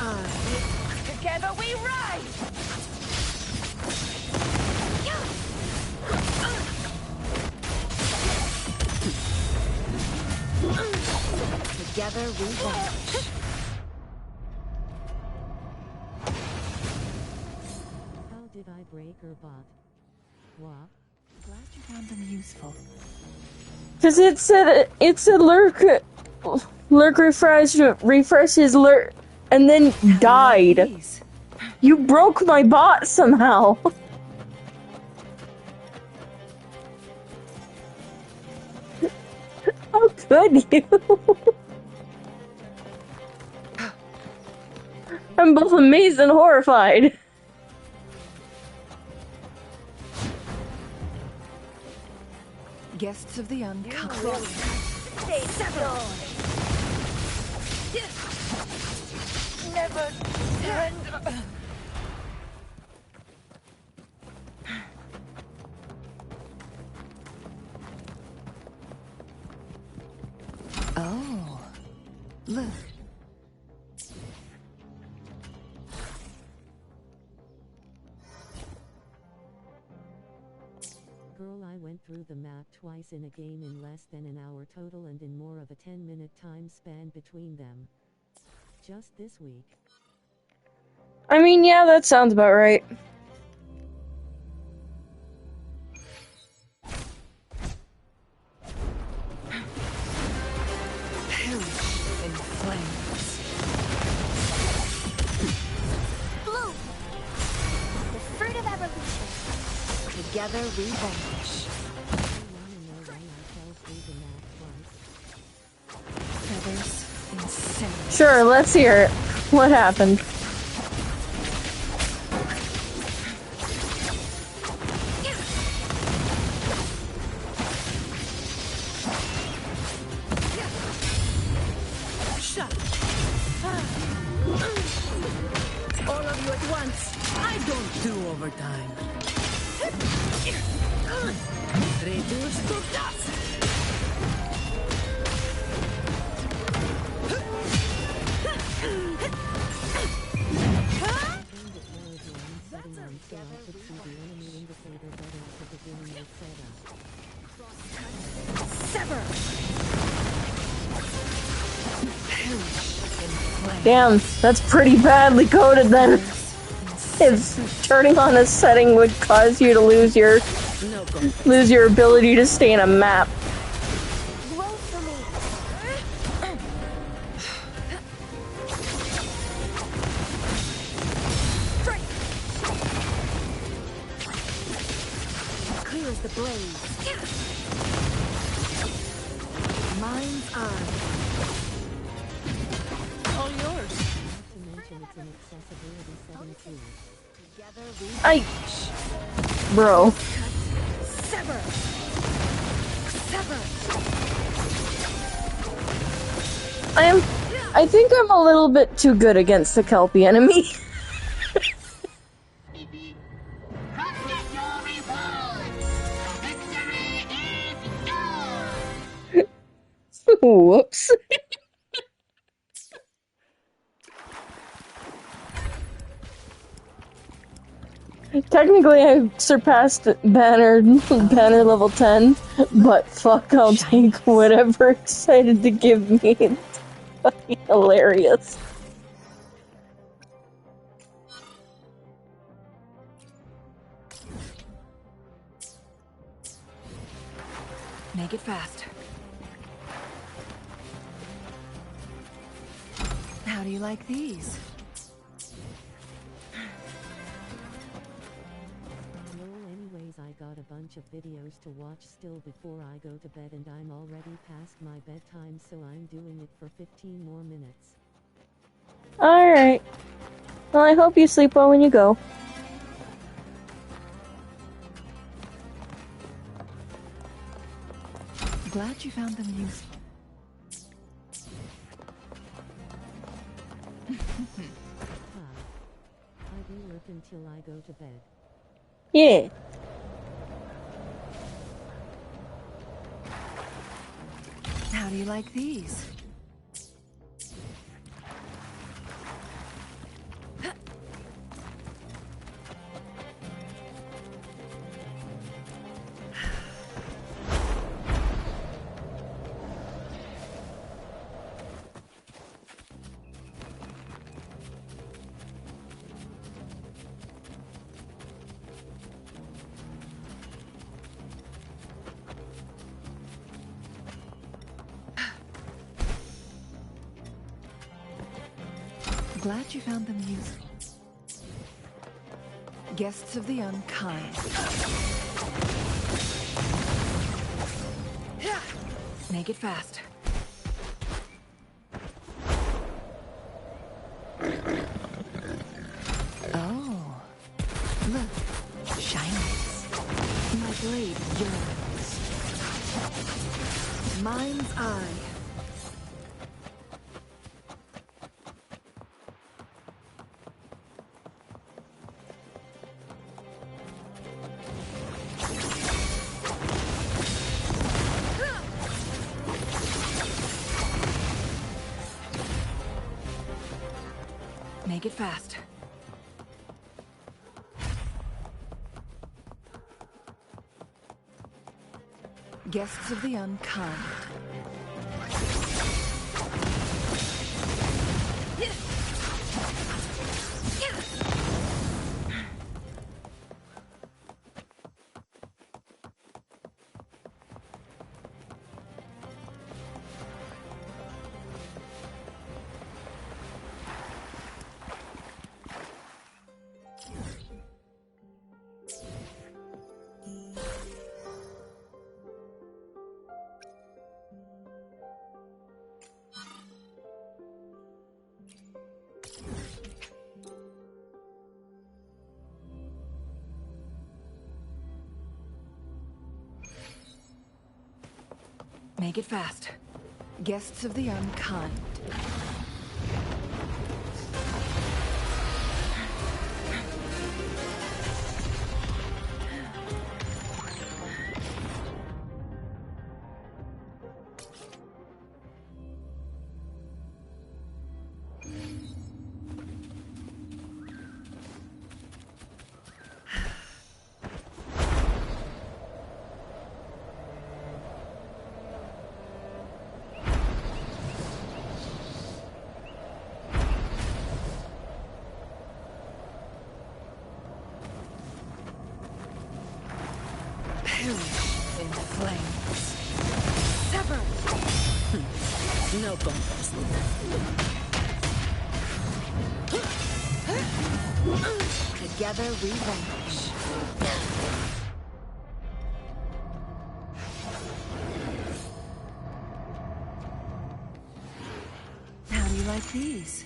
eye. Together we rise! Together we vanish. How did I break her bot? What? Glad you found them useful. Because it said lurk refreshes lurk, and then died. You broke my bot somehow. How could you? I'm both amazed and horrified. Guests of the uncovered. Stay settled. Never surrender. Oh, look. Girl, I went through the map twice in a game in less than an hour total and in more of a 10-minute time span between them. Just this week. I mean, yeah, that sounds about right. Perish in flames. Bloom! The fruit of evolution. Together we vanish. Feathers in sand. Sure, let's hear it. What happened? Shut. All of you at once. I don't do overtime. Reduced to dust. Sever. Damn, that's pretty badly coded then. If turning on a setting would cause you to lose your ability to stay in a map. Clear as the blaze. Mind's eye. All yours. Together we Bro. sever. Sever. I think I'm a little bit too good against the Kelpie enemy. Whoops. Technically, I surpassed Banner level 10, but fuck, I'll take whatever excited to give me. It's fucking hilarious. Make it fast. How do you like these? Anyways, I got a bunch of videos to watch still before I go to bed, and I'm already past my bedtime, so I'm doing it for 15 more minutes. Alright. Well, I hope you sleep well when you go. Glad you found them useful. I do work until I go to bed. Yeah. How do you like these? Glad you found them useful. Guests of the unkind. Make it fast. Oh, look, shinies. My blade yearns. Mind's eye. Make it fast. Guests of the unkind. Make it fast. Guests of the unkind. In flames. Sever! No compas. Together we vanquish. How do you like these?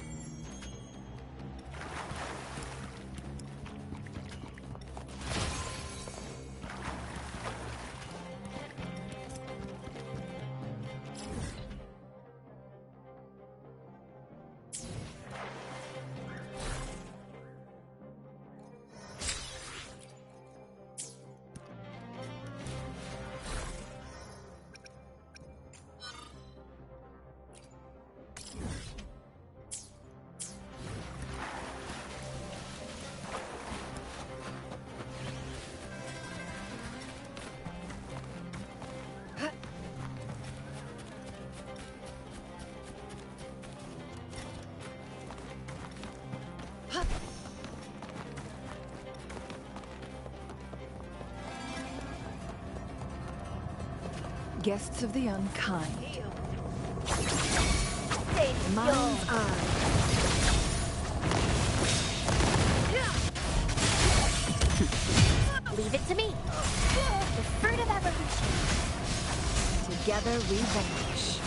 Guests of the unkind. Mind's eye. Leave it to me. The fruit of evolution. Together we vanquish.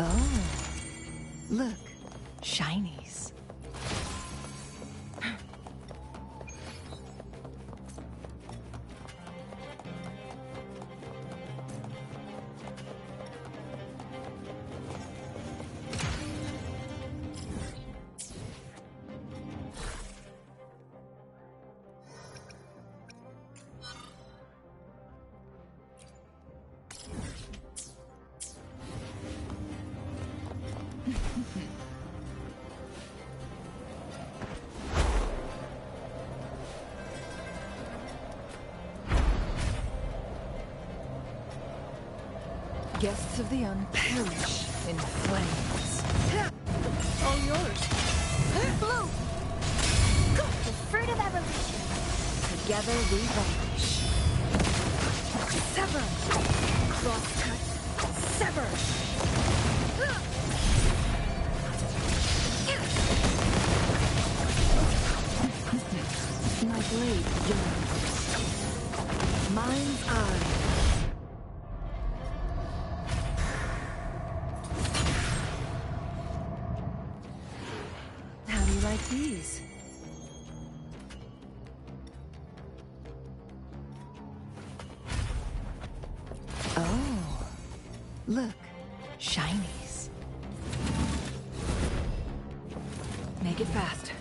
Oh, look, shinies. Guests of the unperish in flames. All yours. Blue. The fruit of evolution. Together we vanish. Sever! Crosscut. Sever! My blade yearns. Mind's eye. How do you like these? Oh, look, shinies. Make it fast.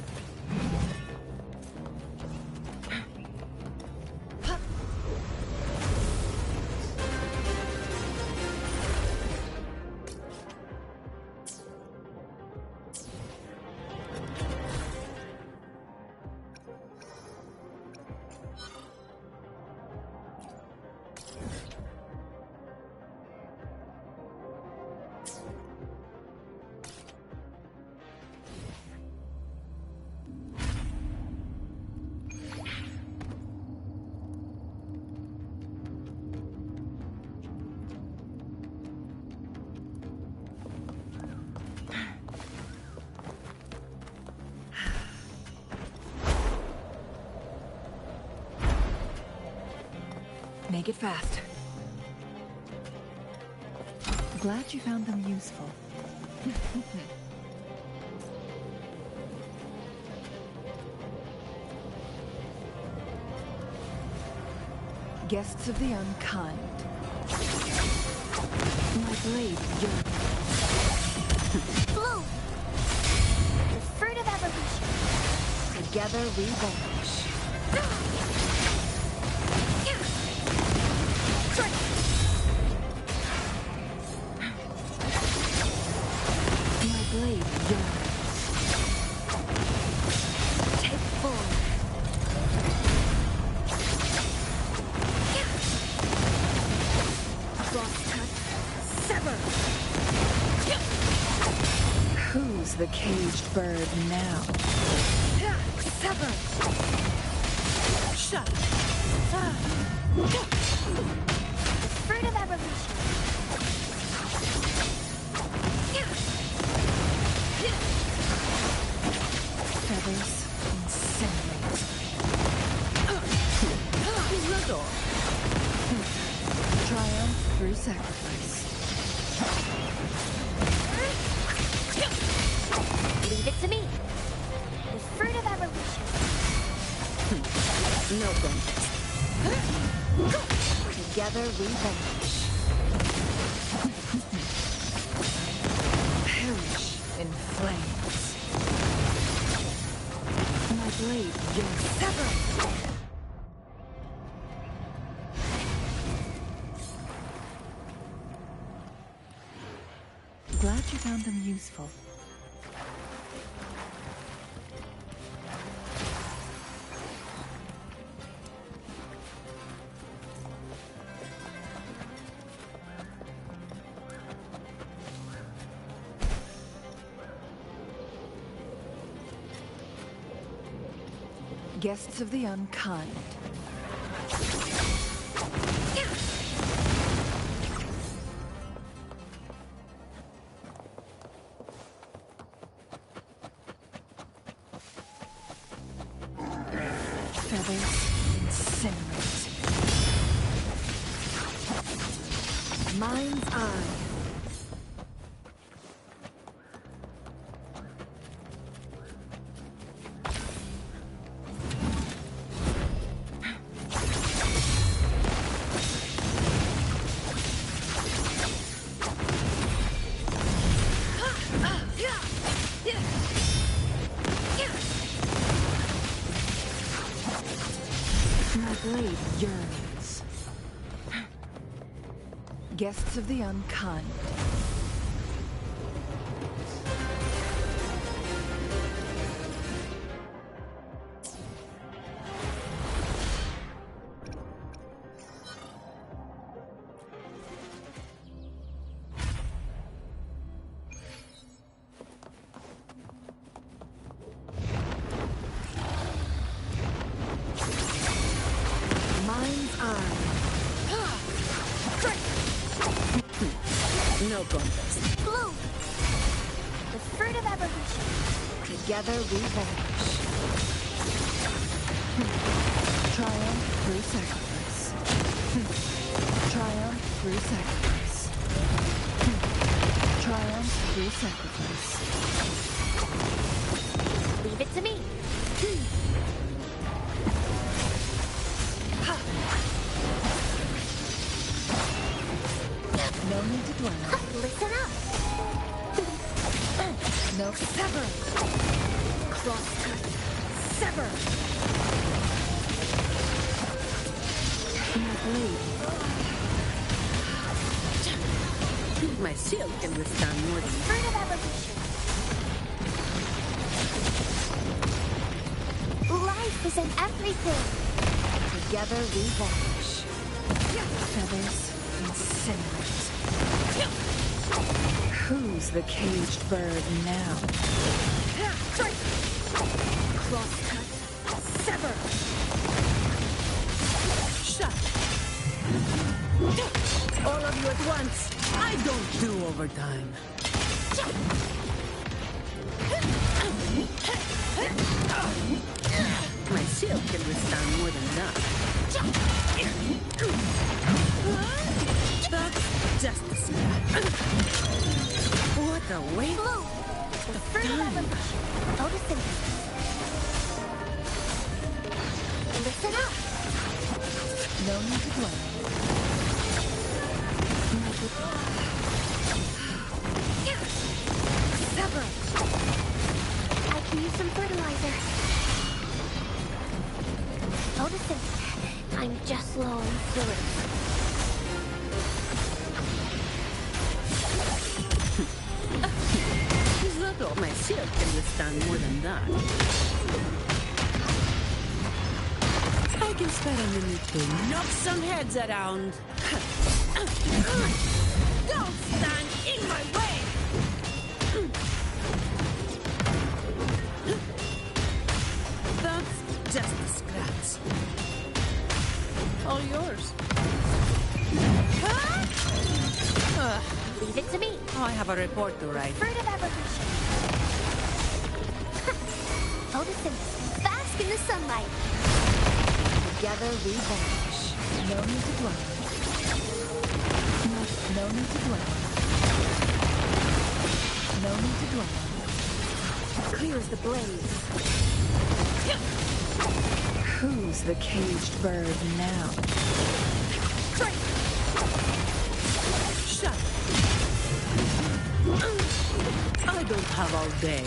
Make it fast. Glad you found them useful. Guests of the unkind. My blade yearns. Bloom! The fruit of evolution. Together we vanish. My blade yearns. Take forward. Crosscut. Sever. Who's the caged bird now? Sever. Shut. The fruit of evolution. Feathers incinerate. Rador. Triumph through sacrifice. Leave it to me. The fruit of evolution. No benefit. Together we vanish. Perish in flames. My blade yearns. Sever! Glad you found them useful. Guests of the unkind. Feathers incinerate. Mind's eye. My blade yearns. Guests of the unkind. No contest. Blue! The fruit of evolution. Together we vanish. Triumph through sacrifice. Triumph through sacrifice. Triumph through sacrifice. Leave it to me. No need to dwell. Listen up. No sever. Cross cut. Sever. My blade. My shield can withstand more than Fruit of evolution. Life is in everything. Together we vanish. Feathers incinerate. Who's the caged bird now? Cross cut. Sever. shut. All of you at once. I don't do overtime. My shield can withstand more than that. That's just a scratch. What a waste. Blue, the fruit of evolution. Photosynthesis. Listen up. No need to dwell. Sever. I can use some fertilizer. Photosynthesis. I'm just low on fluid. Is that all? My shield can withstand more than that. I can spare a minute to knock some heads around. Don't stand in my way! That's just a scratch. All yours. Leave it to me. Oh, I have a report to write. Fruit of evolution. Photosynthesis. Bask in the sunlight. Together we vanish. No need to dwell. No need to dwell. No need to dwell. Clear as the blaze. Who's the caged bird now? Shut. I don't have all day.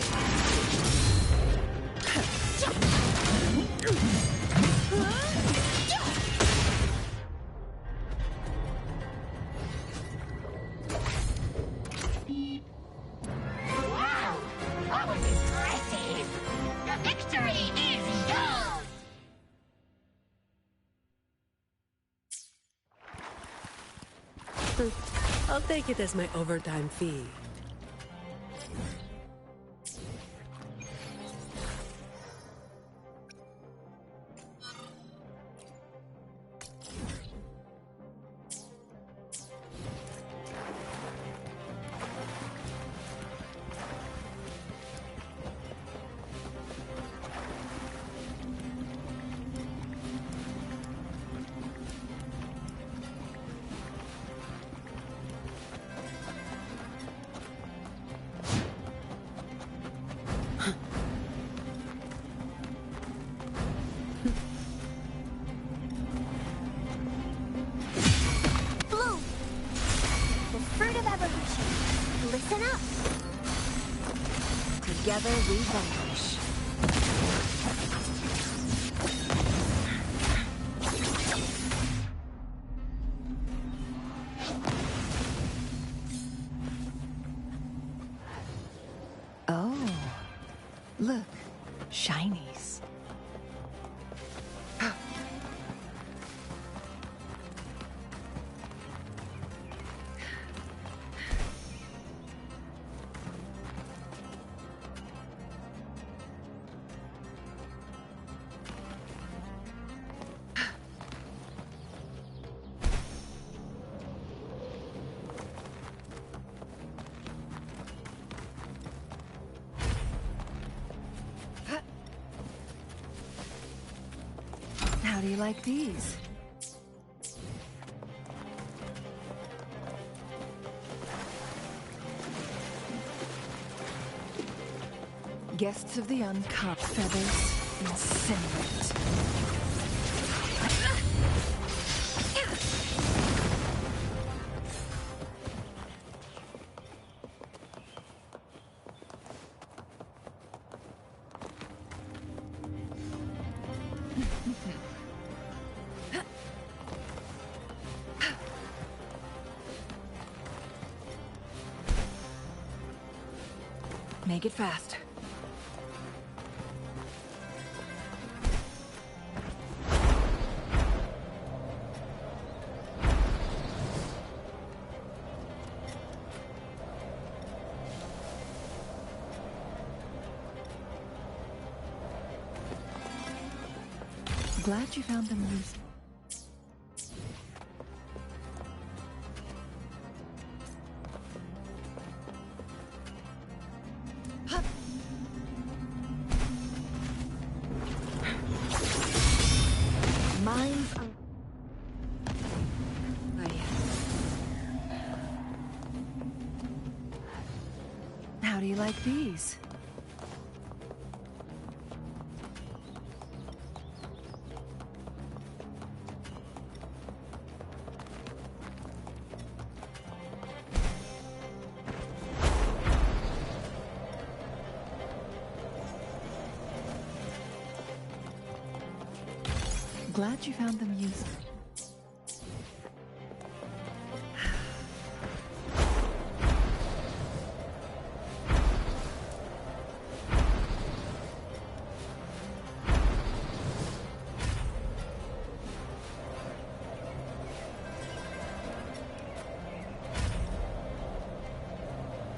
Wow! That was impressive! The victory is yours! I'll take it as my overtime fee. Blue, the fruit of evolution. Listen up. Together we vanish. Oh, look, shinies. do you like these? Guests of the uncut feathers incinerate. Make it fast. Glad you found them useful. Mine's on. How do you like these? Glad you found them useful.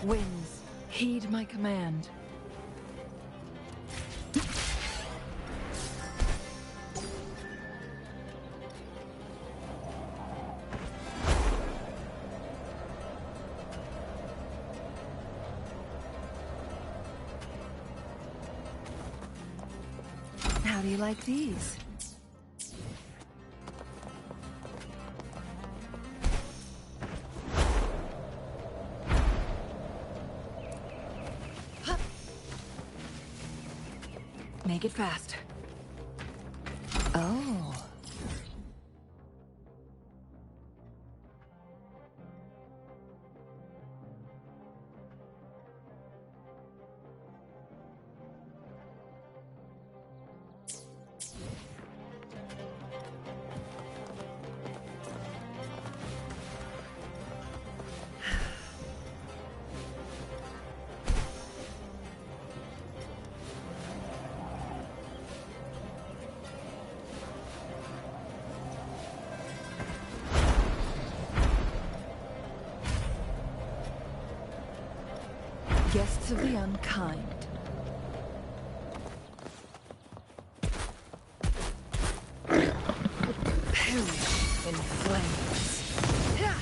Winds, heed my command. How do you like these? Make it fast. Oh. Guests of the unkind. Perish in flames. Yeah.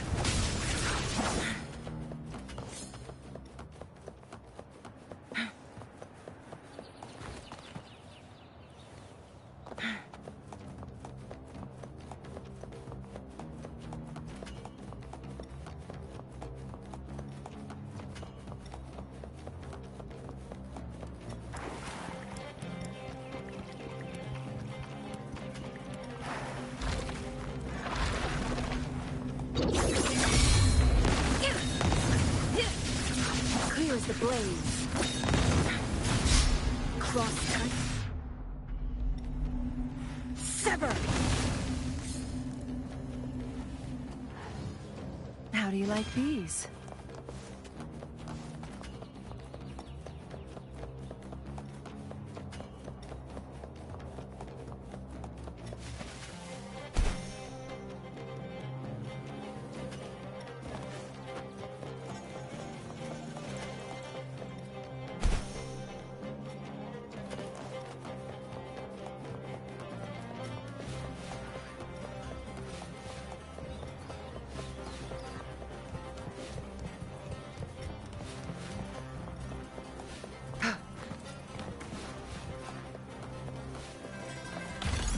Clears the blaze. Cross cut. Sever. How do you like these?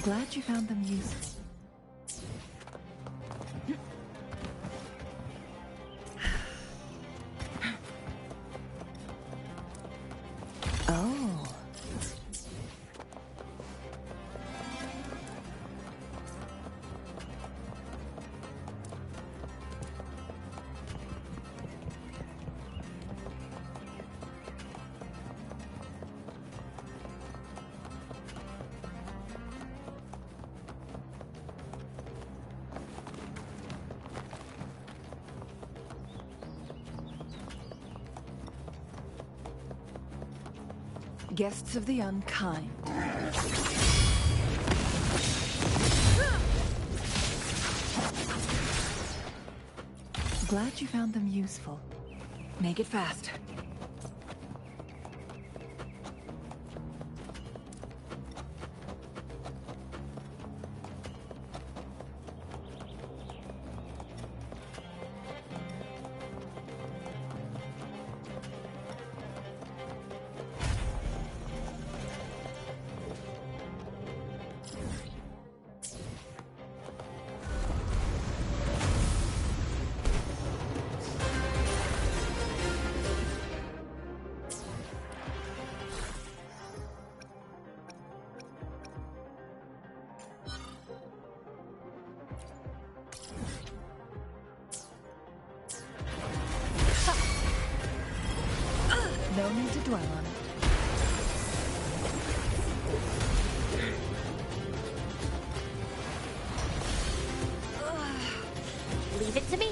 Glad you found them useful. Oh. Guests of the unkind. Glad you found them useful. Make it fast. No need to dwell on it. Leave it to me.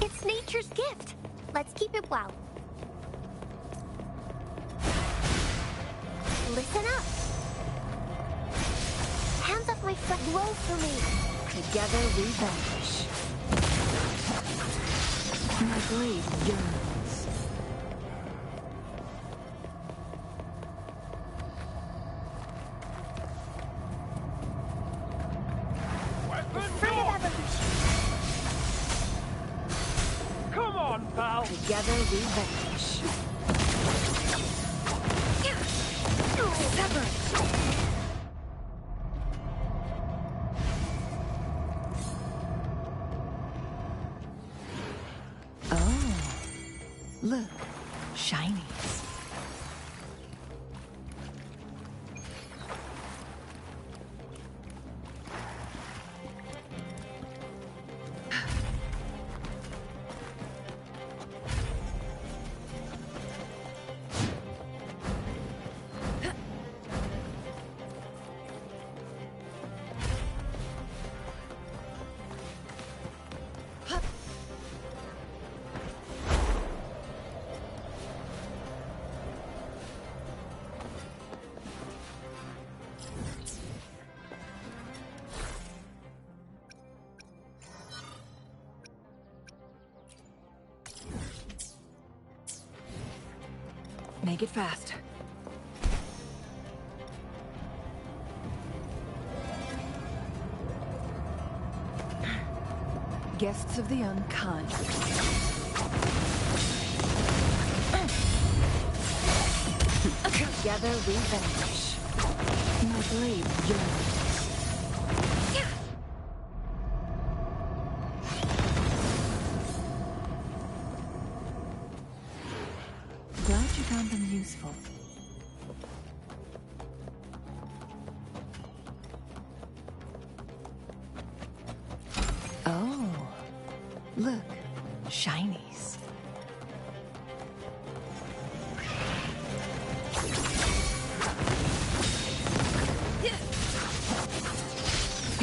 It's nature's gift. Let's keep it well. Listen up. Hands off my foot. Roll for me. Together we vanish. My blade yearns. Fruit of evolution. Come on, pal. Together we vanish. Sever. Oh, look, shinies. Make it fast. Guests of the unkind. Together we vanish. My blade yearns. Glad you found them useful. Oh, look, shinies.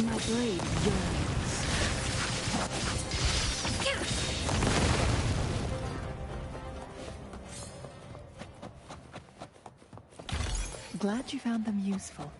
My blade yearns. Glad you found them useful.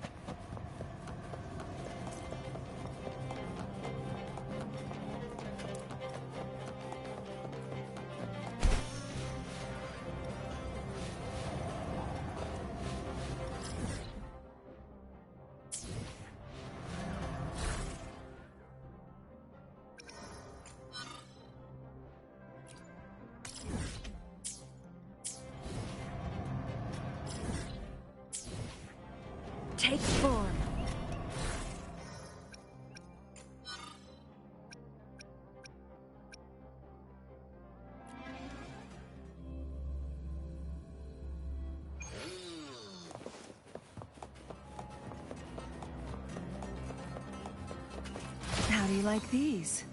Take form. How do you like these?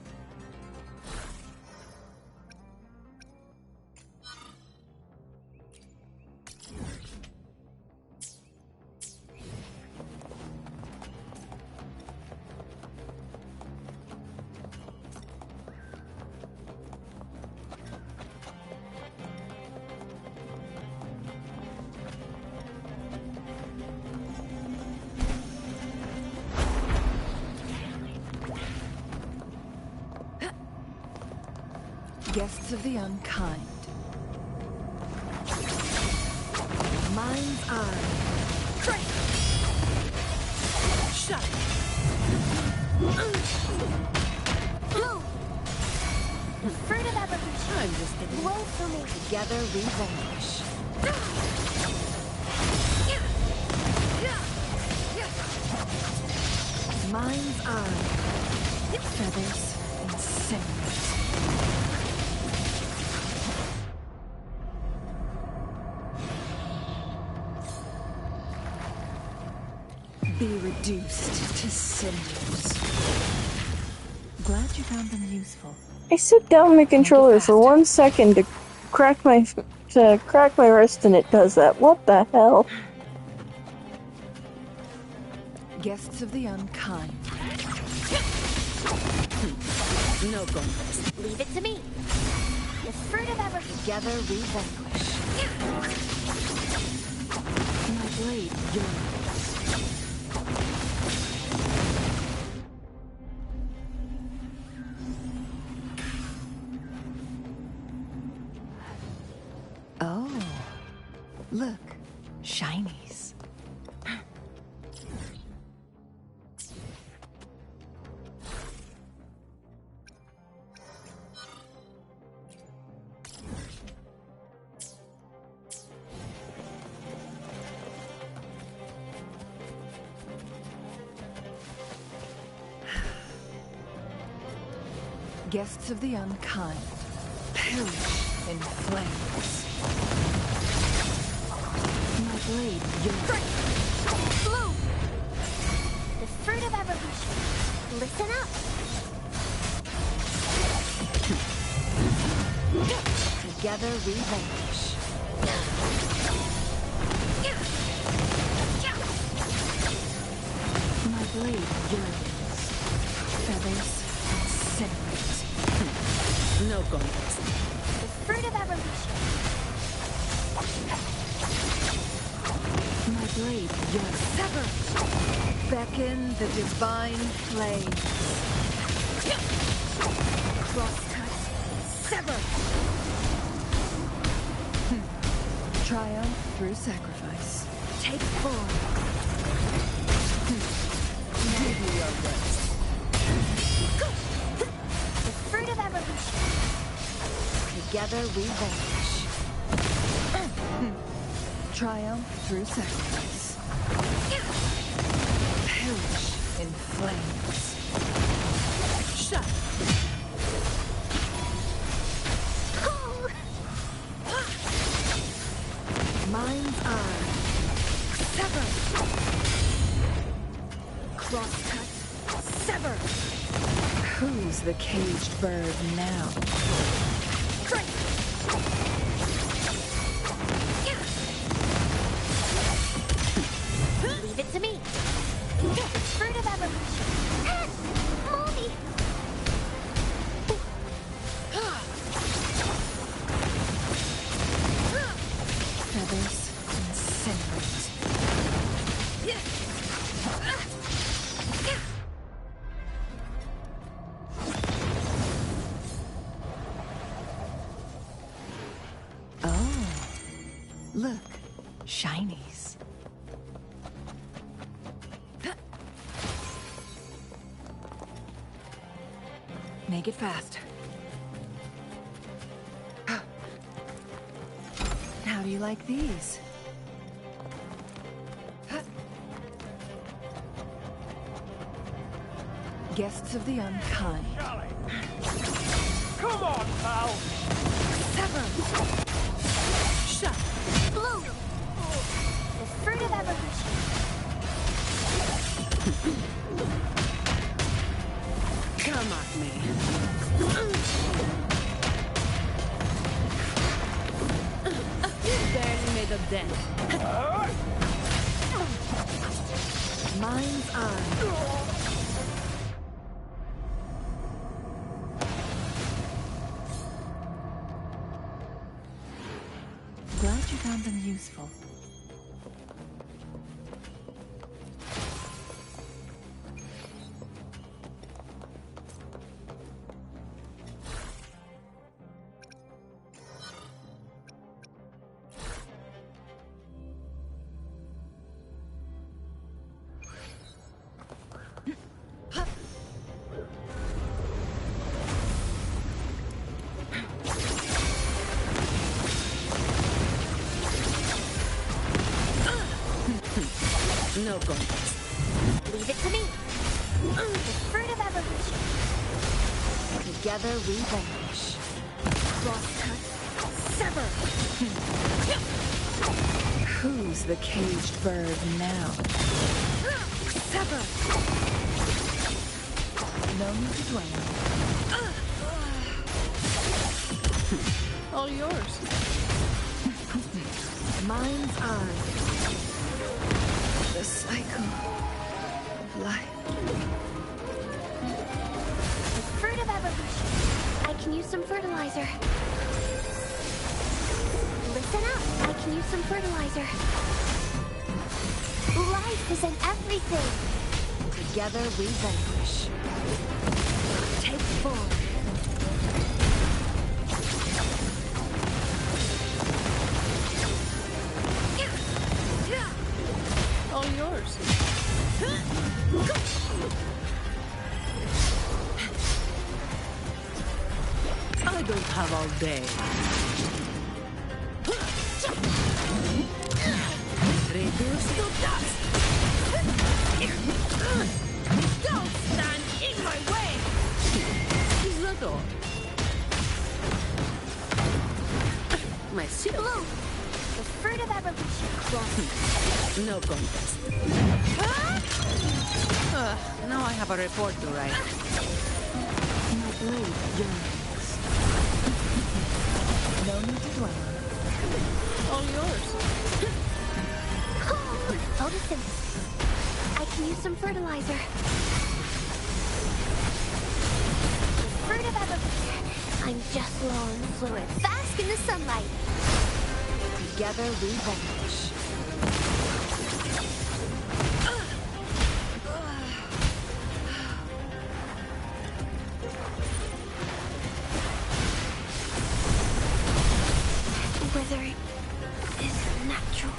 Guests of the unkind. Mind's eye. Strike! Shut! Blue! The fruit of evolution. I'm just getting Blow for me. together we vanquish. Mind's eye. Feathers and sinews. Be reduced to cinders. Glad you found them useful. I sit down my controller for 1 second to crack my wrist and it does that. What the hell? Guests of the unkind. No gun. Leave it to me. The fruit of evolution. Together we vanquish. My blade yearns. Oh, look, shinies. Guests of the unkind, perish in flames. My blade yearns. Blue! The fruit of evolution. Listen up. Together we vanquish. My blade yearns. Feathers and sinews. No contest. The fruit of evolution. My blade yearns. Sever! Beckon the divine flames. Crosscut. Sever! Triumph through sacrifice. Take form. Give me your rest. The fruit of evolution. Together we vanquish. Triumph through sacrifice. Perish in flames. Shut. Mind's eye. Sever. Crosscut. Sever. Who's the caged bird now? Leave it to me. The fruit of evolution. Mommy! Feathers and cinders. Oh, look, shinies. Make it fast. How do you like these? Guests of the unkind. Come on, pal! Sever! Shut! Blue! The fruit of evolution. Come at me. Barely made a dent. Mind's eye. Glad you found them useful. No contest. Leave it to me. The fruit of evolution. Together we vanish. Crosscut. Sever. Who's the caged bird now? Sever. No need to dwell on. All yours. Mind's eye. The cycle of life. The fruit of evolution. I can use some fertilizer. Listen up. I can use some fertilizer. Life is in everything. Together we vanquish. Take form. All yours. I don't have all day. Reduce to dust. Don't stand in my way. Is that all? My seal. Blue. The fruit of evolution. No contest. Now I have a report to write. My blade yearns. No need to dwell on. All yours. Photosynthesis. I can use some fertilizer. The fruit of evolution. I'm just low on fluid. Bask in the sunlight. Together we vanish. Withering is natural.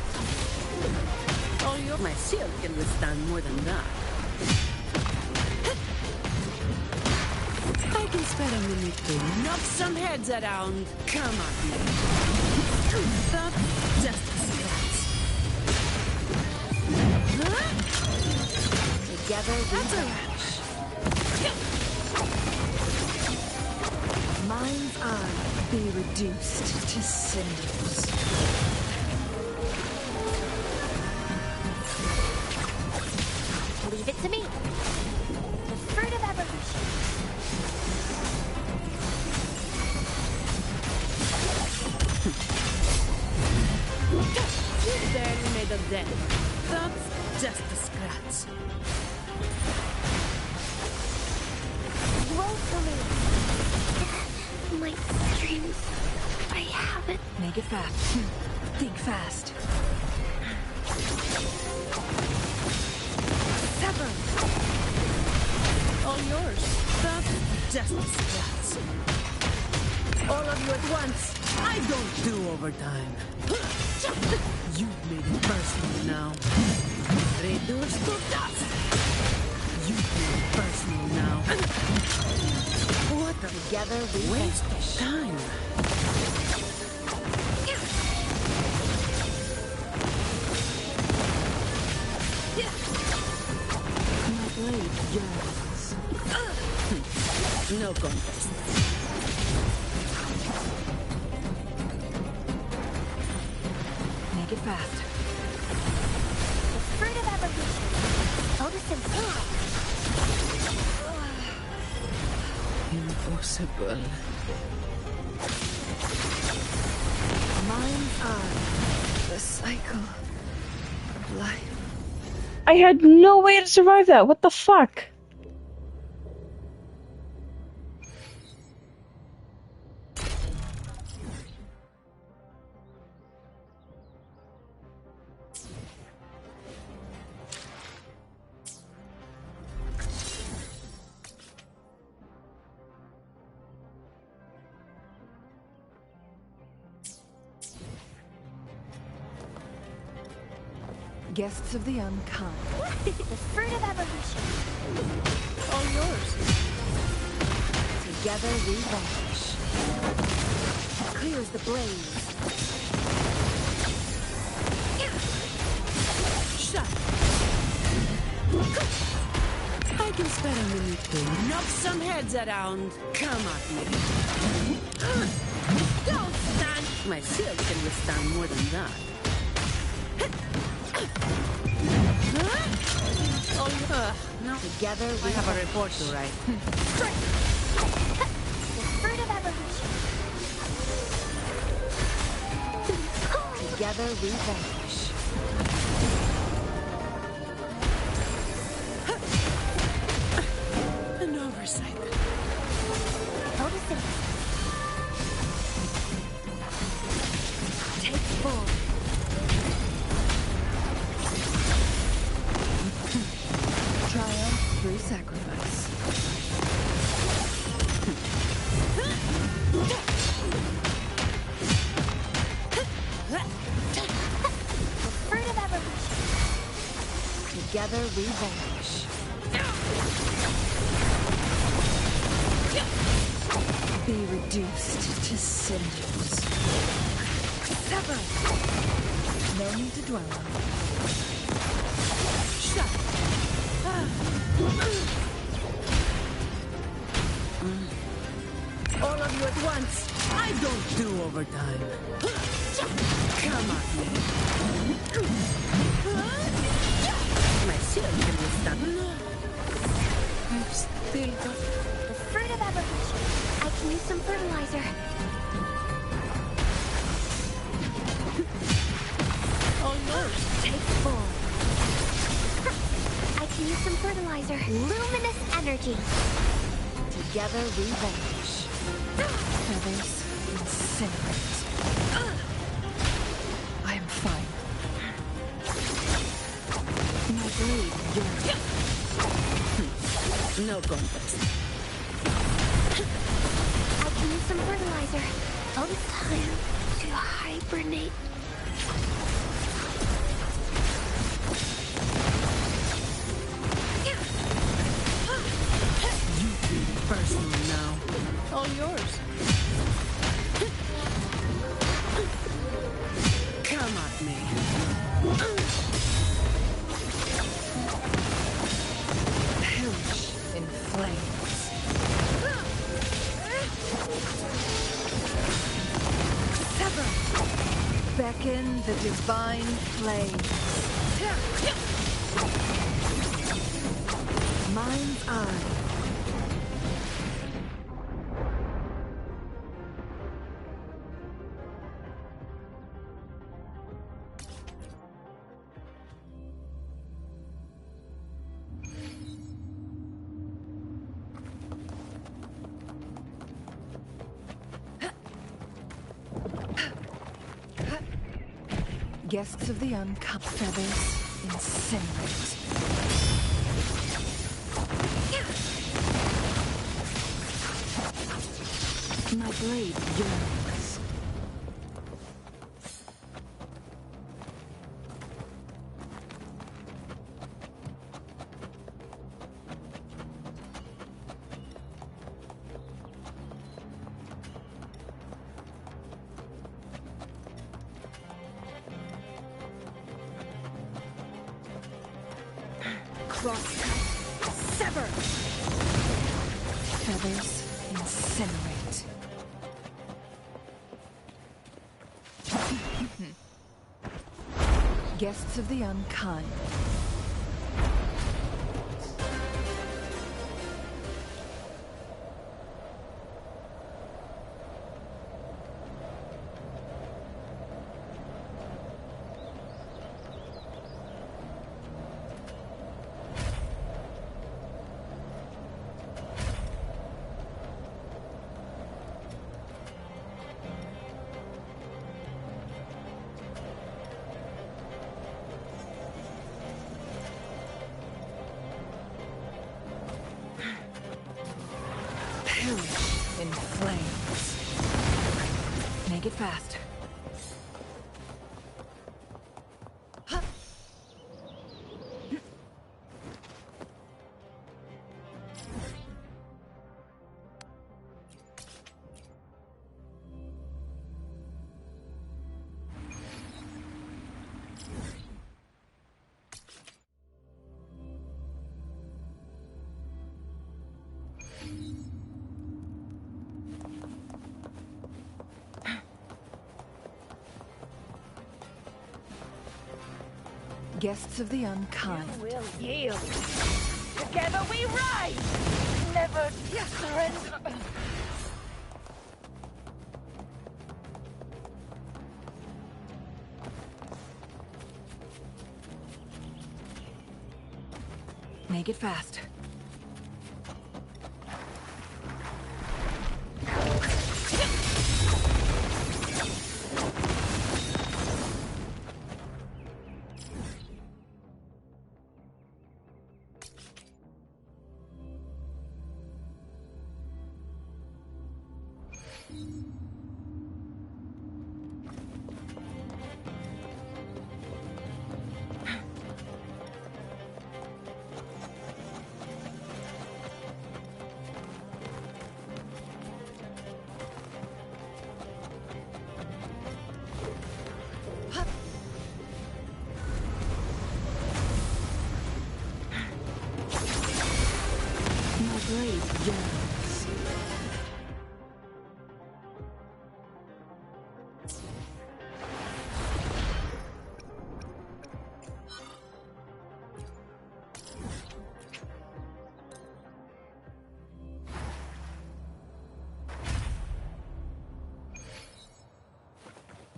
All yours. My shield can withstand more than that. I can spare a minute to knock some heads around. Come at me. That's just a scratch. Together we vanish. Mind's eye. Be reduced to cinders. Leave it to me. The fruit of evolution. You barely made a dent. That's just a scratch. Woefully. My dreams. I haven't. Make it fast. Think fast. Sever. All yours. That's just a scratch. All of you at once. I don't do overtime. You've made it personal now. Reduced to dust. You've made it personal now. What a Together we waste of vanish. time. My blade yearns. this. No contest. Make it fast. The fruit of evolution. Photosynthesis. Impossible. Mine are the cycle of life. I had no way to survive that. What the fuck? Guests of the unkind. The fruit of evolution. All yours. Together we vanish. Clear as the blaze. Shut. I can spare a minute to knock some heads around. Come at me. Don't stand. My shield can withstand more than that. No. Together we I have a report to write. The fruit of evolution. Together we vanish. An oversight. Photosynthesis. Take form. Triumph through sacrifice. The fruit of evolution. Together we vanish. Be reduced to cinders. Sever. No need to dwell on it. Shut. All of you at once. I don't do overtime. Come at me. My shield can withstand. I've still got The fruit of evolution. I can use some fertilizer. all yours. Take form. I can use some fertilizer. Luminous energy. Together we vanish. Feathers incinerate. I am fine. My blade yearns. No contest. I can use some fertilizer. Oh, it's time to hibernate. Personal now. All yours. Come at me. Perish in flames. Sever. Beckon the divine flames. Mind's eye. Guests of the uncut feathers incinerate. My blade yearns. Crosscut. Sever. Feathers incinerate. Guests of the unkind. In flames. Make it fast. Guests of the unkind. You will yield. Together we rise. Never surrender. Make it fast.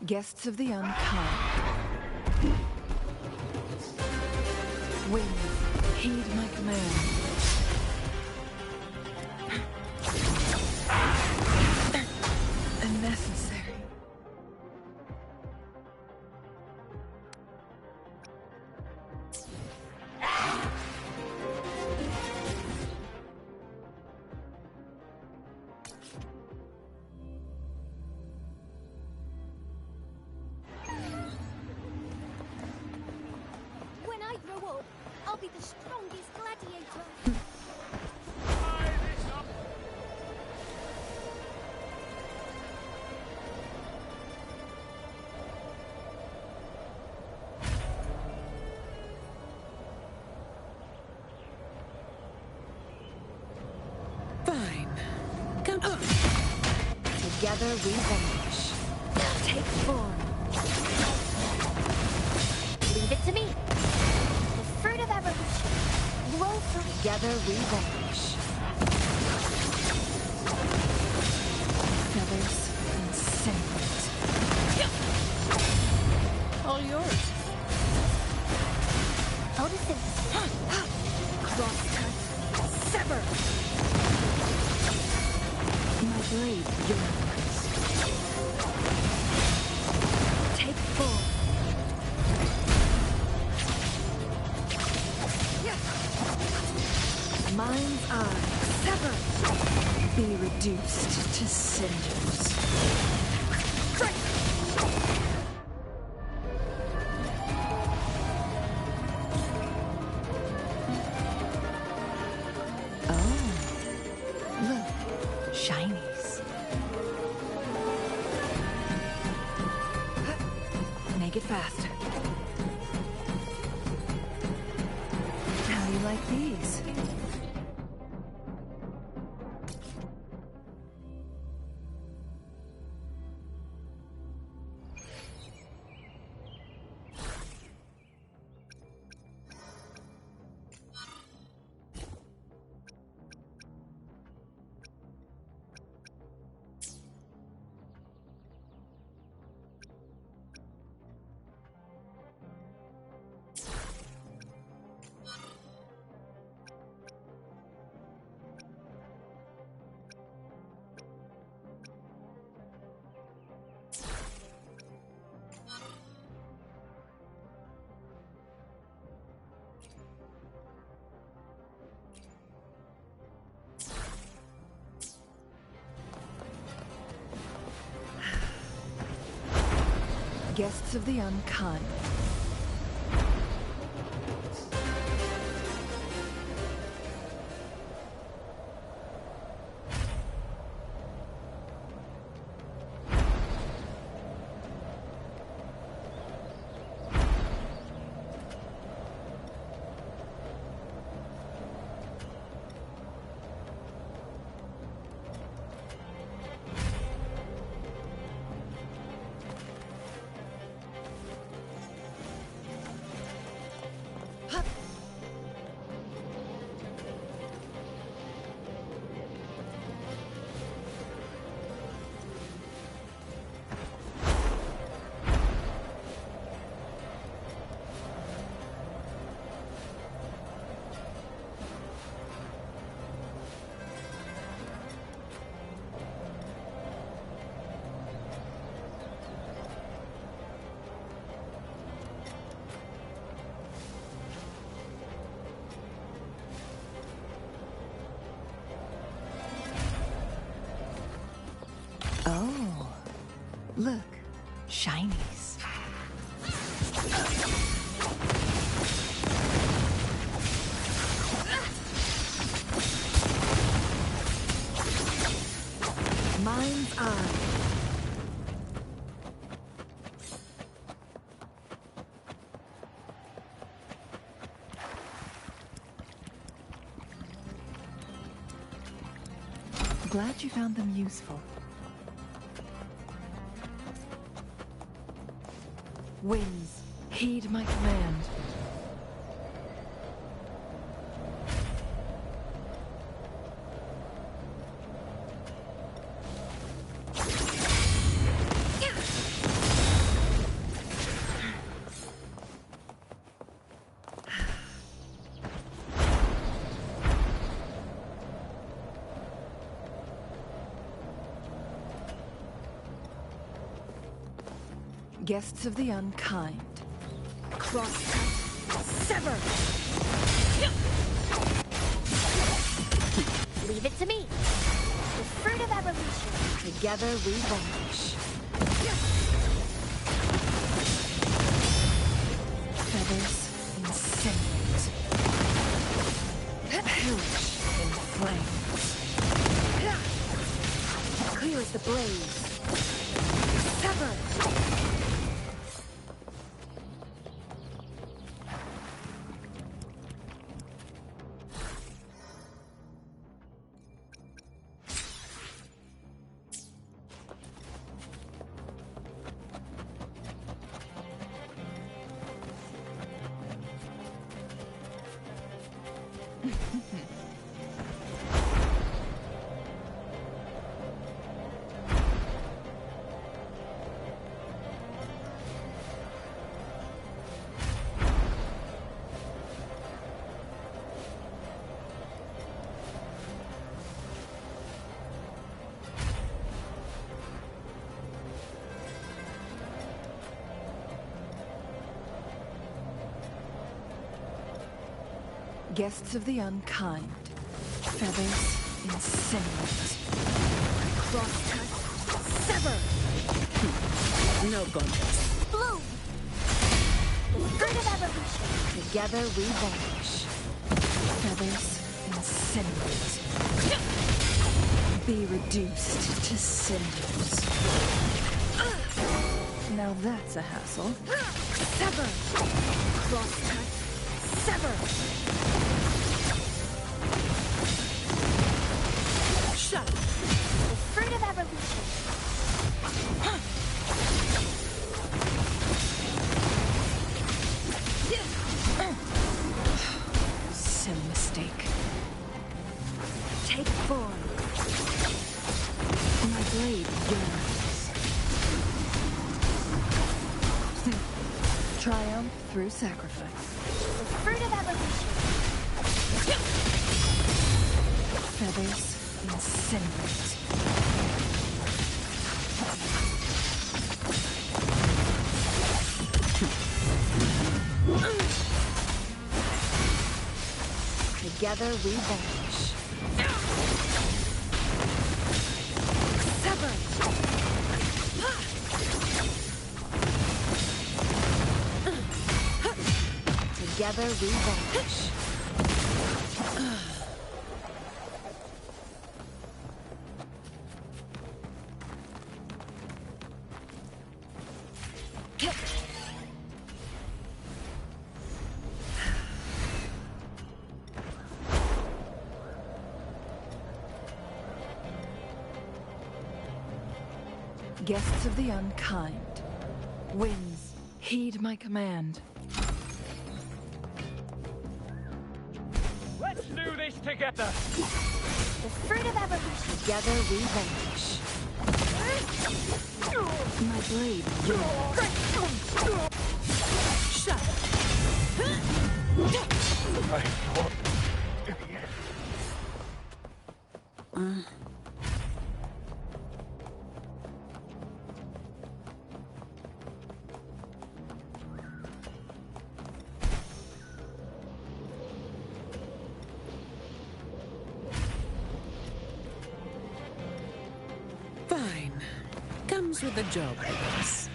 Guests of the unkind. Wind, heed my command. Unnecessary. When I grow up, I'll be the strongest gladiator. Fine. Come on. Together we vanquish. Take form. Leave it to me. The fruit of evolution. Grow from Together we vanquish. Feathers incinerate. All yours. photosynthesis. Crosscut. Sever. My blade yearns. Take form. Mind's eye. Sever. Be reduced to cinders. Make it fast. How do you like these? Guests of the unkind. Oh, look, shinies. Mind's eye. Glad you found them useful. Winds, heed my command. Guests of the unkind. Cross-cut, sever! Leave it to me. The fruit of evolution. Together we vanish. Feathers incinerate. Perish in flames. Clear as the blaze. Sever! Guests of the unkind. Feathers incinerate. Cross-cut, sever! No contest. Bloom! The fruit of evolution. Together we vanish. Feathers incinerate. Be reduced to cinders. Now that's a hassle. Sever! Cross-cut, sever! Shut! The fruit of evolution. Silly mistake. Take form. My blade yearns. Triumph through sacrifice. The fruit of evolution. Feathers incinerate. Together we vanish. Sever! Together we vanquish. Guests of the unkind. Winds, heed my command. Let's do this together! The fruit of evolution. Together we vanquish. My blade yearns. Shut. I fought to the end. Fine. Comes with the job, I guess.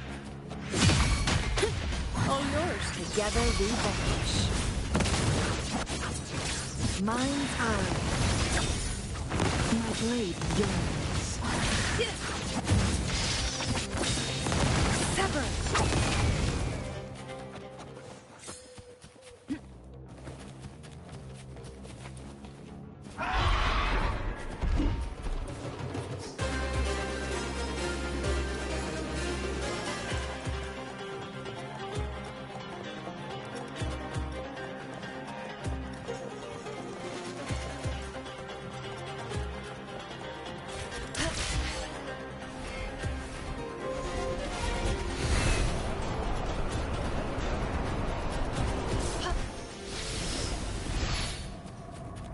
All yours. Together we vanquish. Mind's eye. My blade yearns. Sever.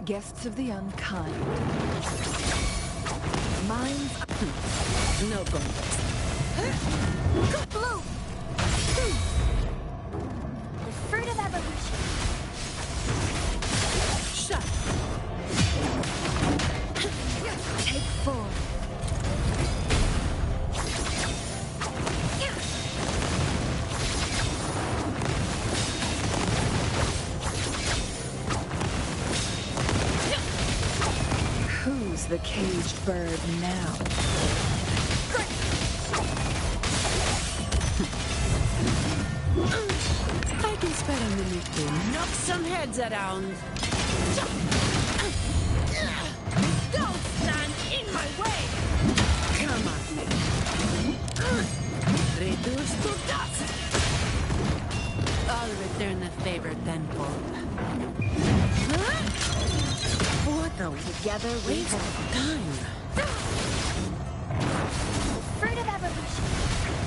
Guests of the unkind. Mind's no contest. Blue! The fruit of evolution. Shut. Take 4. Who's the caged bird now? I can spare a minute to knock some heads around. Don't stand in my way! Come at me. Reduced to dust. I'll return the favor tenfold. What a Together we waste of time. Fruit of evolution.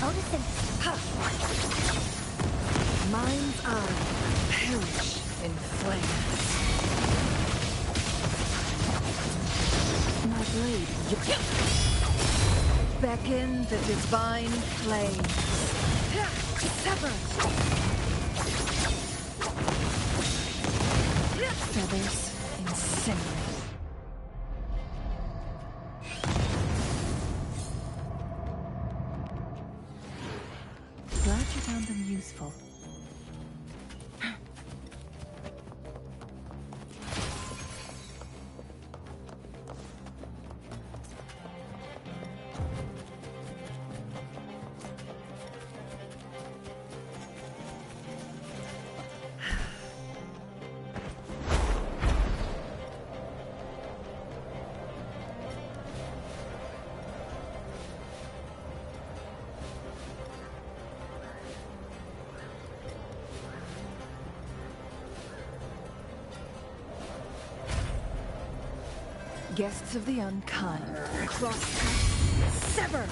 Photosynthesis. Mind's eye. Perish in flames. My blade. Beckon the divine flame. Sever. Feathers incinerate. Glad you found them useful. Guests of the unkind. Cross. Sever.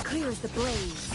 Clear as the blaze.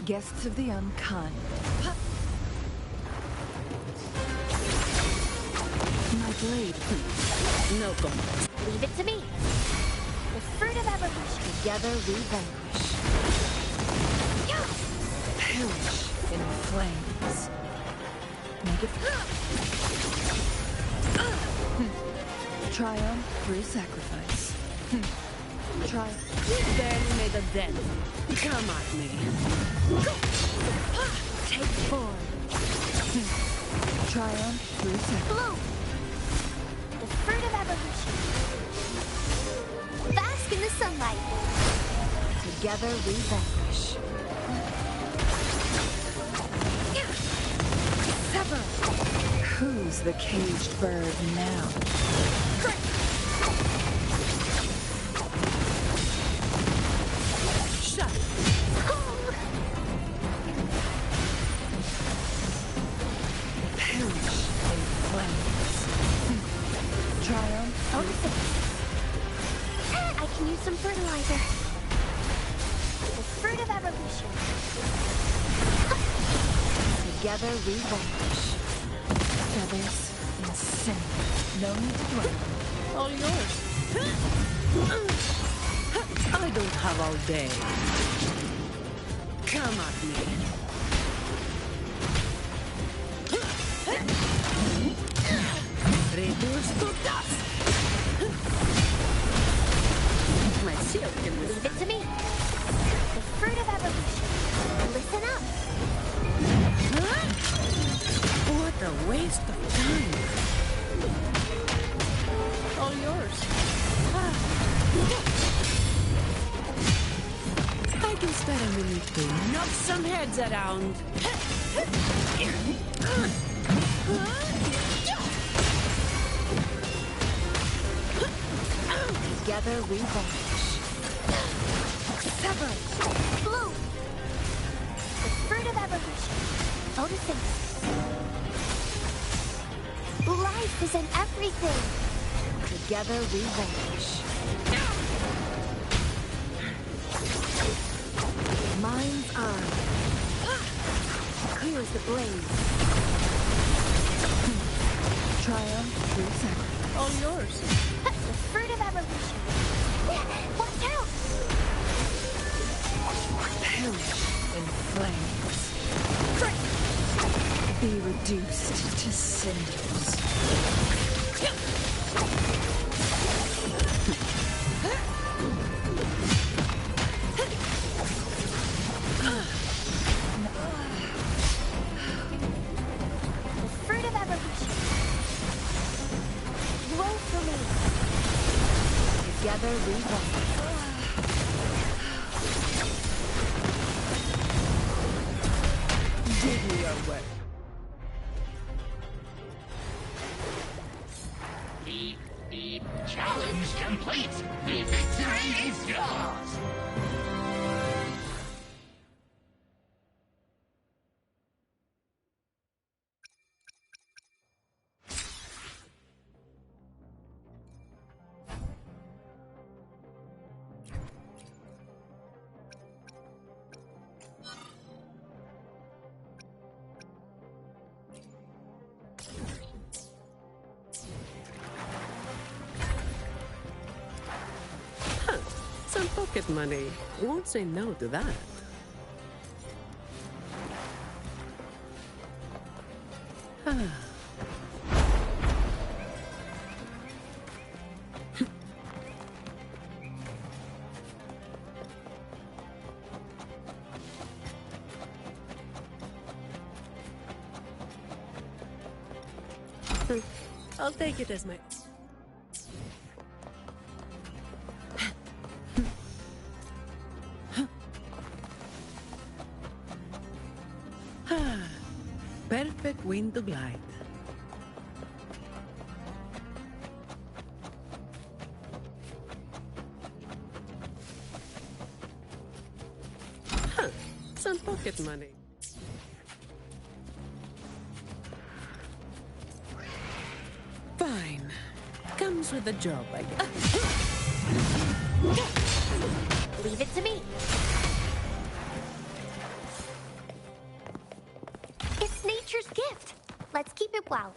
Guests of the unkind. My blade. No combat. Leave it to me. The fruit of evolution. Together we vanquish. Perish in flames. Make it. Triumph through sacrifice. Triumph. Then may the dead come at me. Take form. Triumph through sacrifice. Bloom. The fruit of evolution. Bask in the sunlight. Together we vanquish. Sever. Who's the caged bird now? Shut. Perish in flames. Triumph. I can use some fertilizer. The fruit of evolution. Together we vanquish. Feathers insane. No need to dwell. All yours. I don't have all day. Come at me. Reduced to dust. My shield can Leave it to me. The fruit of evolution. Listen up. What a waste of time. All yours. I can spare a minute to knock some heads around. Together we vanquish. Sever. Bloom. The fruit of evolution. Photosynthesis. Life is in everything. Together we vanquish. Mind's eye. Clears the blaze. Triumph through sacrifice. All yours. The fruit of evolution. Watch out! Perish in flames. Be reduced to cinders. The fruit of evolution. Grow for me. Together we vanquish. Give me your way. Beep, beep. Challenge complete. The victory is yours. Some pocket money. Won't say no to that. I'll take it as my... Perfect wind to glide. Some pocket money. Fine. Comes with the job, I guess. Leave it to me. out.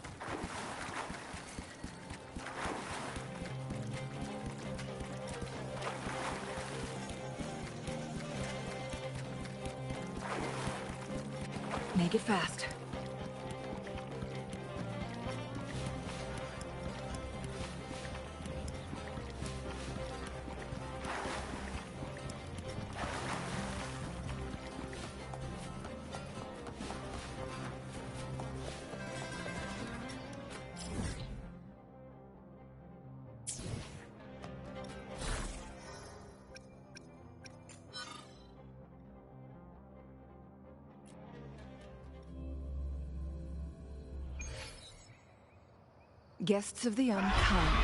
Make it fast. Guests of the unkind.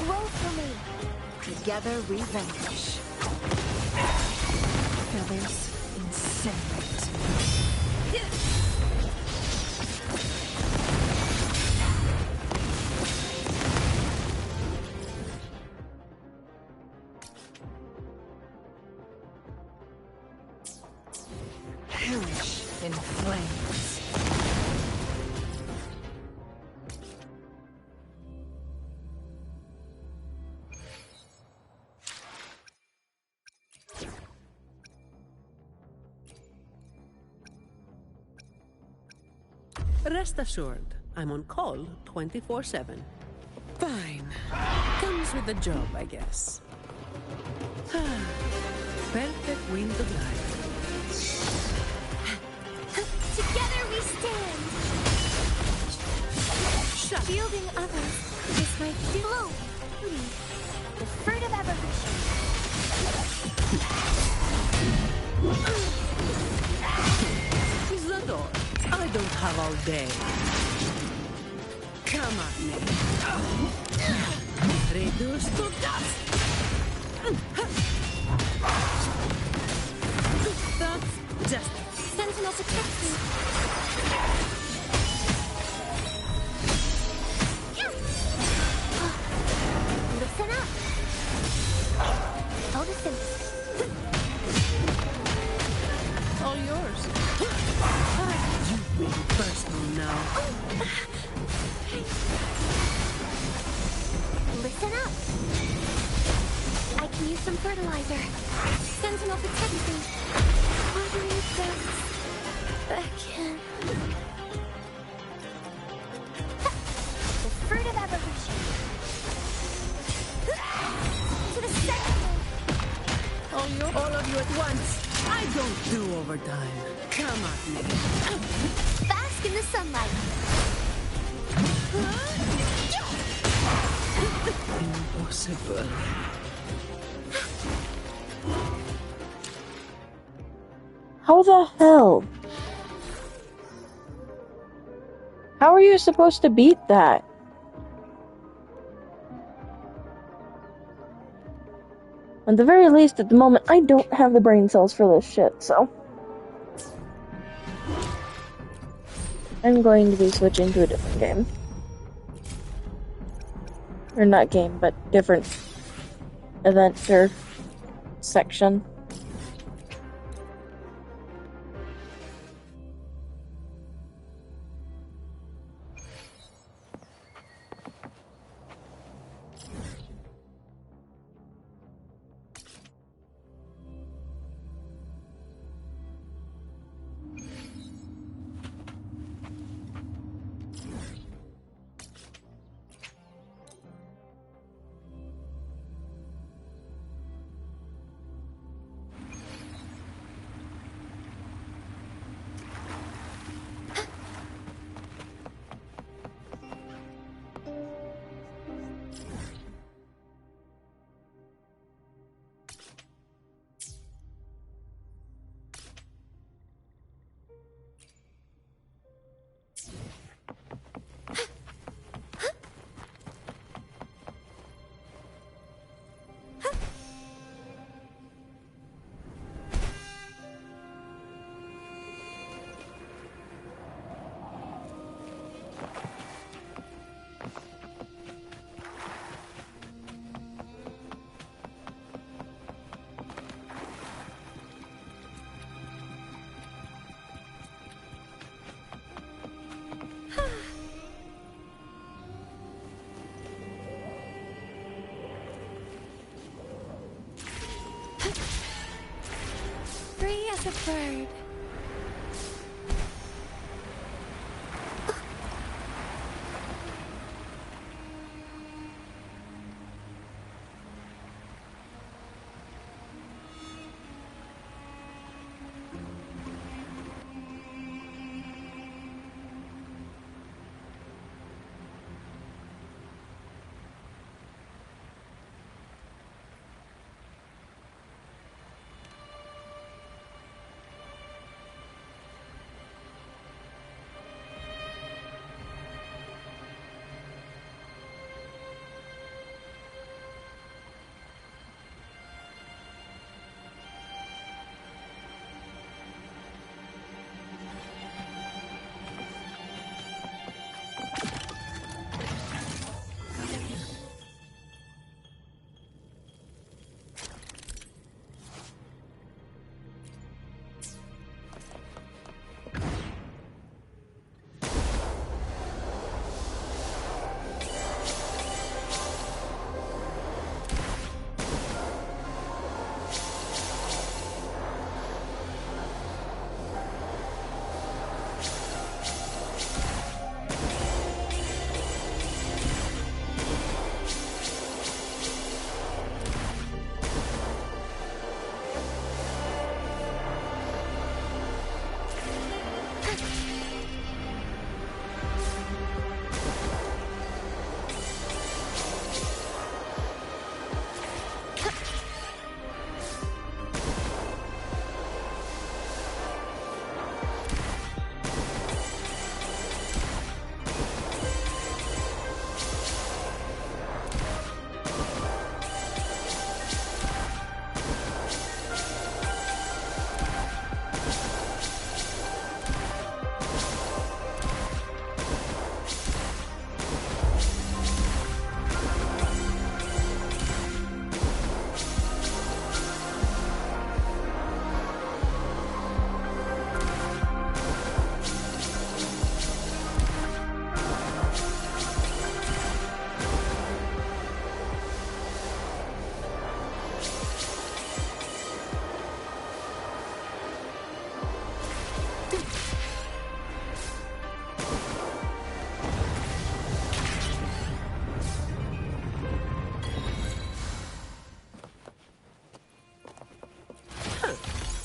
Roll for me. Together we vanquish. Feathers incinerate. Perish in flames. Rest assured, I'm on call 24/7. Fine. Comes with the job, I guess. Perfect wind to glide. Together we stand. Shielding others is my duty. The fruit of evolution. Isador, I don't have all day. Come at me. Reduced to dust. That's just Sentinel protect me. Listen up. Photosynthesis. all yours. You make it personal now. Listen up. I can use some fertilizer. Sentinel protect me. Watering dust. Back in. The fruit of evolution. To the Sentinel. All of you at once. I don't do overtime. Come at me. Bask in the sunlight. Impossible. How the hell? How are you supposed to beat that? At the very least, at the moment, I don't have the brain cells for this shit, so... I'm going to be switching to a different game. Or not game, but different event or section. was a bird.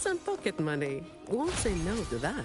Some pocket money. Won't say no to that.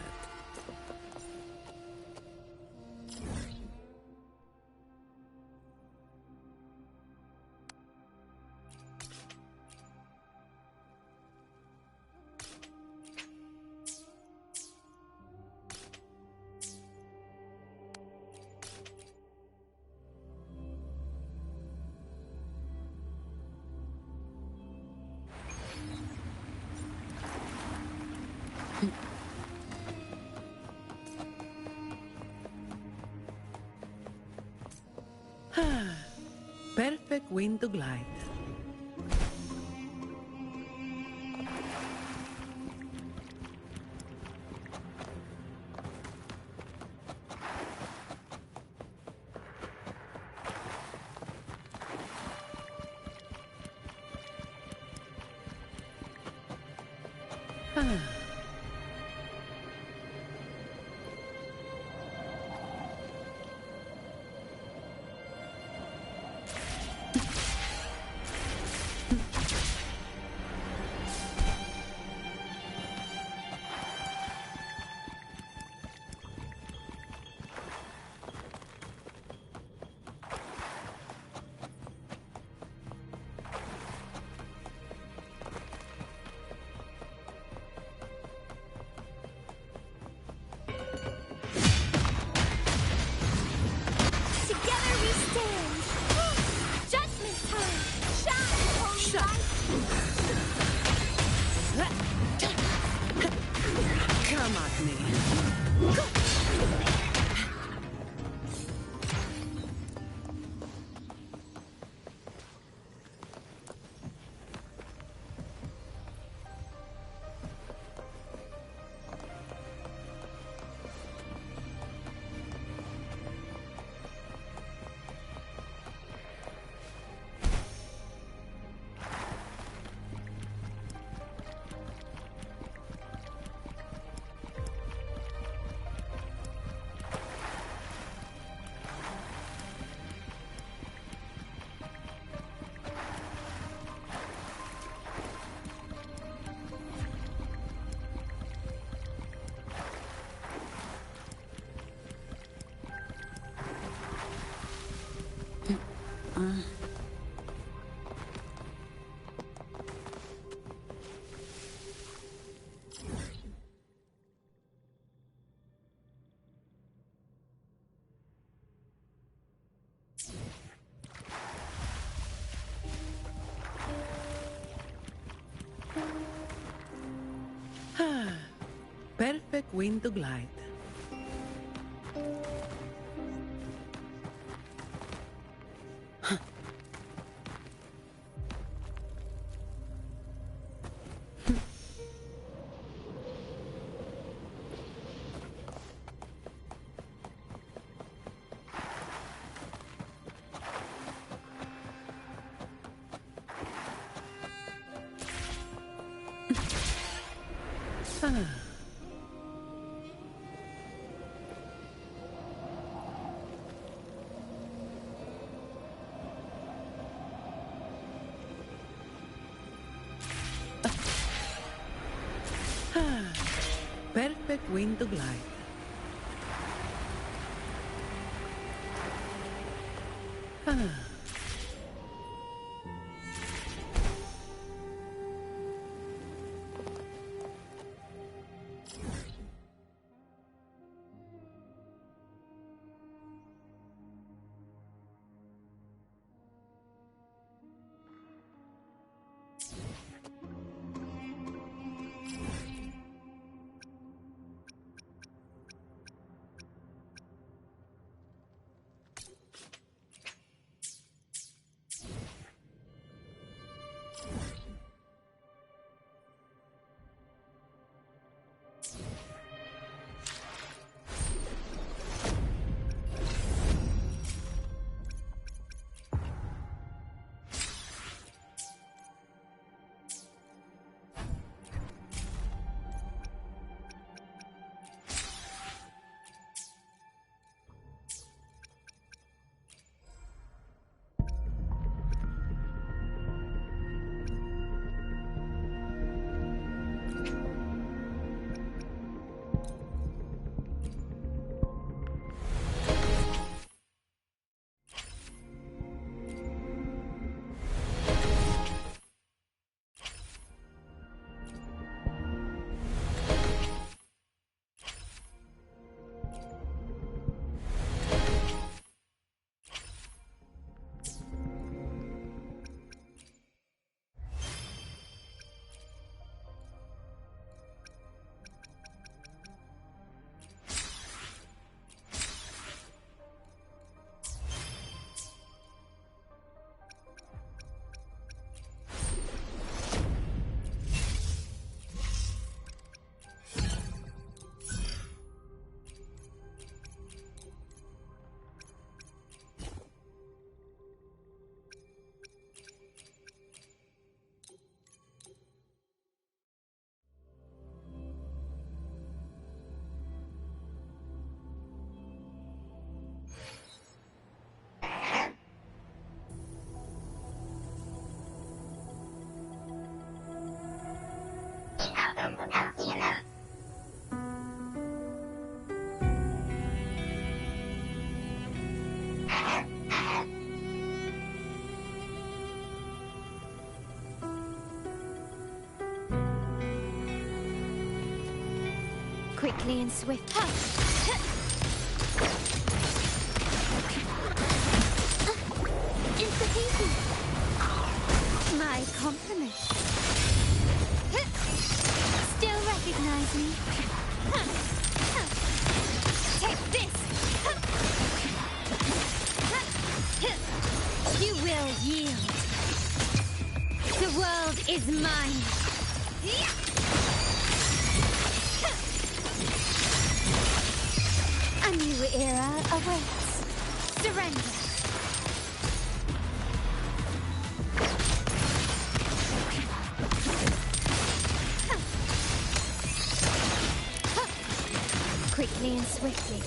Perfect wind to glide. Perfect wind to glide. Perfect wind to glide. Quickly and swift. Institution. My compliments. Still recognize me? Take this. You will yield. The world is mine. A new era awaits. Surrender. Quickly and swiftly.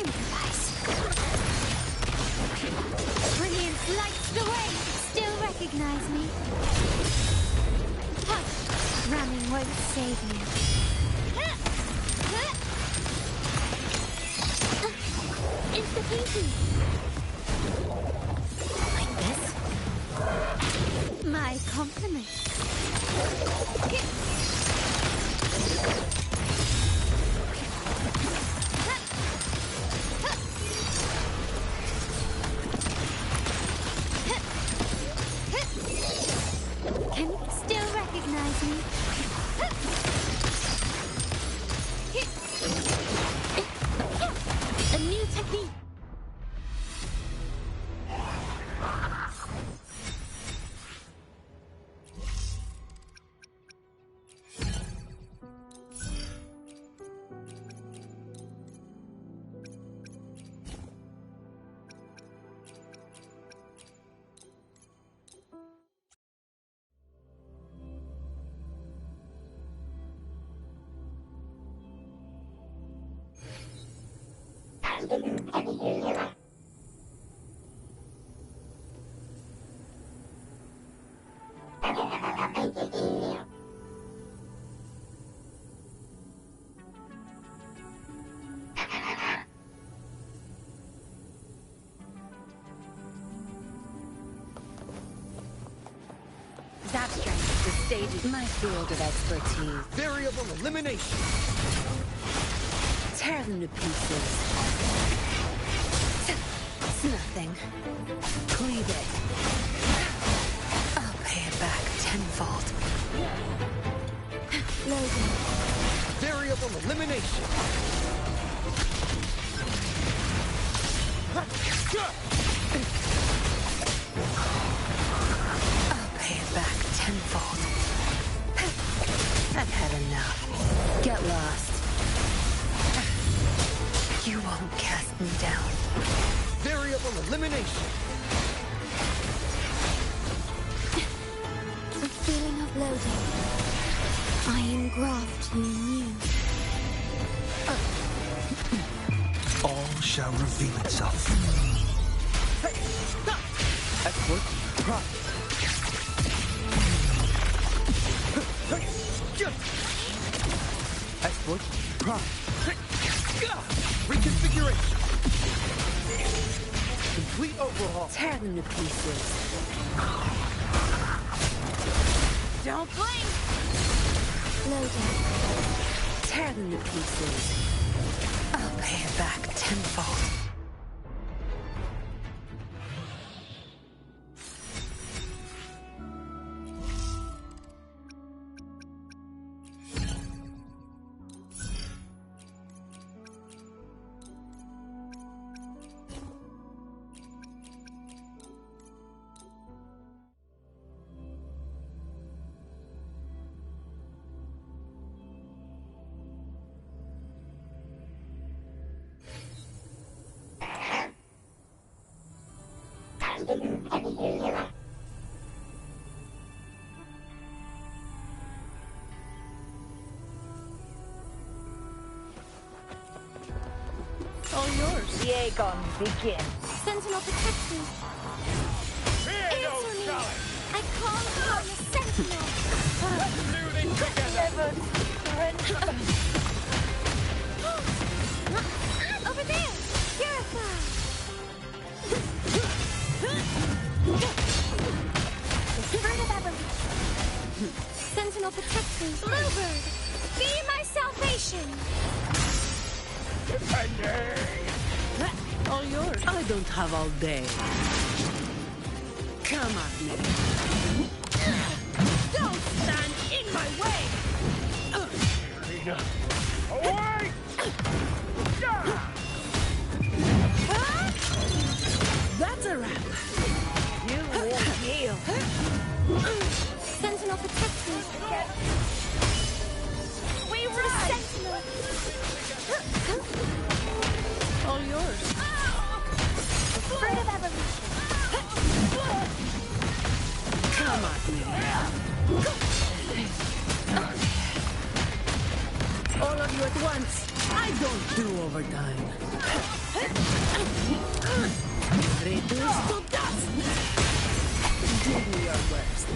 Improvise. Brilliance lights the way. Still recognize me? Ramming won't save you. Institution. My compliments. Can you still recognize me? A new technique. Zap strength, the stage is my field of expertise. Variable elimination. Tear them to pieces. It's nothing. Cleave it. I'll pay it back tenfold. Loading. Variable elimination. I'll pay it back tenfold. I've had enough. Get lost. You won't cast me down. Variable elimination. A feeling of loading. I engraft you new. All shall reveal itself. Export. Prop. Export. Prop. Reconfiguration. Complete overhaul. Tear them to pieces. Don't blink! Loading. Tear them to pieces. I'll pay it back tenfold. All yours. The Aegon begins. Sentinel protect me. Answer me. I call upon the Sentinel. Never surrender. Over there. Purify. Bird of Evolution. Sentinel protect me. Bluebird. Be my salvation. All yours. I don't have all day. Come at me. Don't stand in my way! Irina, away! That's a wrap. You will heal. Sentinel protect me. We run! Sentinel. All yours. Bird of Evolution. Come at me. All of you at once. I don't do overtime. Reduce to dust. Give me your worst.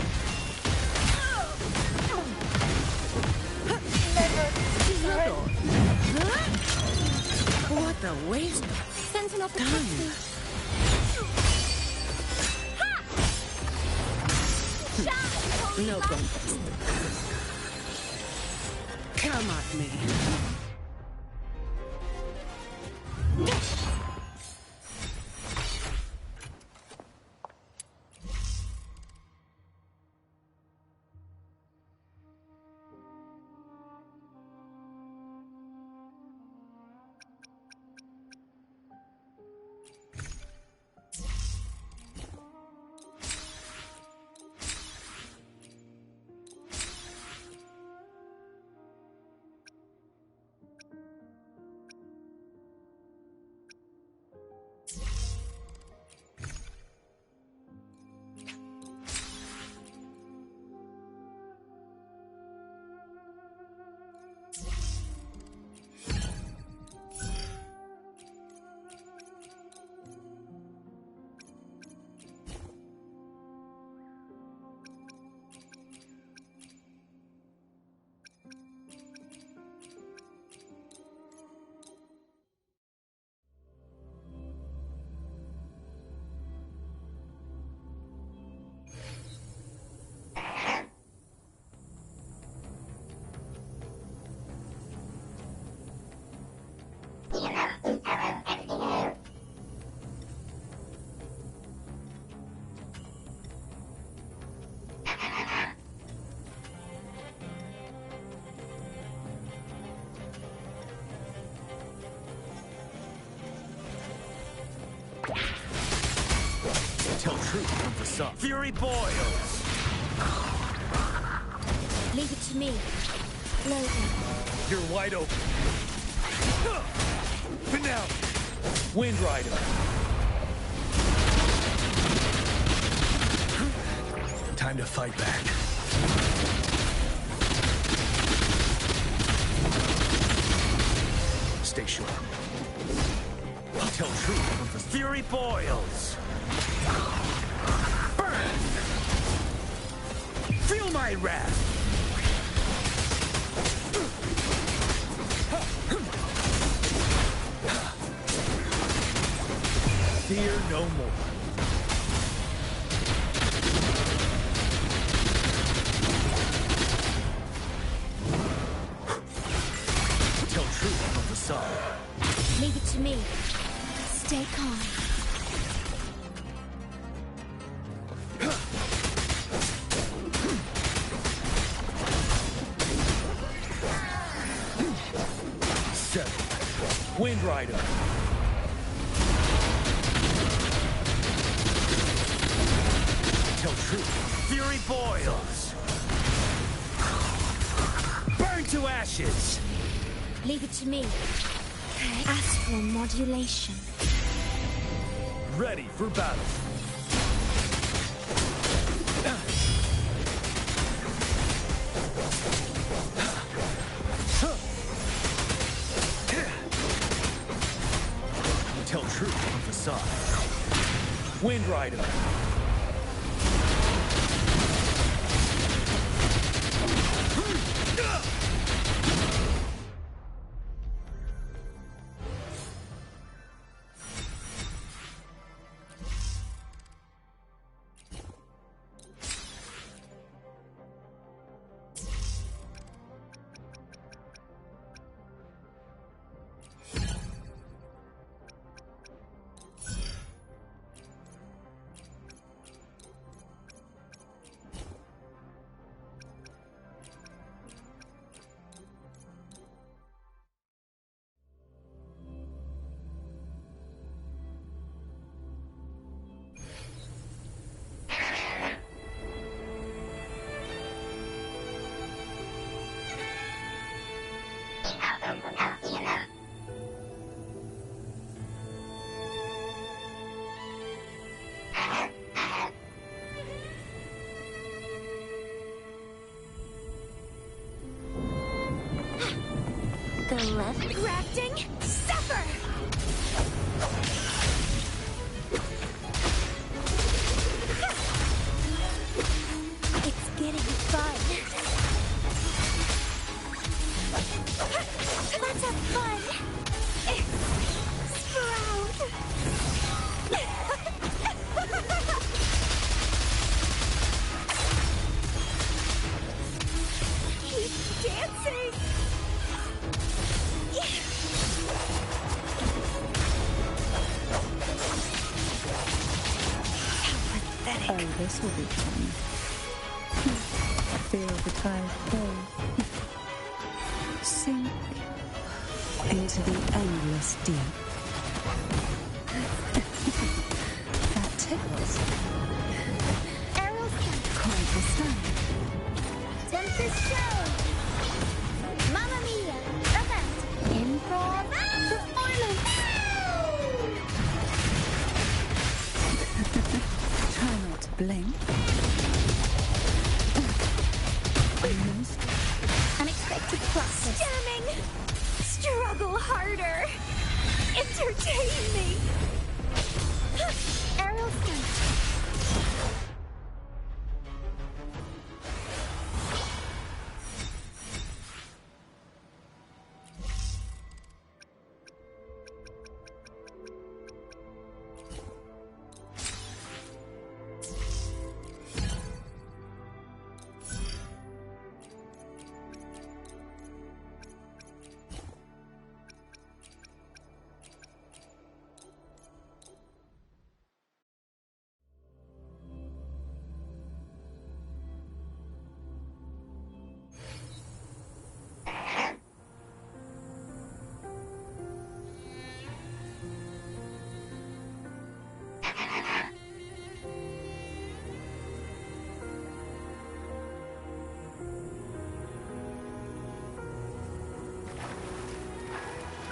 Never. What a waste. Sentinel protect me. Shot! No contest. Come at me. Tell truth from the sun. Fury boils! Leave it to me. Logan. You're wide open. Finale! Wind Rider. Time to fight back. Stay sure. Tell truth from the Fury boils! Burn! Feel my wrath! Fear no more. Tell truth from the sun. Leave it to me. Stay calm. Wind Rider. Tell truth. Fury boils. Burn to ashes. Leave it to me. Astral modulation. Ready for battle. Tell truth from the sun. Wind Rider. The left grafting, suffer! It's getting fun. Let's have fun. Sprout. this will be fun. Feel the tide flow. Sink into the endless deep. That tickles. Arrows Quite the stun. Tempest show! Mamma mia! Event! Improv! Performance! Try not to blink. Almost. Unexpected process. Jamming! Struggle harder! Entertain me! Arrow stunt!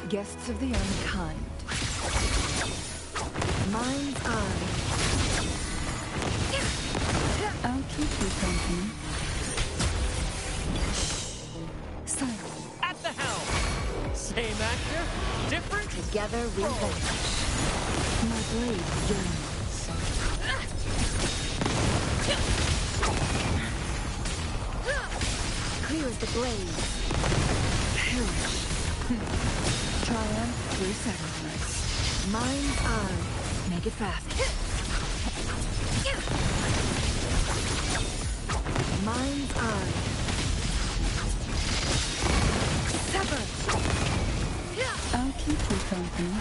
Guests of the unkind. Mind's eye. I'll keep you company. Silence. At the helm! Same actor, different Together we vanish. My blade yearns. Clear as the blaze. Perish. Triumph through sacrifice. Mind's eye. Make it fast. Mind's eye. Sever. I'll keep you company.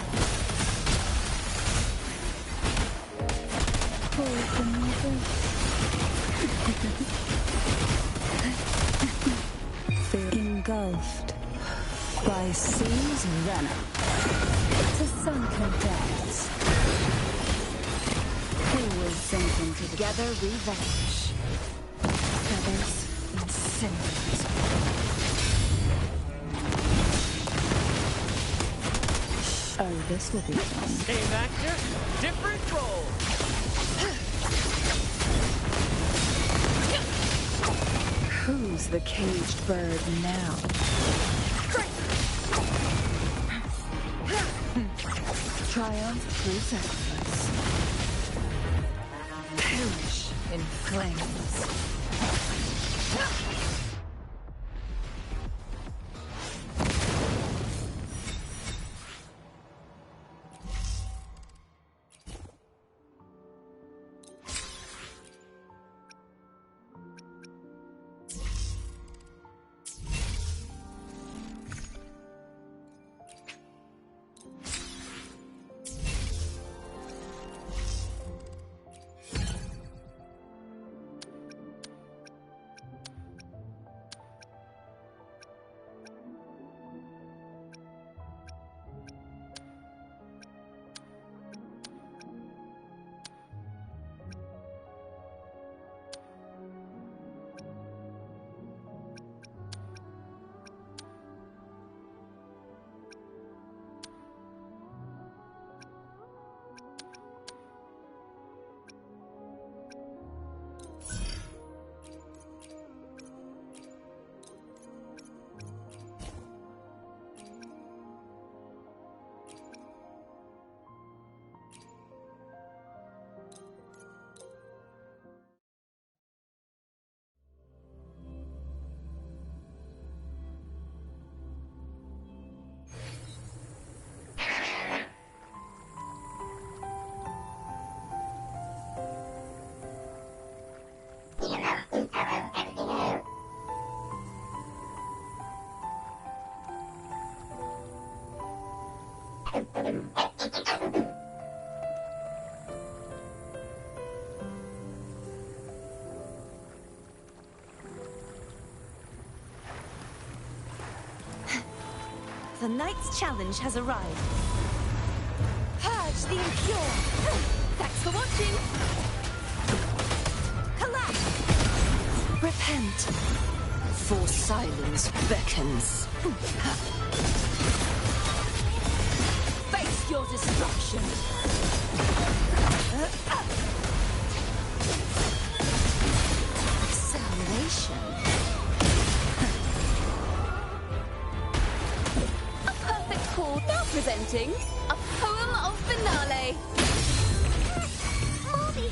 Pull from my breath. Feel engulfed by sea's venom. To sunken depths. Who will sink into Together we vanish. Feathers incinerate. Oh, this will be fun. Same actor, different role. Who's the caged bird now? Triumph through sacrifice. Perish in flames. Tonight's challenge has arrived. Purge the impure. Thanks for watching. Collapse. Repent. For silence beckons. Face your destruction. Salvation. A perfect chord. Now presenting a poem of finale. Moldy.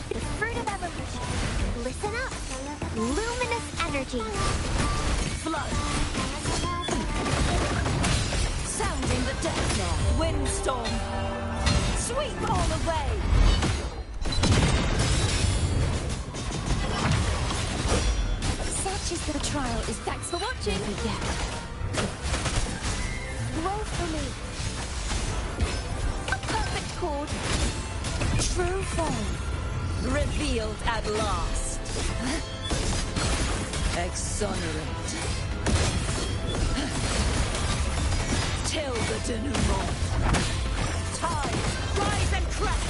The fruit of evolution. Listen up. Luminous energy. Flood. Sounding the death knell. Windstorm. Sweep all away. Such is the trial is thanks for watching. Roll for me. A perfect chord. True form. Revealed at last. Exonerate. Till the denouement. Tide, rise and crash.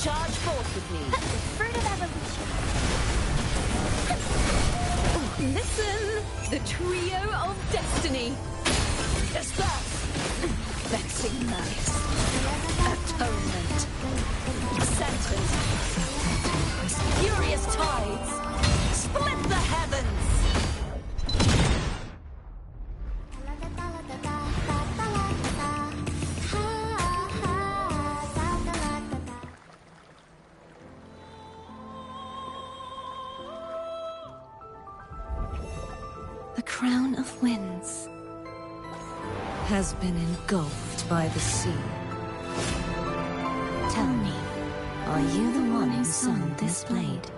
Charge forth with me. The fruit of evolution. Listen, the trio of destiny. Disperse. Vexing malice. Atonement. Sentence. Furious tides. Split the heavens. The crown of winds has been engulfed by the sea. Tell me, are you the one who sung this blade?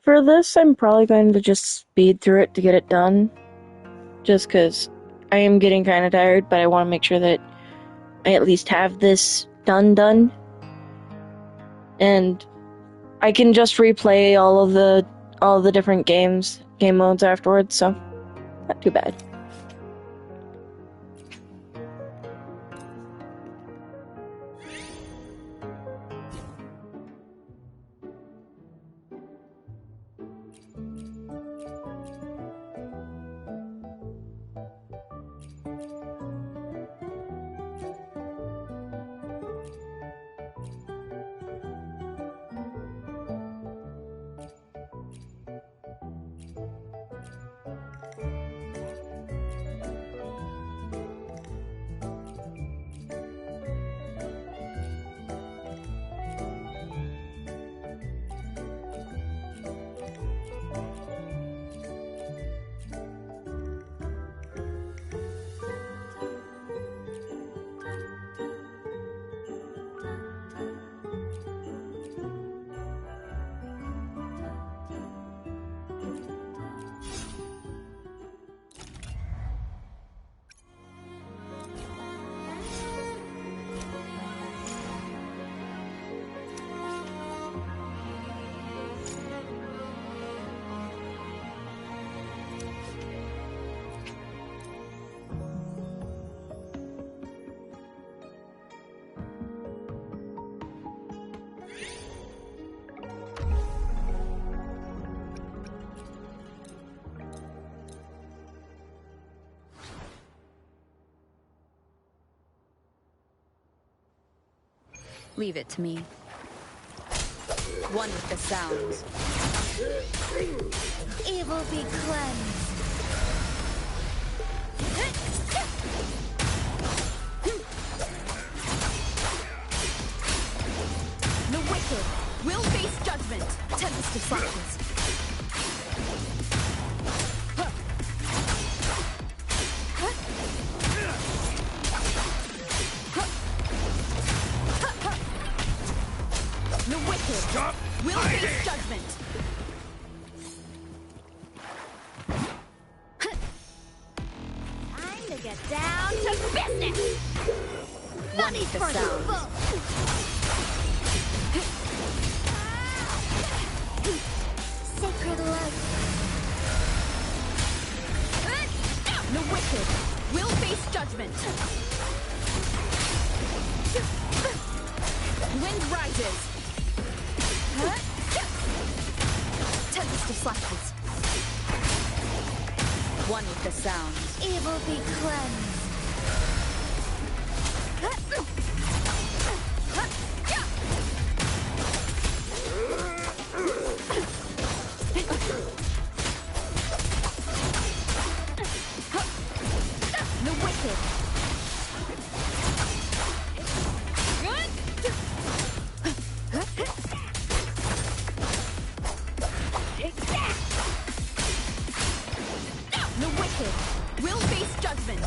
For this, I'm probably going to just speed through it to get it done. Just because I am getting kind of tired, but I want to make sure that I at least have this done. And I can just replay all of the different game modes afterwards, so not too bad. Leave it to me. One with the sounds. Evil be cleansed. The wicked will face judgment. Tempest of flashes. The wicked will face judgment. Time to get down to business. Money the for the sounds. foe. Sacred light. The wicked will face judgment. Wind rises. Tempest of flashes. One with the sounds. Evil be cleansed. The wicked. The wicked will face judgment.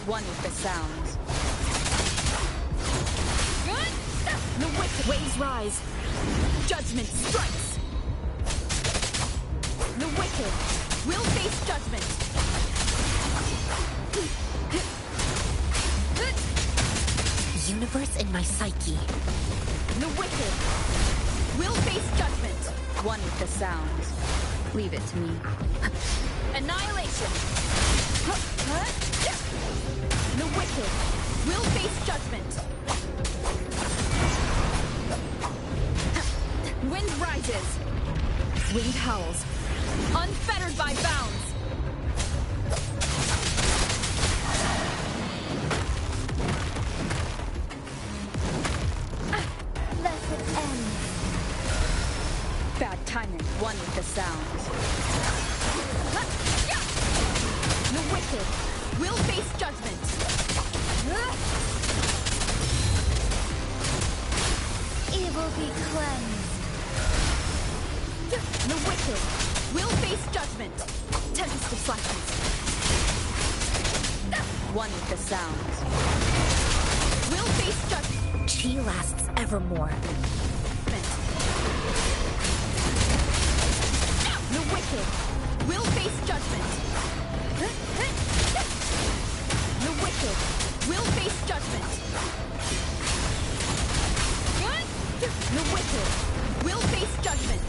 One with the sounds. The wicked waves rise. Judgment strikes. The wicked will face judgment. Universe in my psyche. The wicked will face judgment. One with the sounds. Leave it to me. Annihilation. The wicked will face judgment. Wind rises. Wind howls. Unfettered by bounds. Bad timing, one with the sound. The wicked will face judgment. Evil be cleansed. The wicked will face judgment. Tempest of slashes. One with the sound. Will face judgment. She lasts evermore. The wicked will face judgment. The wicked will face judgment. The wicked will face judgment.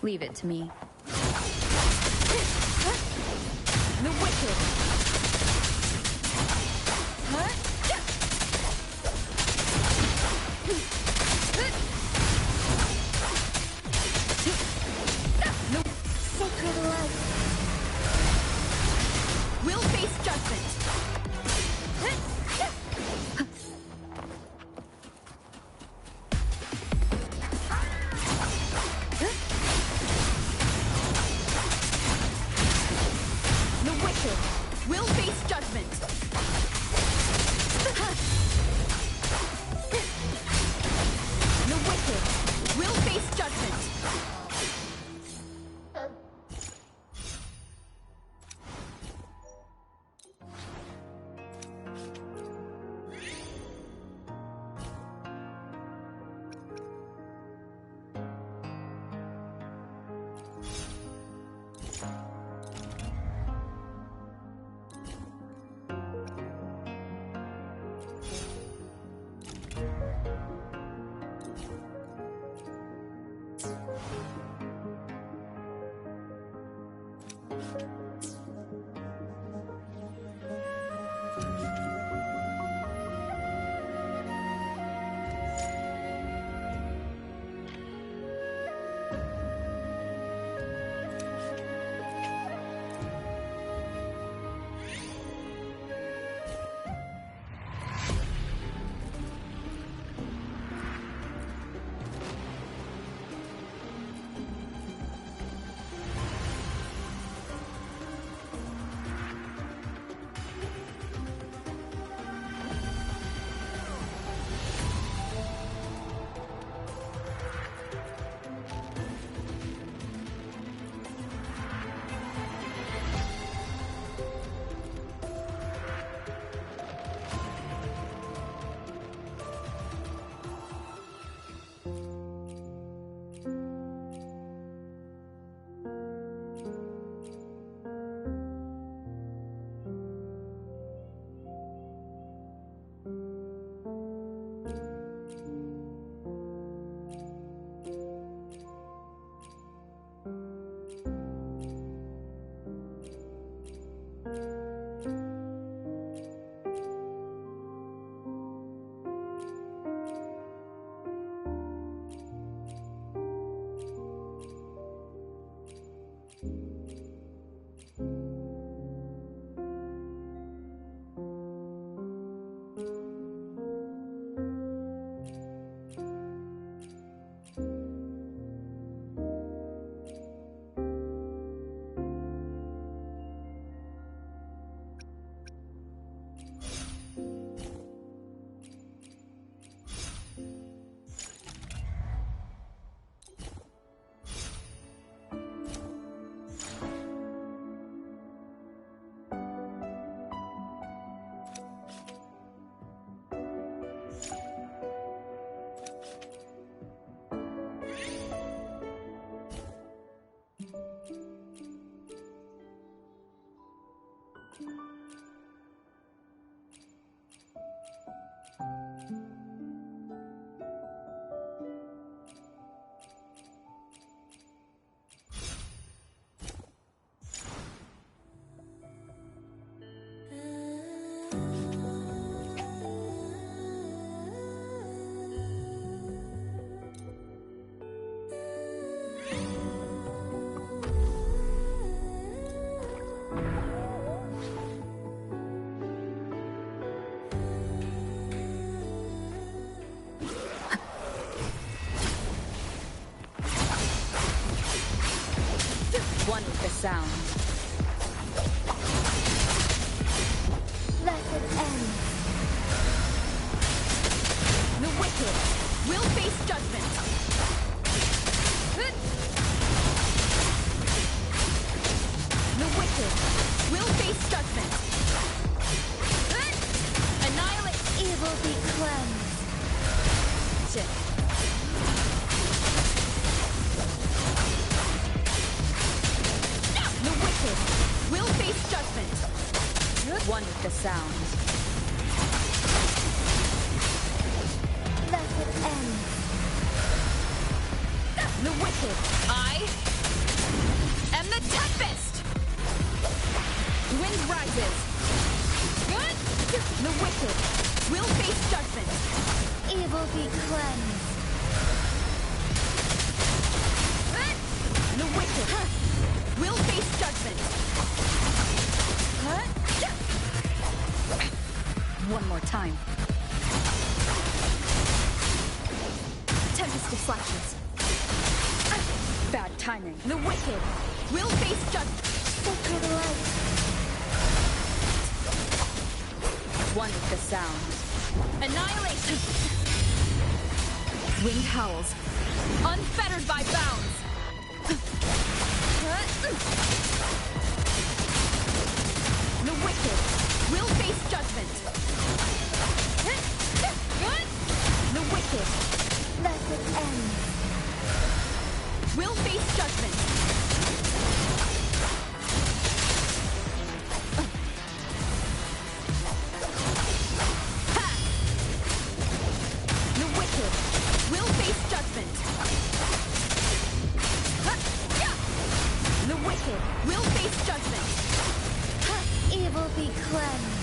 Leave it to me. The wicked. Sacred light. Will face judgment. The wicked will face judgment. sound. Let it end. The wicked will face judgment. The wicked will face judgment. Annihilate. Evil be cleansed. The wicked will face judgment. One with the sound. Let it end. The wicked. I am the tempest. Wind rises. The wicked will face judgment. Evil be cleansed. The wicked will face judgment. One more time. Tempest of flashes. Bad timing. The wicked will face judgment. Sacred light. One with the sound. Annihilation. Wind howls. Unfettered by bounds. The wicked will face judgment. The wicked Let it end. will face judgment. The wicked will face judgment. The wicked will face judgment. Evil be cleansed.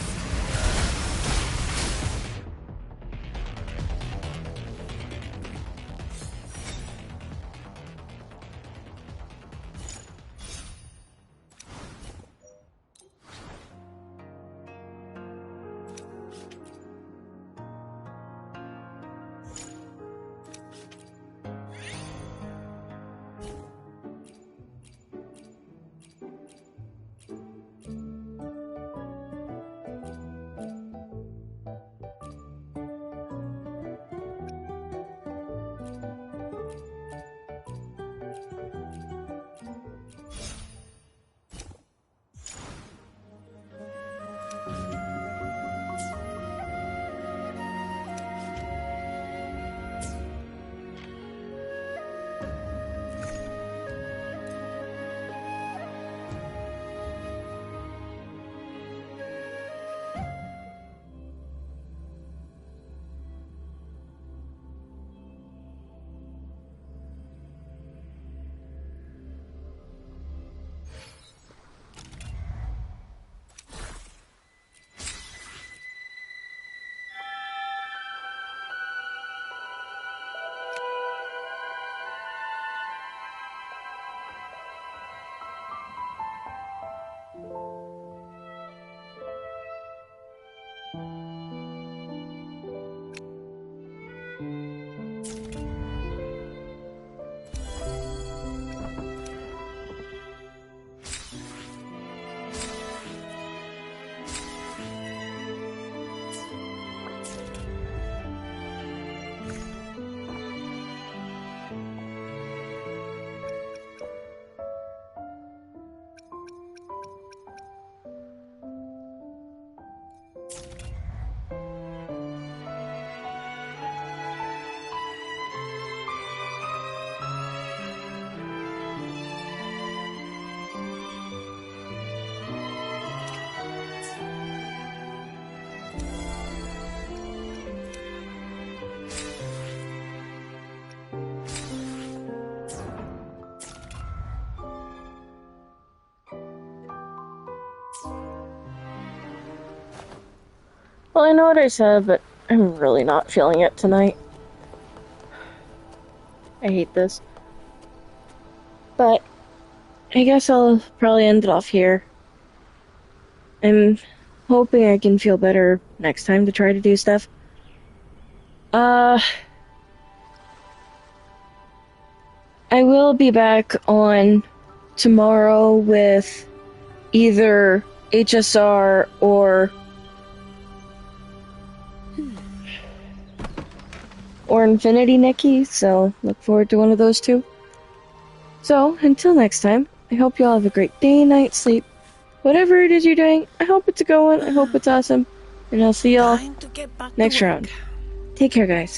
Well, I know what I said, but I'm really not feeling it tonight. I hate this. But I guess I'll probably end it off here. I'm hoping I can feel better next time to try to do stuff. I will be back on tomorrow with either HSR or Infinity Nikki, so look forward to one of those two. So, until next time, I hope you all have a great day, night, sleep. Whatever it is you're doing, I hope it's going, I hope it's awesome, and I'll see y'all next round. Take care, guys.